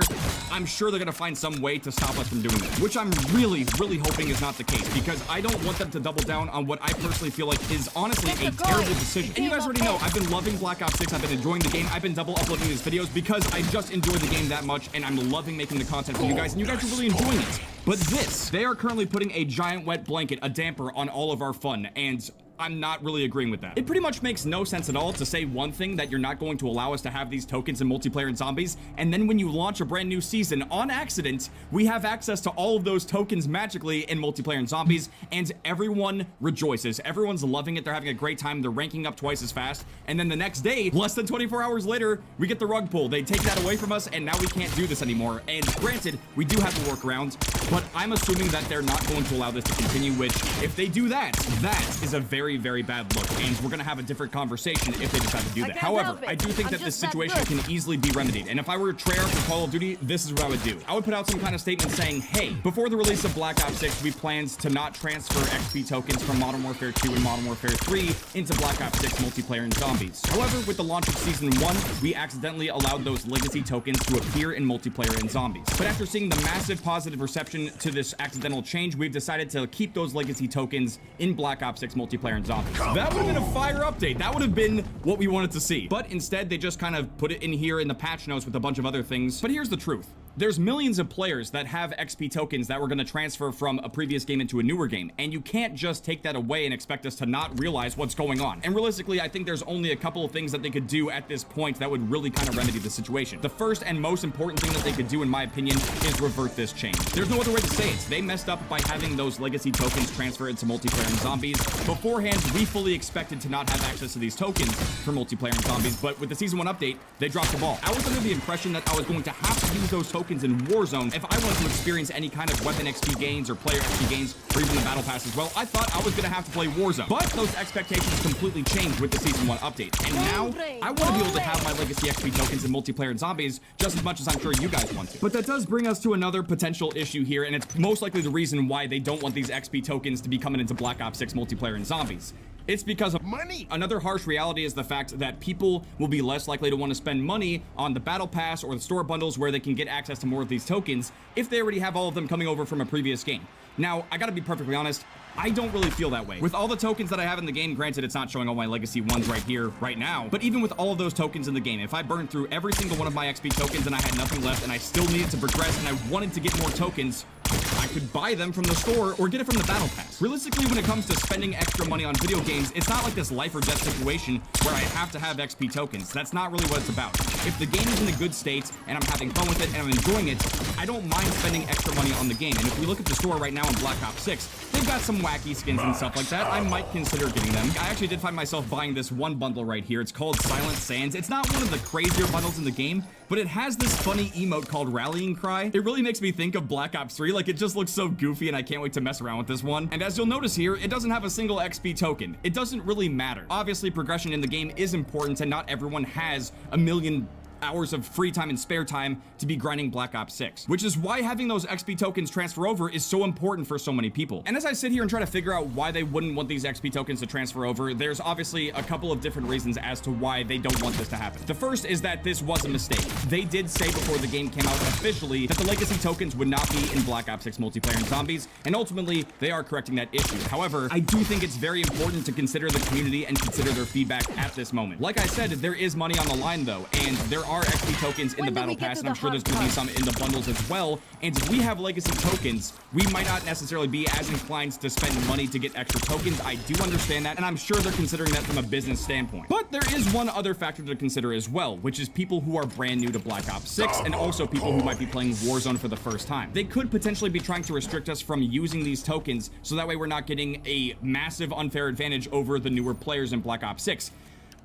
I'm sure they're gonna find some way to stop us from doing that, which I'm really, really hoping is not the case, because I don't want them to double down on what I personally feel like is honestly a terrible decision. And you guys already know, I've been loving Black Ops 6, I've been enjoying the game, I've been double uploading these videos because I just enjoy the game that much, and I'm loving making the content for you guys, and you guys are really enjoying it. But this, they are currently putting a giant wet blanket, a damper on all of our fun, and I'm not really agreeing with that. It pretty much makes no sense at all to say one thing, that you're not going to allow us to have these tokens in multiplayer and zombies, and then when you launch a brand new season on accident, we have access to all of those tokens magically in multiplayer and zombies, and everyone rejoices. Everyone's loving it. They're having a great time. They're ranking up twice as fast, and then the next day, less than 24 hours later, we get the rug pull. They take that away from us, and now we can't do this anymore. And granted, we do have a workaround, but I'm assuming that they're not going to allow this to continue, which, if they do that, that is a very, very bad look, and we're gonna have a different conversation if they decide to do that. However, I do think that this situation can easily be remedied, and if I were a Treyarch for Call of Duty, this is what I would do. I would put out some kind of statement saying, hey, before the release of Black Ops 6, we planned to not transfer XP tokens from Modern Warfare 2 and Modern Warfare 3 into Black Ops 6 multiplayer and zombies. However, with the launch of Season 1, we accidentally allowed those legacy tokens to appear in multiplayer and zombies. But after seeing the massive positive reception to this accidental change, we've decided to keep those legacy tokens in Black Ops 6 multiplayer and zombies. That would have been a fire update. That would have been what we wanted to see. But instead, they just kind of put it in here in the patch notes with a bunch of other things. But here's the truth. There's millions of players that have XP tokens that were going to transfer from a previous game into a newer game, and you can't just take that away and expect us to not realize what's going on. And realistically, I think there's only a couple of things that they could do at this point that would really kind of remedy the situation. The first and most important thing that they could do, in my opinion, is revert this change. There's no other way to say it. They messed up by having those legacy tokens transfer into multiplayer and zombies. Beforehand, we fully expected to not have access to these tokens for multiplayer and zombies, but with the Season 1 update, they dropped the ball. I was under the impression that I was going to have to use those tokens in Warzone if I wanted to experience any kind of weapon XP gains or player XP gains, or even the Battle Pass as well. I thought I was going to have to play Warzone, but those expectations completely changed with the Season 1 update, and now I want to be able to have my legacy XP tokens in multiplayer and zombies just as much as I'm sure you guys want to. But that does bring us to another potential issue here, and it's most likely the reason why they don't want these XP tokens to be coming into Black Ops 6 multiplayer and zombies. It's because of money. Another harsh reality is the fact that people will be less likely to want to spend money on the Battle Pass or the store bundles where they can get access to more of these tokens if they already have all of them coming over from a previous game. Now, I gotta be perfectly honest, I don't really feel that way. With all the tokens that I have in the game, granted it's not showing all my legacy ones right here, right now, but even with all of those tokens in the game, if I burned through every single one of my XP tokens and I had nothing left and I still needed to progress and I wanted to get more tokens, I could buy them from the store or get it from the battle pass. Realistically, when it comes to spending extra money on video games, it's not like this life or death situation where I have to have XP tokens. That's not really what it's about. If the game is in a good state and I'm having fun with it and I'm enjoying it, I don't mind spending extra money on the game. And if we look at the store right now in Black Ops 6, they've got some wacky skins and stuff like that. I might consider getting them. I actually did find myself buying this one bundle right here. It's called Silent Sands. It's not one of the crazier bundles in the game, but it has this funny emote called Rallying Cry. It really makes me think of Black Ops 3. Like, it just looks so goofy, and I can't wait to mess around with this one. And as you'll notice here, it doesn't have a single XP token. It doesn't really matter. Obviously, progression in the game is important, and not everyone has a million hours of free time and spare time to be grinding Black Ops 6, which is why having those XP tokens transfer over is so important for so many people. And as I sit here and try to figure out why they wouldn't want these XP tokens to transfer over, there's obviously a couple of different reasons as to why they don't want this to happen. The first is that this was a mistake. They did say before the game came out officially that the legacy tokens would not be in Black Ops 6 multiplayer and zombies, and ultimately they are correcting that issue. However, I do think it's very important to consider the community and consider their feedback at this moment. Like I said, there is money on the line though, and there are XP tokens in the battle pass, and I'm sure there's going to be some in the bundles as well. And if we have legacy tokens, we might not necessarily be as inclined to spend money to get extra tokens. I do understand that, and I'm sure they're considering that from a business standpoint. But there is one other factor to consider as well, which is people who are brand new to Black Ops 6, and also people who might be playing Warzone for the first time. They could potentially be trying to restrict us from using these tokens, so that way we're not getting a massive unfair advantage over the newer players in Black Ops 6.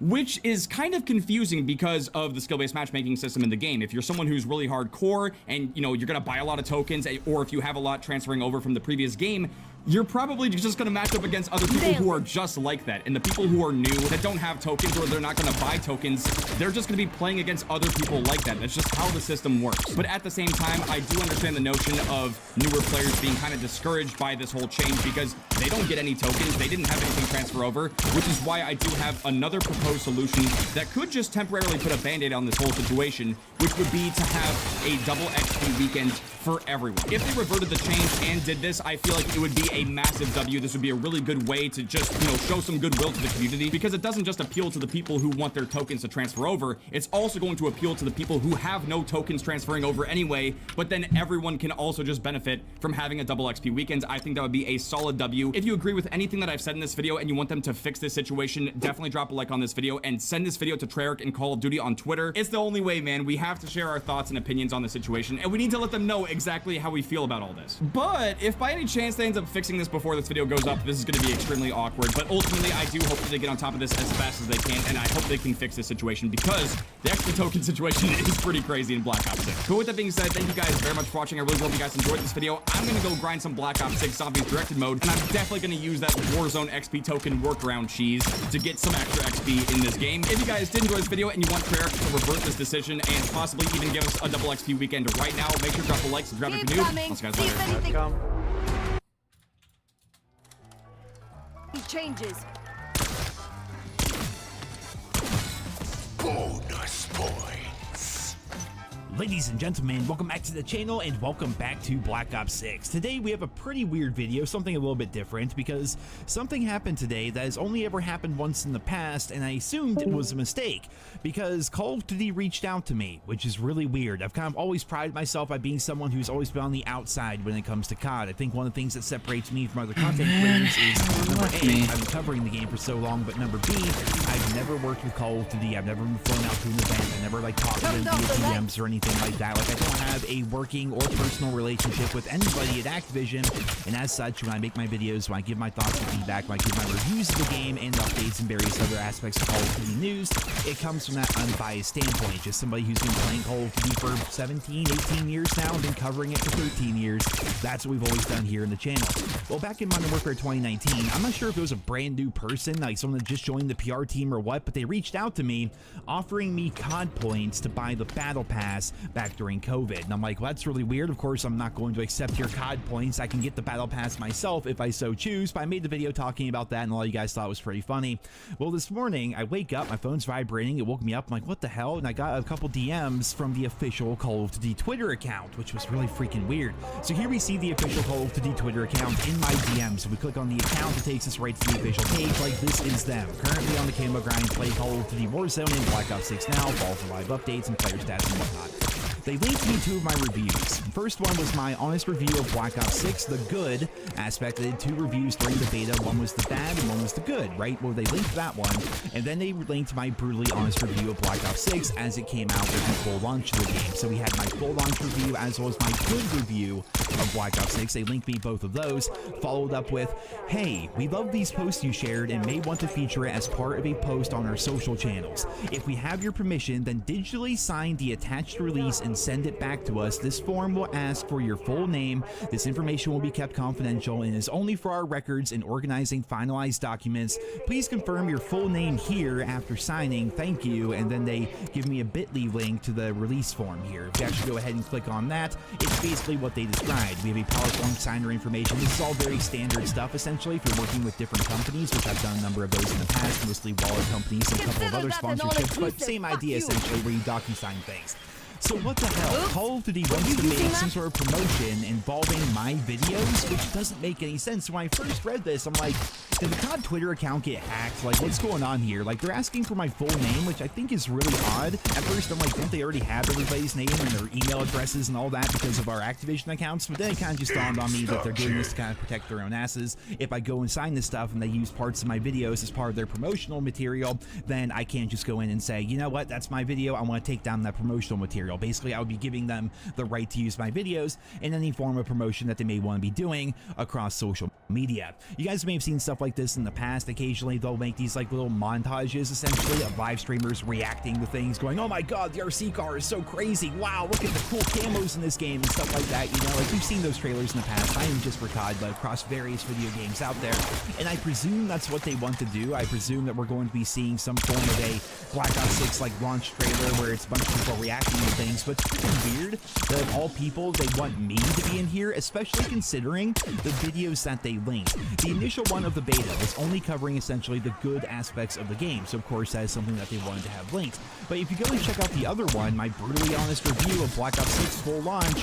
Which is kind of confusing because of the skill-based matchmaking system in the game. If you're someone who's really hardcore and, you know, you're gonna buy a lot of tokens, or if you have a lot transferring over from the previous game, you're probably just going to match up against other people who are just like that. And the people who are new, that don't have tokens, or they're not going to buy tokens, they're just going to be playing against other people like that. That's just how the system works. But at the same time, I do understand the notion of newer players being kind of discouraged by this whole change because they don't get any tokens, they didn't have anything transfer over, which is why I do have another proposed solution that could just temporarily put a band-aid on this whole situation, which would be to have a double XP weekend for everyone. If they reverted the change and did this, I feel like it would be a massive W. This would be a really good way to just, you know, show some goodwill to the community, because it doesn't just appeal to the people who want their tokens to transfer over, it's also going to appeal to the people who have no tokens transferring over anyway, but then everyone can also just benefit from having a double XP weekend. I think that would be a solid W. If you agree with anything that I've said in this video and you want them to fix this situation, definitely drop a like on this video and send this video to Treyarch and Call of Duty on Twitter. It's the only way, man. We have to share our thoughts and opinions on the situation, and we need to let them know exactly how we feel about all this. But if by any chance they end up fixing this before this video goes up, this is going to be extremely awkward. But ultimately, I do hope that they get on top of this as fast as they can, and I hope they can fix this situation, because the XP token situation is pretty crazy in Black Ops 6. But with that being said, thank you guys very much for watching. I really hope you guys enjoyed this video. I'm going to go grind some Black Ops 6 Zombies Directed Mode, and I'm definitely going to use that Warzone XP token workaround cheese to get some extra XP in this game. If you guys did enjoy this video and you want Treyarch to revert this decision and possibly even give us a double XP weekend right now, make sure to drop a like, subscribe if you're new. I'll see you guys later. Changes. Bonus points. Ladies and gentlemen, welcome back to the channel and welcome back to Black Ops 6. Today we have a pretty weird video, something a little bit different, because something happened today that has only ever happened once in the past, and I assumed it was a mistake, because Call of Duty reached out to me, which is really weird. I've kind of always prided myself by being someone who's always been on the outside when it comes to COD. I think one of the things that separates me from other content creators is, number A, I've been covering the game for so long, but number B, I've never worked with Call of Duty, I've never been flown out to an event, I never like talked to them via DMs or anything like that. Like, I don't have a working or personal relationship with anybody at Activision, and as such, when I make my videos, when I give my thoughts and feedback, when I give my reviews of the game and updates and various other aspects of Call of Duty news, it comes from that unbiased standpoint. Just somebody who's been playing Call of Duty for 17, 18 years now, and been covering it for 13 years. That's what we've always done here in the channel. Well, back in Modern Warfare 2019, I'm not sure if it was a brand new person, like someone that just joined the PR team or what, but they reached out to me offering me COD points to buy the Battle Pass back during COVID. And I'm like, well, that's really weird. Of course, I'm not going to accept your COD points. I can get the Battle Pass myself if I so choose, but I made the video talking about that, and a lot of you guys thought it was pretty funny. Well, this morning, I wake up, my phone's vibrating, it woke me up, I'm like, what the hell? And I got a couple DMs from the official Call of Duty Twitter account, which was really freaking weird. So here we see the official Call of Duty Twitter account in my DMs. So we click on the account, it takes us right to the official page, like this is them. Currently on the camo grind, play Call of Duty Warzone and Black Ops 6 now, fall for live updates and player stats and whatnot. They linked me 2 of my reviews. First one was my honest review of Black Ops 6, the good aspect. They did 2 reviews during the beta. One was the bad and one was the good, right? Well, they linked that one, and then they linked my brutally honest review of Black Ops 6 as it came out with the full launch of the game. So we had my full launch review as well as my good review of Black Ops 6. They linked me both of those, followed up with, hey, we love these posts you shared and may want to feature it as part of a post on our social channels. If we have your permission, then digitally sign the attached release and send it back to us. This form will ask for your full name. This information will be kept confidential and is only for our records in organizing finalized documents. Please confirm your full name here after signing. Thank you. And then they give me a bit.ly link to the release form here. If you actually go ahead and click on that, it's basically what they described. We have a PowerPoint signer information. This is all very standard stuff, essentially, if you're working with different companies, which I've done a number of those in the past, mostly wallet companies and a couple of other sponsorships, but same idea, essentially, where you DocuSign things. So what the hell? Call of Duty wants to make some sort of promotion involving my videos, which doesn't make any sense. When I first read this, I'm like, did the COD Twitter account get hacked? Like, what's going on here? Like, they're asking for my full name, which I think is really odd. At first, I'm like, don't they already have everybody's name and their email addresses and all that because of our Activision accounts? But then it kind of just dawned on me that they're doing this to kind of protect their own asses. If I go and sign this stuff and they use parts of my videos as part of their promotional material, then I can't just go in and say, you know what, that's my video, I want to take down that promotional material. Basically, I would be giving them the right to use my videos in any form of promotion that they may want to be doing across social media. You guys may have seen stuff like this in the past. Occasionally, they'll make these like little montages, essentially, of live streamers reacting to things, going, oh my god, the RC car is so crazy. Wow, look at the cool camos in this game and stuff like that. You know, like we've seen those trailers in the past, not even just for COD, but across various video games out there. And I presume that's what they want to do. I presume that we're going to be seeing some form of a Black Ops 6 like launch trailer where it's a bunch of people reacting to things, but it's freaking weird that of all people they want me to be in here, especially considering the videos that they linked. The initial one of the beta was only covering essentially the good aspects of the game, so of course that is something that they wanted to have linked. But if you go and check out the other one, my brutally honest review of Black Ops 6 full launch,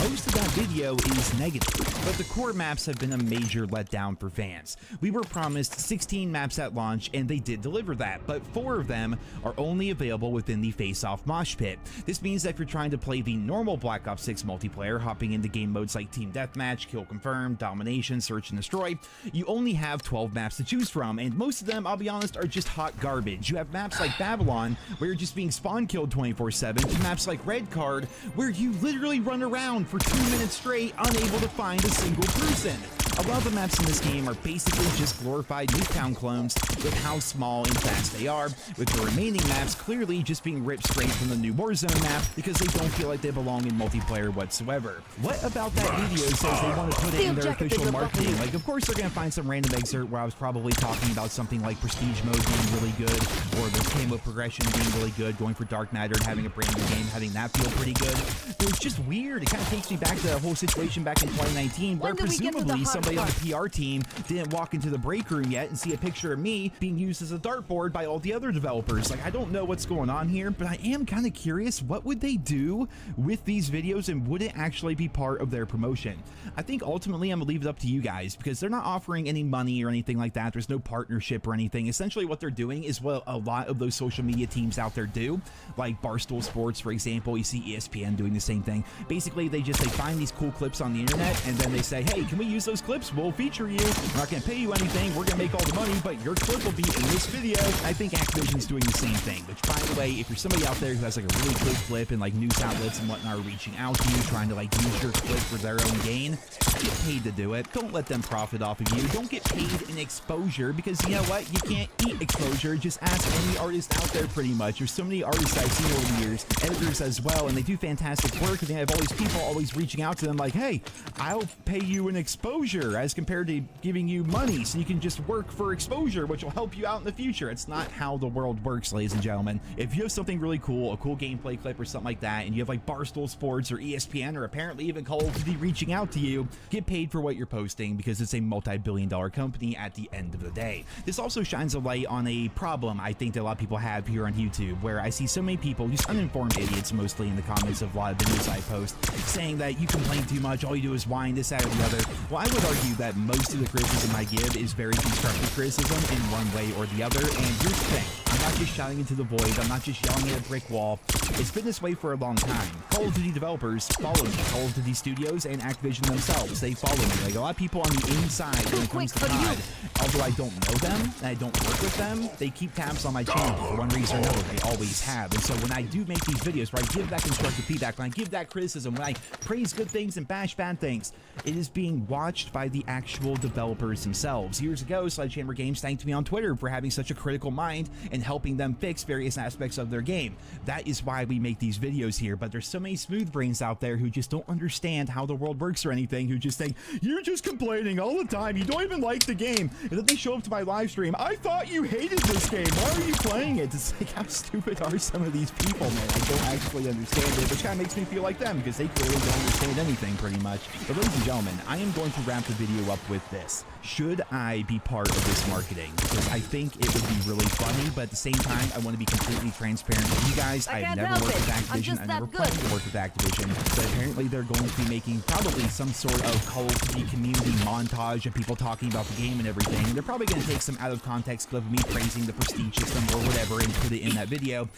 most of that video is negative. But the core maps have been a major letdown for fans. We were promised 16 maps at launch, and they did deliver that, but 4 of them are only available within the face-off mosh pit. This means that if you're trying to play the normal Black Ops 6 multiplayer, hopping into game modes like Team Deathmatch, Kill Confirm, Domination, Search and Destroy, you only have 12 maps to choose from, and most of them, I'll be honest, are just hot garbage. You have maps like Babylon, where you're just being spawn-killed 24/7, to maps like Red Card, where you literally run around for 2 minutes straight, unable to find a single person. A lot of the maps in this game are basically just glorified Nuketown clones with how small and fast they are, with the remaining maps clearly just being ripped straight from the new Warzone map because they don't feel like they belong in multiplayer whatsoever. What about that video says they want to put it in their official marketing? Like, of course they're going to find some random excerpt where I was probably talking about something like Prestige Mode being really good, or the camo progression being really good, going for Dark Matter and having a brand new game, having that feel pretty good. But it's just weird. It kind of takes me back to the whole situation back in 2019, where presumably somebody on the PR team didn't walk into the break room yet and see a picture of me being used as a dartboard by all the other developers. Like, I don't know what's going on here, but I am kind of curious, what would they do with these videos, and would it actually be part of their promotion? I think ultimately I'm gonna leave it up to you guys, because they're not offering any money or anything like that. There's no partnership or anything. Essentially what they're doing is what a lot of those social media teams out there do, like Barstool Sports, for example. You see ESPN doing the same thing. Basically they find these cool clips on the internet, and then they say, hey, can we use those clips? We'll feature you. We're not going to pay you anything. We're going to make all the money, but your clip will be in this video. I think Activision's doing the same thing, which, by the way, if you're somebody out there who has like a really cool clip and like news outlets and whatnot are reaching out to you, trying to like use your clip for their own gain, get paid to do it. Don't let them profit off of you. Don't get paid in exposure, because you know what? You can't eat exposure. Just ask any artist out there, pretty much. There's so many artists I've seen over the years, editors as well, and they do fantastic work, and they have all these people always reaching out to them like, hey, I'll pay you an exposure as compared to giving you money so you can just work for exposure, which will help you out in the future. It's not how the world works, ladies and gentlemen. If you have something really cool, a cool gameplay clip or something like that, and you have like Barstool Sports or ESPN or apparently even Call of Duty reaching out to you, get paid for what you're posting, because it's a multi-billion-dollar company at the end of the day. This also shines a light on a problem I think that a lot of people have here on YouTube, where I see so many people, just uninformed idiots mostly, in the comments of a lot of videos I post, saying that you complain too much, all you do is whine, this, that, or the other. Well, I would argue that most of the criticism I give is very constructive criticism in one way or the other, and here's the thing. I'm not just shouting into the void. I'm not just yelling at a brick wall. It's been this way for a long time. Call of Duty developers follow me. Call of Duty Studios and Activision themselves, they follow me. Like a lot of people on the inside when it comes to COD, although I don't know them and I don't work with them, they keep tabs on my channel for one reason or another. They always have. And so when I do make these videos where I give that constructive feedback, when I give that criticism, when I praise good things and bash bad things, it is being watched by the actual developers themselves. Years ago, Sledgehammer Games thanked me on Twitter for having such a critical mind and helping them fix various aspects of their game. That is why we make these videos here, but there's so many smooth brains out there who just don't understand how the world works or anything, who just think, you're just complaining all the time, you don't even like the game, and then they show up to my live stream, I thought you hated this game, why are you playing it? It's like, how stupid are some of these people, man? I don't actually understand it, which kind of makes me feel like them, because they clearly don't understand anything, pretty much. But ladies and gentlemen, I am going to wrap the video up with this. Should I be part of this marketing? Because I think it would be really funny, but at the same time, I want to be completely transparent with you guys. I've never worked with Activision. I never planned to work with Activision. But apparently, they're going to be making probably some sort of Call of Duty community montage of people talking about the game and everything. And they're probably going to take some out of context clip of me praising the Prestige system or whatever and put it in that video.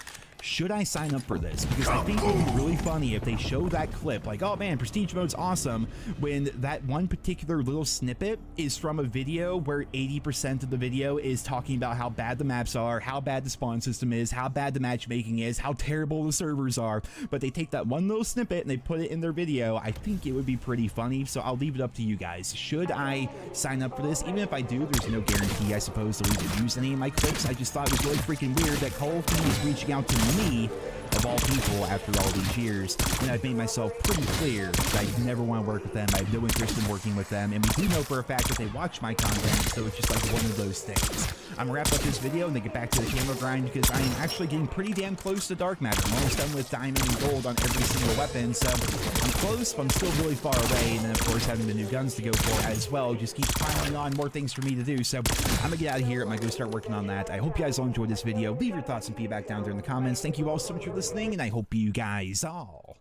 Should I sign up for this? Because I think it would be really funny if they show that clip, like, oh man, Prestige mode's awesome, when that one particular little snippet is from a video where 80% of the video is talking about how bad the maps are, how bad the spawn system is, how bad the matchmaking is, how terrible the servers are, but they take that one little snippet and they put it in their video. I think it would be pretty funny, so I'll leave it up to you guys. Should I sign up for this? Even if I do, there's no guarantee, I suppose, they'll even use any of my clips. I just thought it was really freaking weird that Call of Duty is reaching out to me, of all people, after all these years, and I've made myself pretty clear that I never want to work with them. I have no interest in working with them, and we do know for a fact that they watch my content, so it's just like one of those things. I'm gonna wrap up this video and then get back to the camo grind, because I am actually getting pretty damn close to dark matter. I'm almost done with diamond and gold on every single weapon, so I'm close, but I'm still really far away, and then of course having the new guns to go for as well just keeps piling on more things for me to do. So I'm gonna get out of here. I'm gonna go start working on that. I hope you guys all enjoyed this video. Leave your thoughts and feedback down there in the comments. Thank you all so much for listening, and I hope you guys all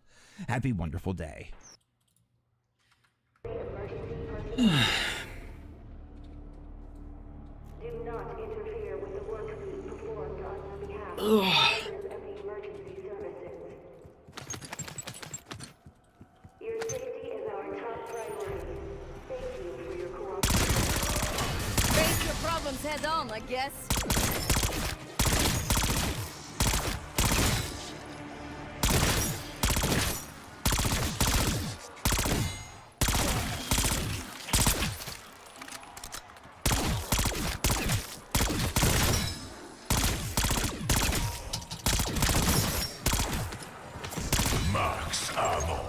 have a wonderful day. Face your problems head on, I guess. Max ammo.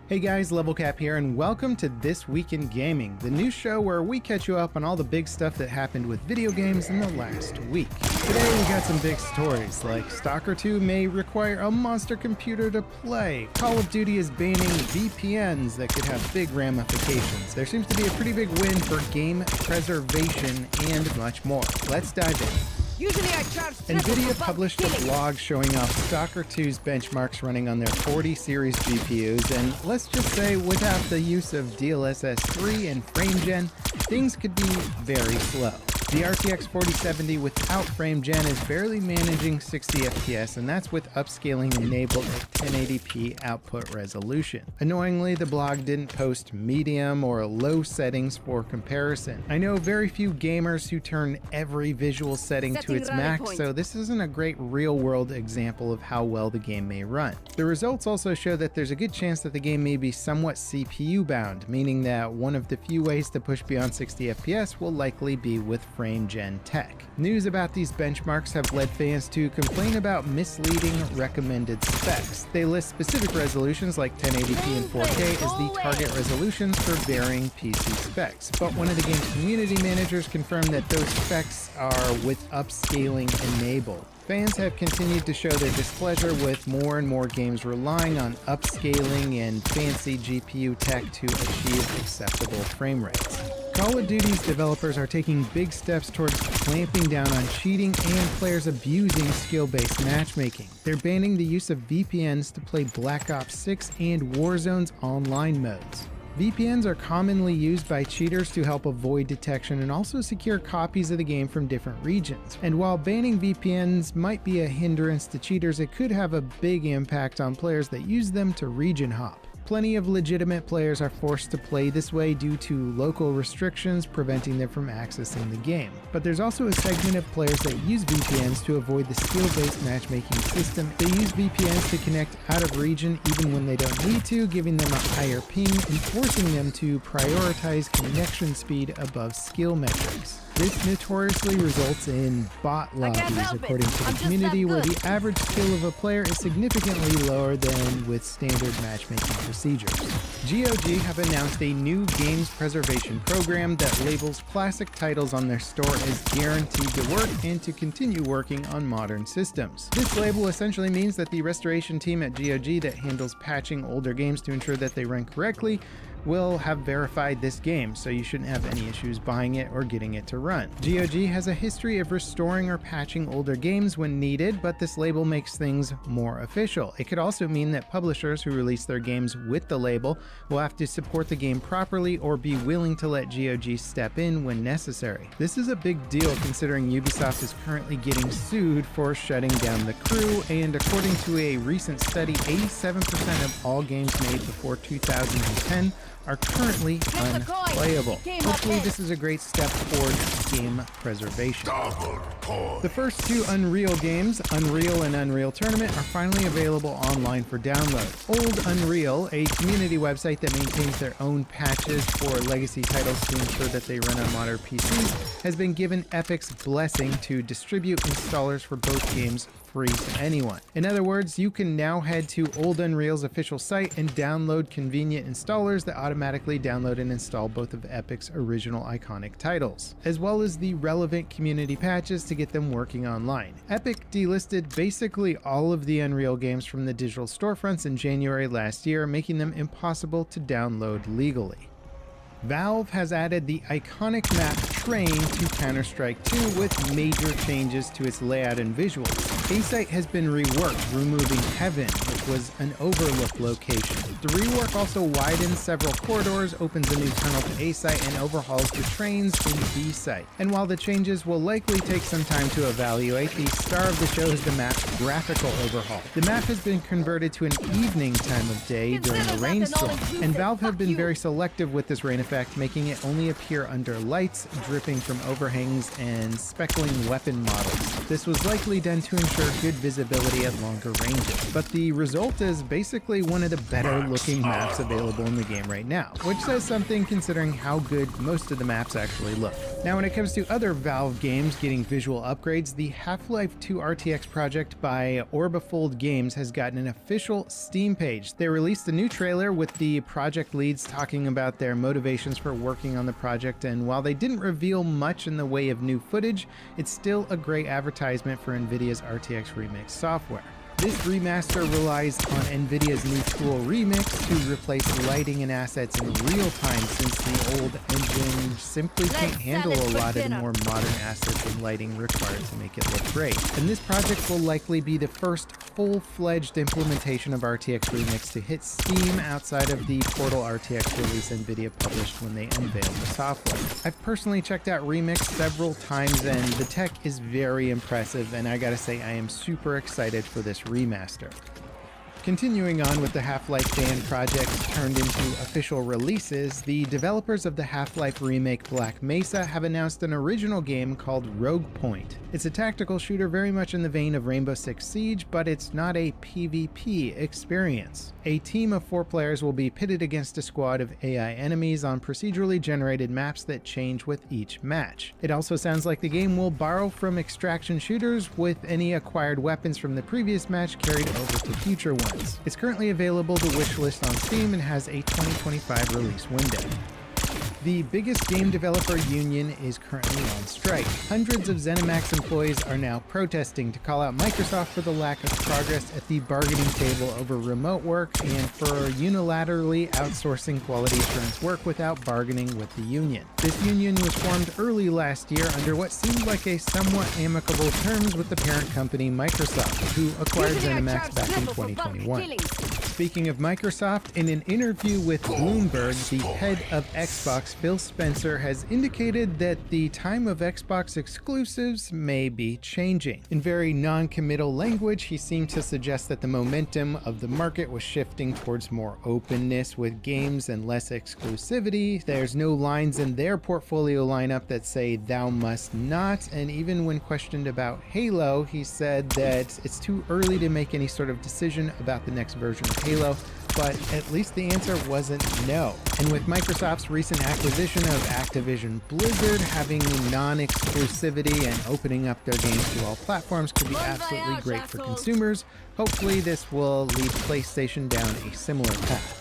Hey guys, Level Cap here, and welcome to This Week in Gaming, the new show where we catch you up on all the big stuff that happened with video games in the last week. Today we got some big stories, like Stalker 2 may require a monster computer to play, Call of Duty is banning VPNs that could have big ramifications, there seems to be a pretty big win for game preservation, and much more. Let's dive in. Usually I charge NVIDIA published a blog showing off Stalker 2's benchmarks running on their 40 series GPUs, and let's just say without the use of DLSS 3 and FrameGen, things could be very slow. The RTX 4070 without FrameGen is barely managing 60 FPS, and that's with upscaling enabled at 1080p output resolution. Annoyingly, the blog didn't post medium or low settings for comparison. I know very few gamers who turn every visual setting to its max, so this isn't a great real-world example of how well the game may run. The results also show that there's a good chance that the game may be somewhat CPU bound, meaning that one of the few ways to push beyond 60 FPS will likely be with FrameGen tech. News about these benchmarks have led fans to complain about misleading recommended specs. They list specific resolutions like 1080p and 4K as the target resolutions for varying PC specs, but one of the game's community managers confirmed that those specs are with upscaling enabled. Fans have continued to show their displeasure with more and more games relying on upscaling and fancy GPU tech to achieve acceptable frame rates. Call of Duty's developers are taking big steps towards clamping down on cheating and players abusing skill-based matchmaking. They're banning the use of VPNs to play Black Ops 6 and Warzone's online modes. VPNs are commonly used by cheaters to help avoid detection and also secure copies of the game from different regions. And while banning VPNs might be a hindrance to cheaters, it could have a big impact on players that use them to region hop. Plenty of legitimate players are forced to play this way due to local restrictions preventing them from accessing the game. But there's also a segment of players that use VPNs to avoid the skill-based matchmaking system. They use VPNs to connect out of region even when they don't need to, giving them a higher ping and forcing them to prioritize connection speed above skill metrics. This notoriously results in bot lobbies, according to the community, where the average skill of a player is significantly lower than with standard matchmaking procedures. GOG have announced a new games preservation program that labels classic titles on their store as guaranteed to work and to continue working on modern systems. This label essentially means that the restoration team at GOG that handles patching older games to ensure that they run correctly will have verified this game, so you shouldn't have any issues buying it or getting it to run. GOG has a history of restoring or patching older games when needed, but this label makes things more official. It could also mean that publishers who release their games with the label will have to support the game properly or be willing to let GOG step in when necessary. This is a big deal considering Ubisoft is currently getting sued for shutting down the crew, and according to a recent study, 87% of all games made before 2010 are currently unplayable. Hopefully this is a great step towards game preservation. The first two Unreal games, Unreal and Unreal Tournament, are finally available online for download. Old Unreal, a community website that maintains their own patches for legacy titles to ensure that they run on modern PCs, has been given Epic's blessing to distribute installers for both games free to anyone. In other words, you can now head to Old Unreal's official site and download convenient installers that automatically download and install both of Epic's original iconic titles, as well as the relevant community patches to get them working online. Epic delisted basically all of the Unreal games from the digital storefronts in January last year, making them impossible to download legally. Valve has added the iconic map Train to Counter-Strike 2 with major changes to its layout and visuals. A-Site has been reworked, removing Heaven, which was an overlook location. The rework also widens several corridors, opens a new tunnel to A-Site, and overhauls the trains in B-Site. And while the changes will likely take some time to evaluate, the star of the show is the map's graphical overhaul. The map has been converted to an evening time of day during a rainstorm, and Valve have been very selective with this rain effect, making it only appear under lights, dripping from overhangs, and speckling weapon models. This was likely done to ensure good visibility at longer ranges, but the result is basically one of the better looking maps available in the game right now, which says something considering how good most of the maps actually look. Now when it comes to other Valve games getting visual upgrades, the Half-Life 2 RTX project by Orbifold Games has gotten an official Steam page. They released a new trailer with the project leads talking about their motivations for working on the project, and while they didn't reveal much in the way of new footage, it's still a great advertisement for Nvidia's RTX Remix software. This remaster relies on Nvidia's new tool Remix to replace lighting and assets in real time, since the old engine simply can't handle a lot of the more modern assets and lighting required to make it look great. And this project will likely be the first full-fledged implementation of RTX Remix to hit Steam outside of the Portal RTX release Nvidia published when they unveiled the software. I've personally checked out Remix several times and the tech is very impressive, and I gotta say I am super excited for this remaster. Continuing on with the Half-Life fan projects turned into official releases, the developers of the Half-Life remake Black Mesa have announced an original game called Rogue Point. It's a tactical shooter very much in the vein of Rainbow Six Siege, but it's not a PvP experience. A team of 4 players will be pitted against a squad of AI enemies on procedurally generated maps that change with each match. It also sounds like the game will borrow from extraction shooters, with any acquired weapons from the previous match carried over to future ones. It's currently available to wishlist on Steam and has a 2025 release window. The biggest game developer union is currently on strike. Hundreds of ZeniMax employees are now protesting to call out Microsoft for the lack of progress at the bargaining table over remote work and for unilaterally outsourcing quality assurance work without bargaining with the union. This union was formed early last year under what seemed like a somewhat amicable terms with the parent company Microsoft, who acquired ZeniMax back in 2021. Speaking of Microsoft, in an interview with Bloomberg, the head of Xbox, Phil Spencer, has indicated that the time of Xbox exclusives may be changing. In very non-committal language, he seemed to suggest that the momentum of the market was shifting towards more openness with games and less exclusivity. There's no lines in their portfolio lineup that say thou must not, and even when questioned about Halo, he said that it's too early to make any sort of decision about the next version of Halo, but at least the answer wasn't no. And with Microsoft's recent acquisition of Activision Blizzard, having non-exclusivity and opening up their games to all platforms could be absolutely great for consumers. Hopefully this will lead PlayStation down a similar path.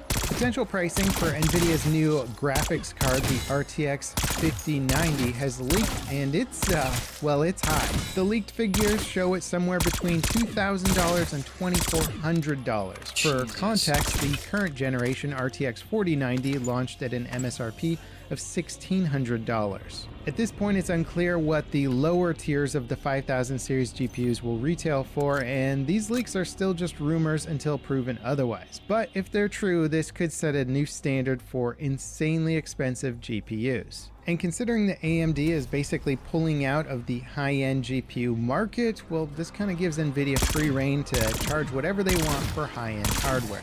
Potential pricing for NVIDIA's new graphics card, the RTX 5090, has leaked, and it's high. The leaked figures show it somewhere between $2,000 and $2,400. For context, the current generation RTX 4090 launched at an MSRP of $1,600. At this point, it's unclear what the lower tiers of the 5000 series GPUs will retail for, and these leaks are still just rumors until proven otherwise. But if they're true, this could set a new standard for insanely expensive GPUs. And considering that AMD is basically pulling out of the high-end GPU market, well, this kind of gives NVIDIA free reign to charge whatever they want for high-end hardware.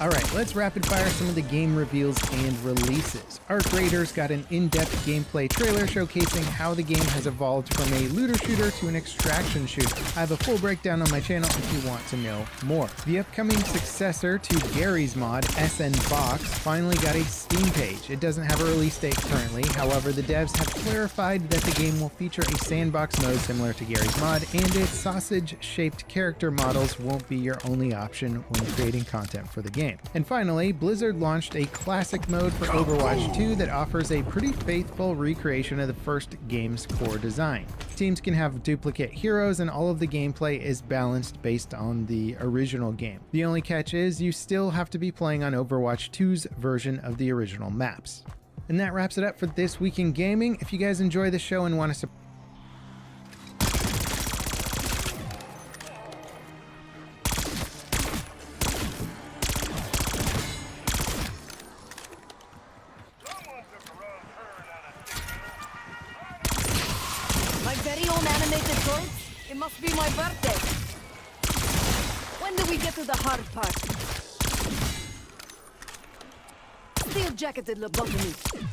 Alright, let's rapid fire some of the game reveals and releases. Arc Raiders got an in-depth gameplay trailer showcasing how the game has evolved from a looter shooter to an extraction shooter. I have a full breakdown on my channel if you want to know more. The upcoming successor to Gary's mod, SN Box, finally got a Steam page. It doesn't have a release date currently, however the devs have clarified that the game will feature a sandbox mode similar to Gary's mod, and its sausage-shaped character models won't be your only option when creating content for the game. And finally, Blizzard launched a classic mode for Overwatch 2 that offers a pretty faithful recreation of the first game's core design. Teams can have duplicate heroes, and all of the gameplay is balanced based on the original game. The only catch is you still have to be playing on Overwatch 2's version of the original maps. And that wraps it up for this week in gaming. If you guys enjoy the show and want to support it must be my birthday. When do we get to the hard part? Steel-jacketed lobotomy.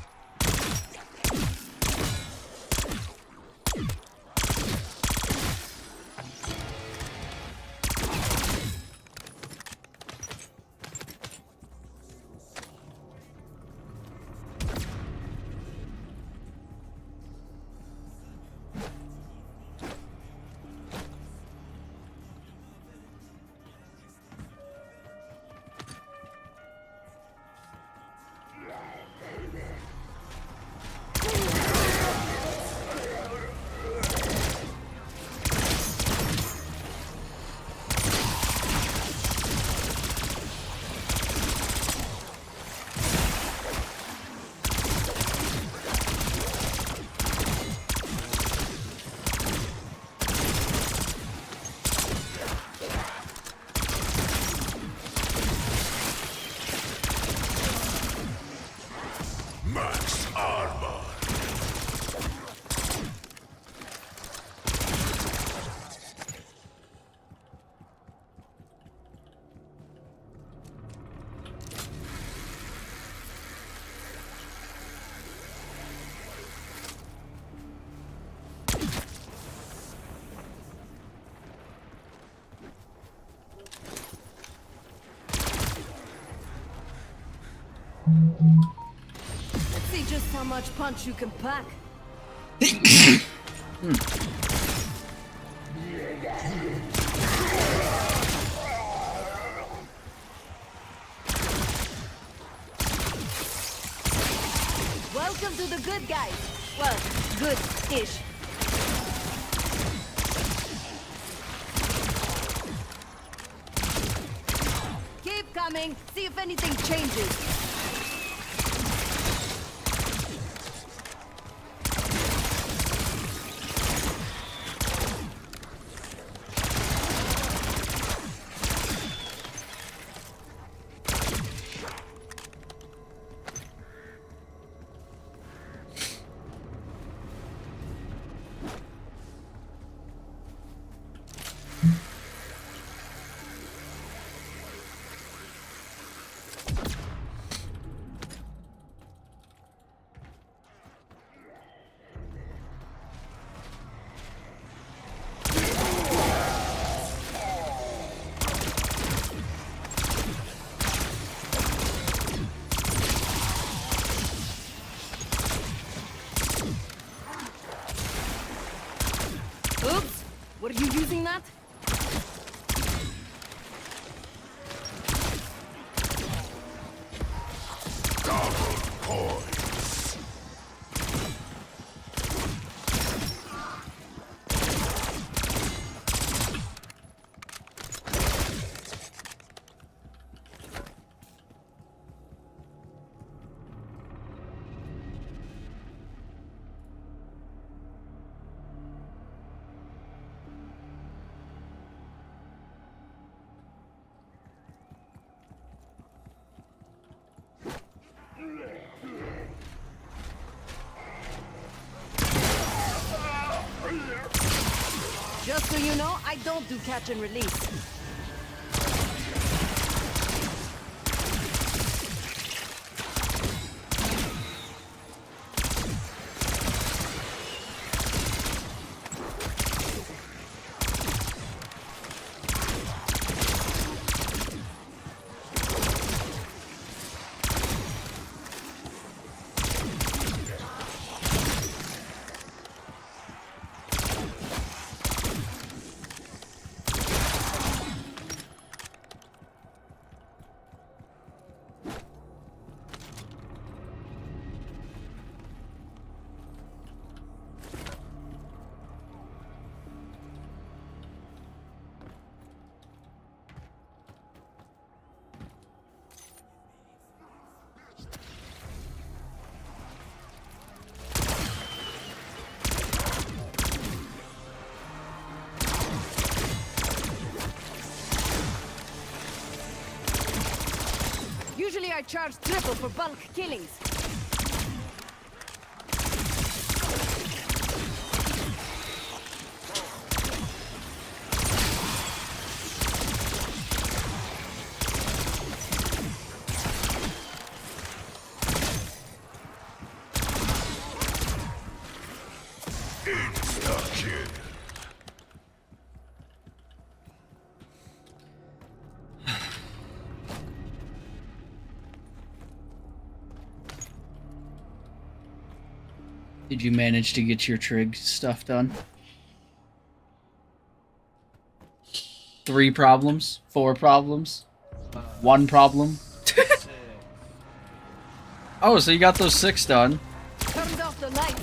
Let's see just how much punch you can pack. the good guys. Well, good-ish. Keep coming. See if anything changes. Oops! Were you using that? Just so you know, I don't do catch and release. Usually I charge triple for bulk killings. Insta-kill. Did you manage to get your trig stuff done? 3 problems? 4 problems? 1 problem? Oh, so you got those 6 done. Turned off the lights.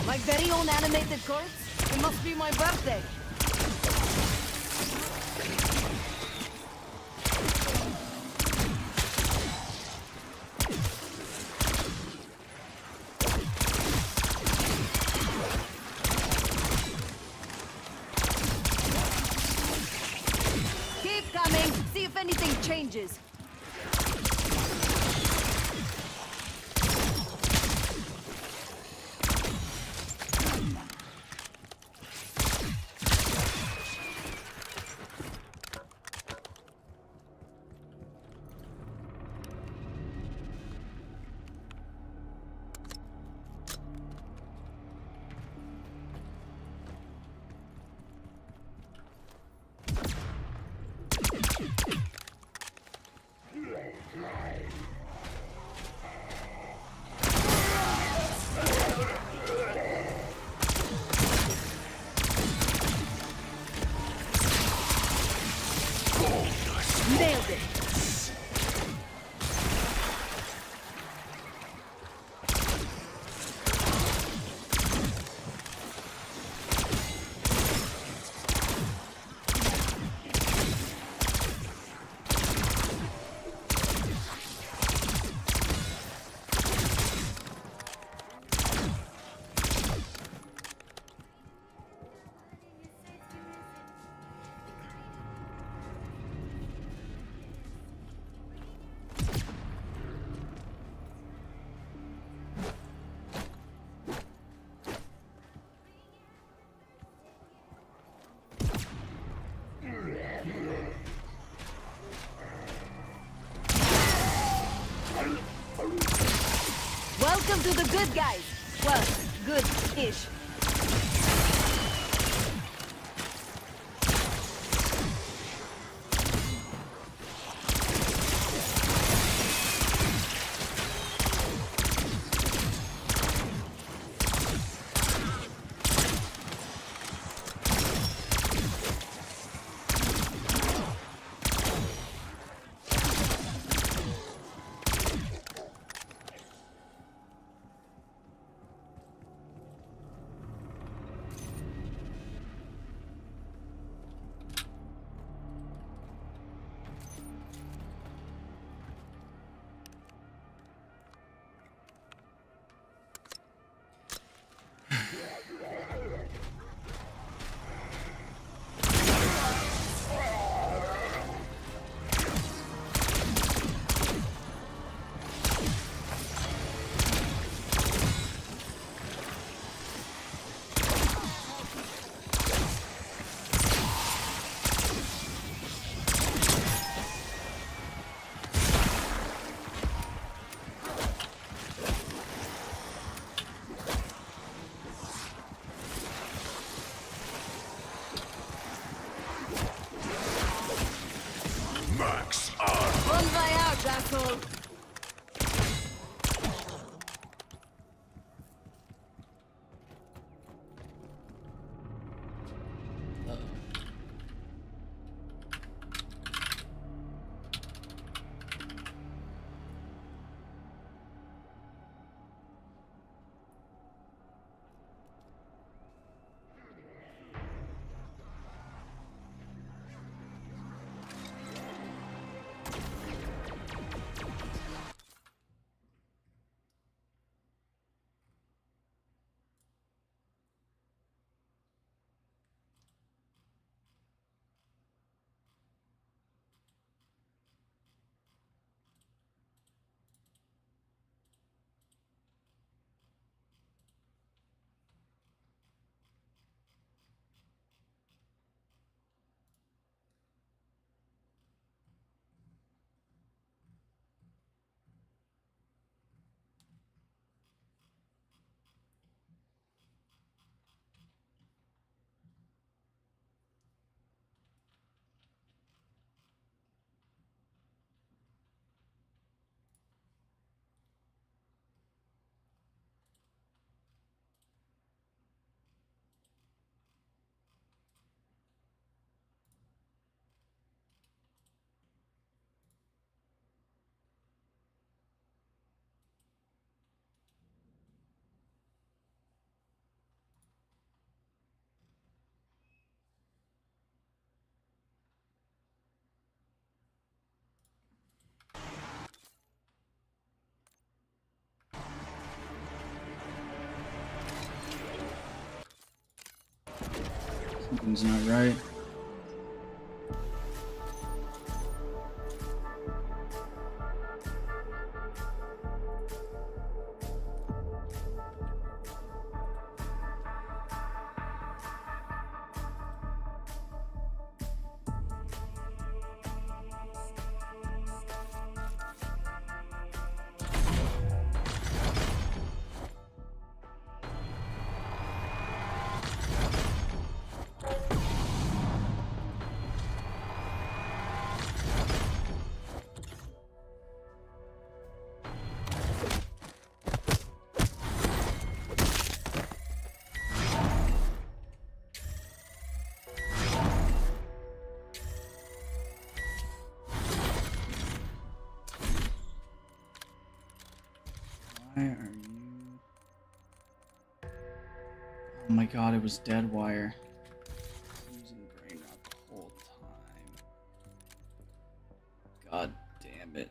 My very own animated corpse? It must be my birthday. changes. Nailed it. Welcome to the good guys. Well, good-ish. Max armor. Bon voyage, asshole. Something's not right. Why are you... Oh my god, it was dead wire. Using brain rot the whole time. God damn it.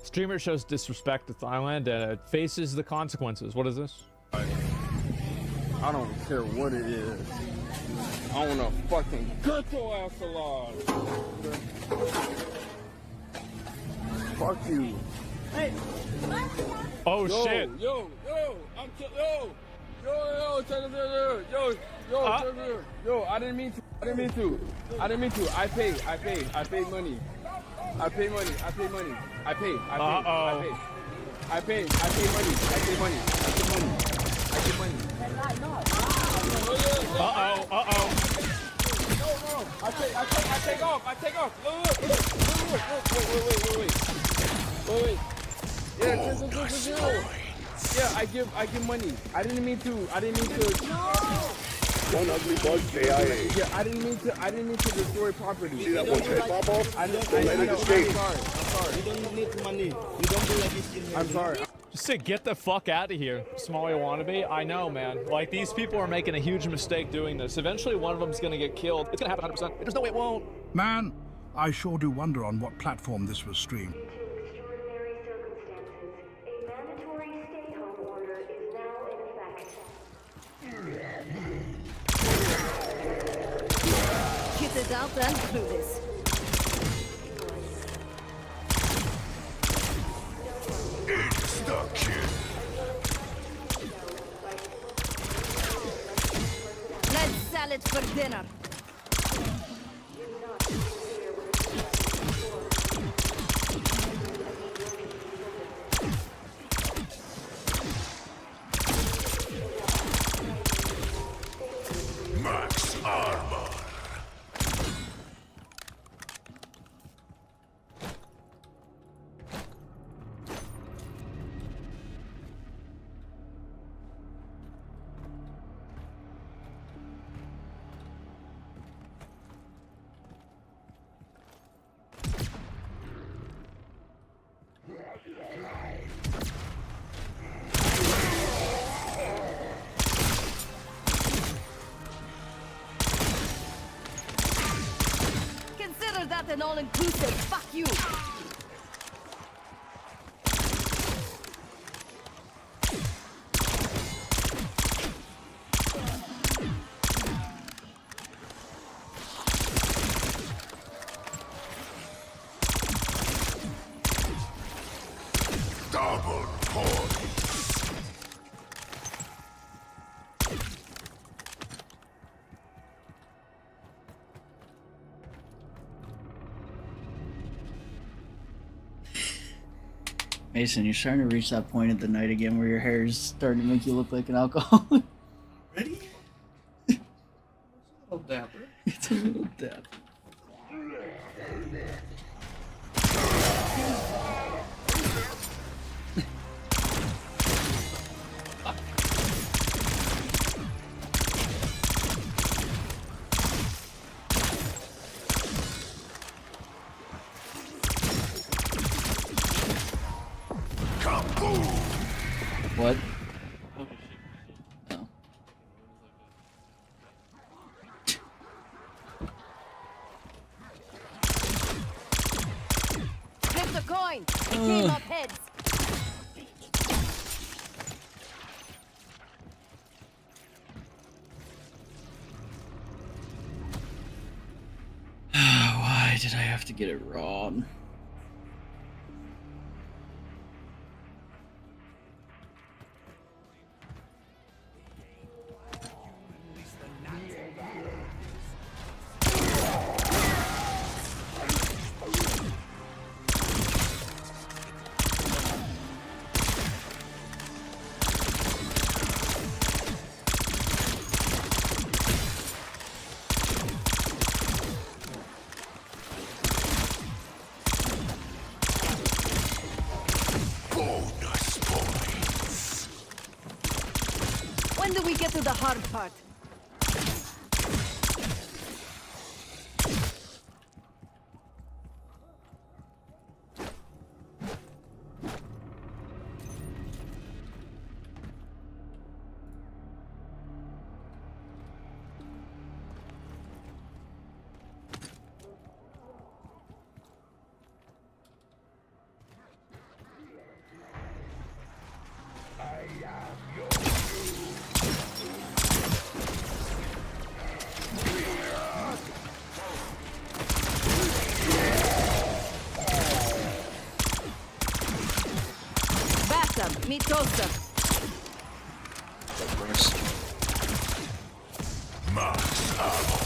Streamer shows disrespect to Thailand and it faces the consequences. What is this? I don't care what it is. I wanna fucking gut your ass alive. Fuck you. Hey. Oh shit. Yo, check this out. Check this out. Yo, I didn't mean to. I paid money. I pay money. I pay money. I take off. Look. Wait. Yeah, I give money. I didn't mean to. One ugly bug AIA. Yeah, I didn't mean to destroy property. See that one head pop off? I know. Let it escape. I'm sorry. You don't need money. You don't do like this in here. I'm sorry. Just say get the fuck out of here, Smalley wannabe. I know, man. Like, these people are making a huge mistake doing this. Eventually, one of them's gonna get killed. It's gonna happen 100%. There's no way it won't. Man, I sure do wonder on what platform this was streamed. Get it out and do this. Insta-kill. Let's salad for dinner. Max armor. Consider that an all-inclusive. Fuck you. Double points. Mason, you're starting to reach that point of the night again where your hair is starting to make you look like an alcoholic. Ready? It's a little dapper. It's a little dapper. What? Oh. Flip the coin. It came up heads. Why did I have to get it wrong? get to the hard part. Meet Toaster. Of course. Max ammo.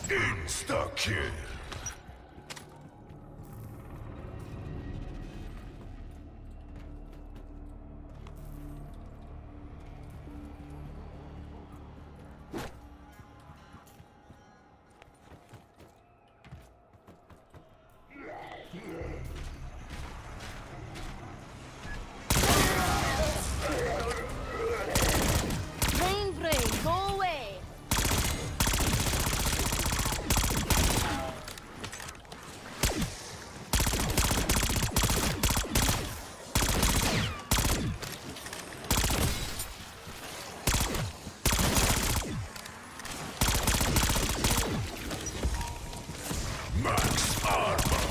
Insta-kill. Brain, go away. Max armor.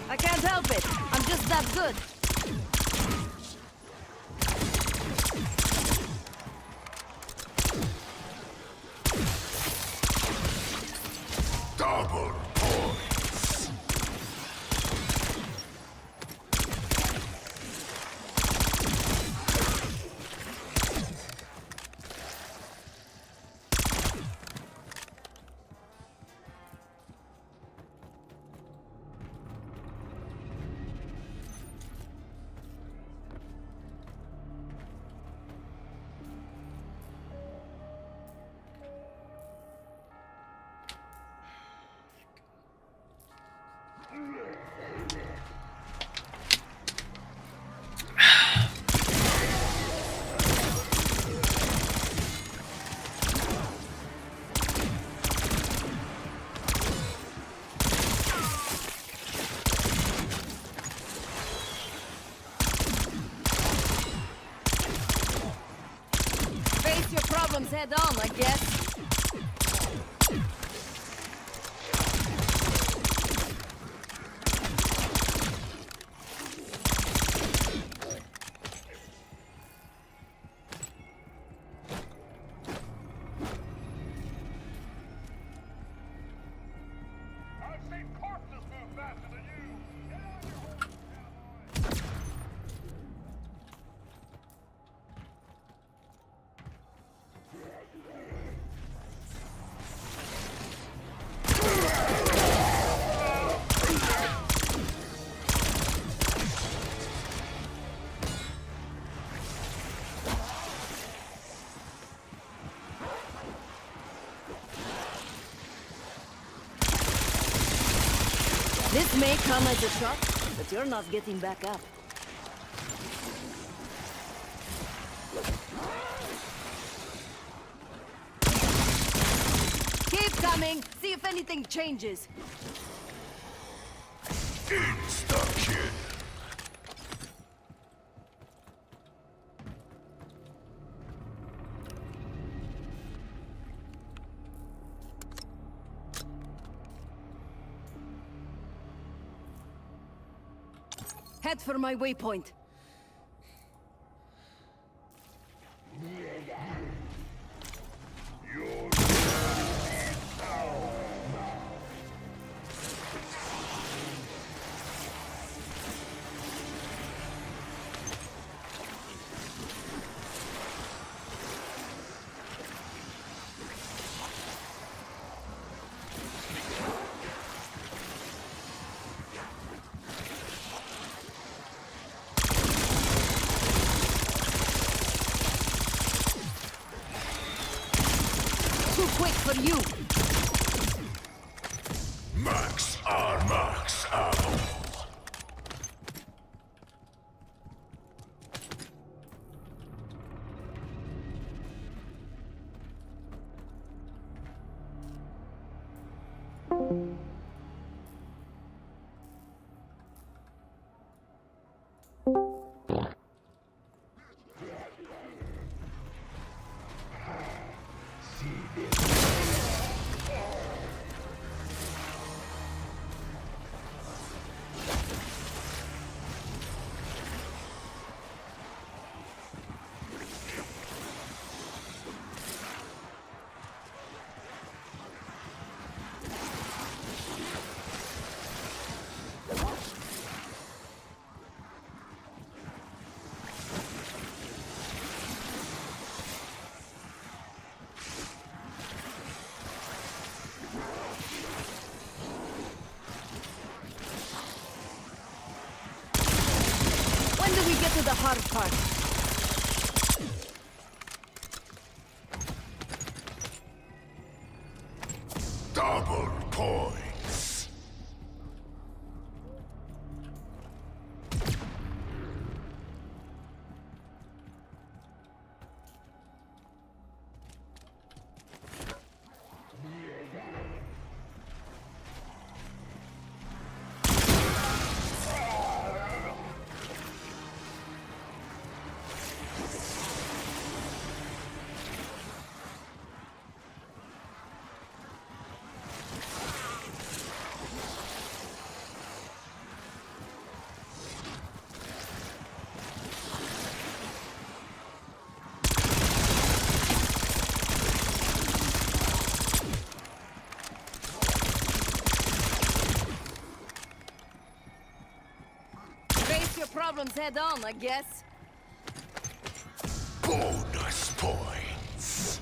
I can't help it. I'm just that good. Double points. Face your problems head on, I guess. This may come as a shock, but you're not getting back up. Keep coming. See if anything changes. Insta-kill. Head for my waypoint. Too quick for you. Max ammo. When do we get to the hard part? Double points. Face your problems head on, I guess. Bonus points.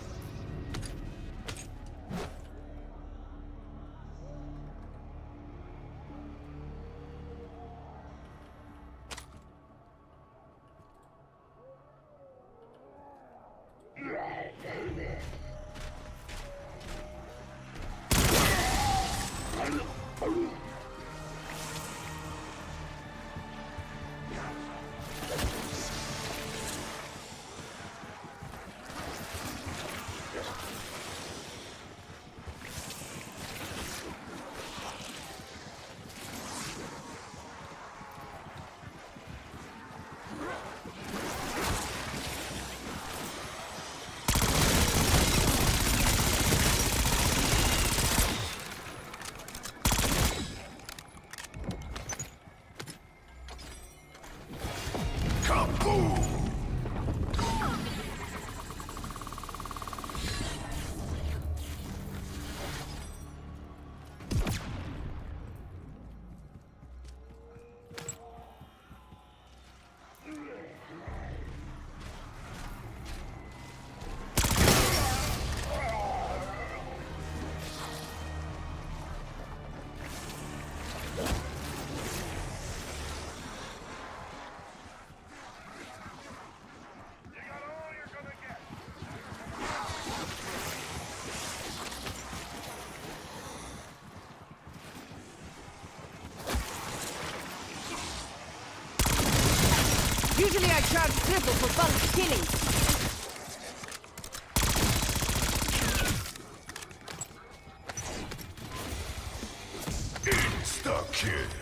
Kaboom! Usually I charge triple for bulk killing. Insta-kill.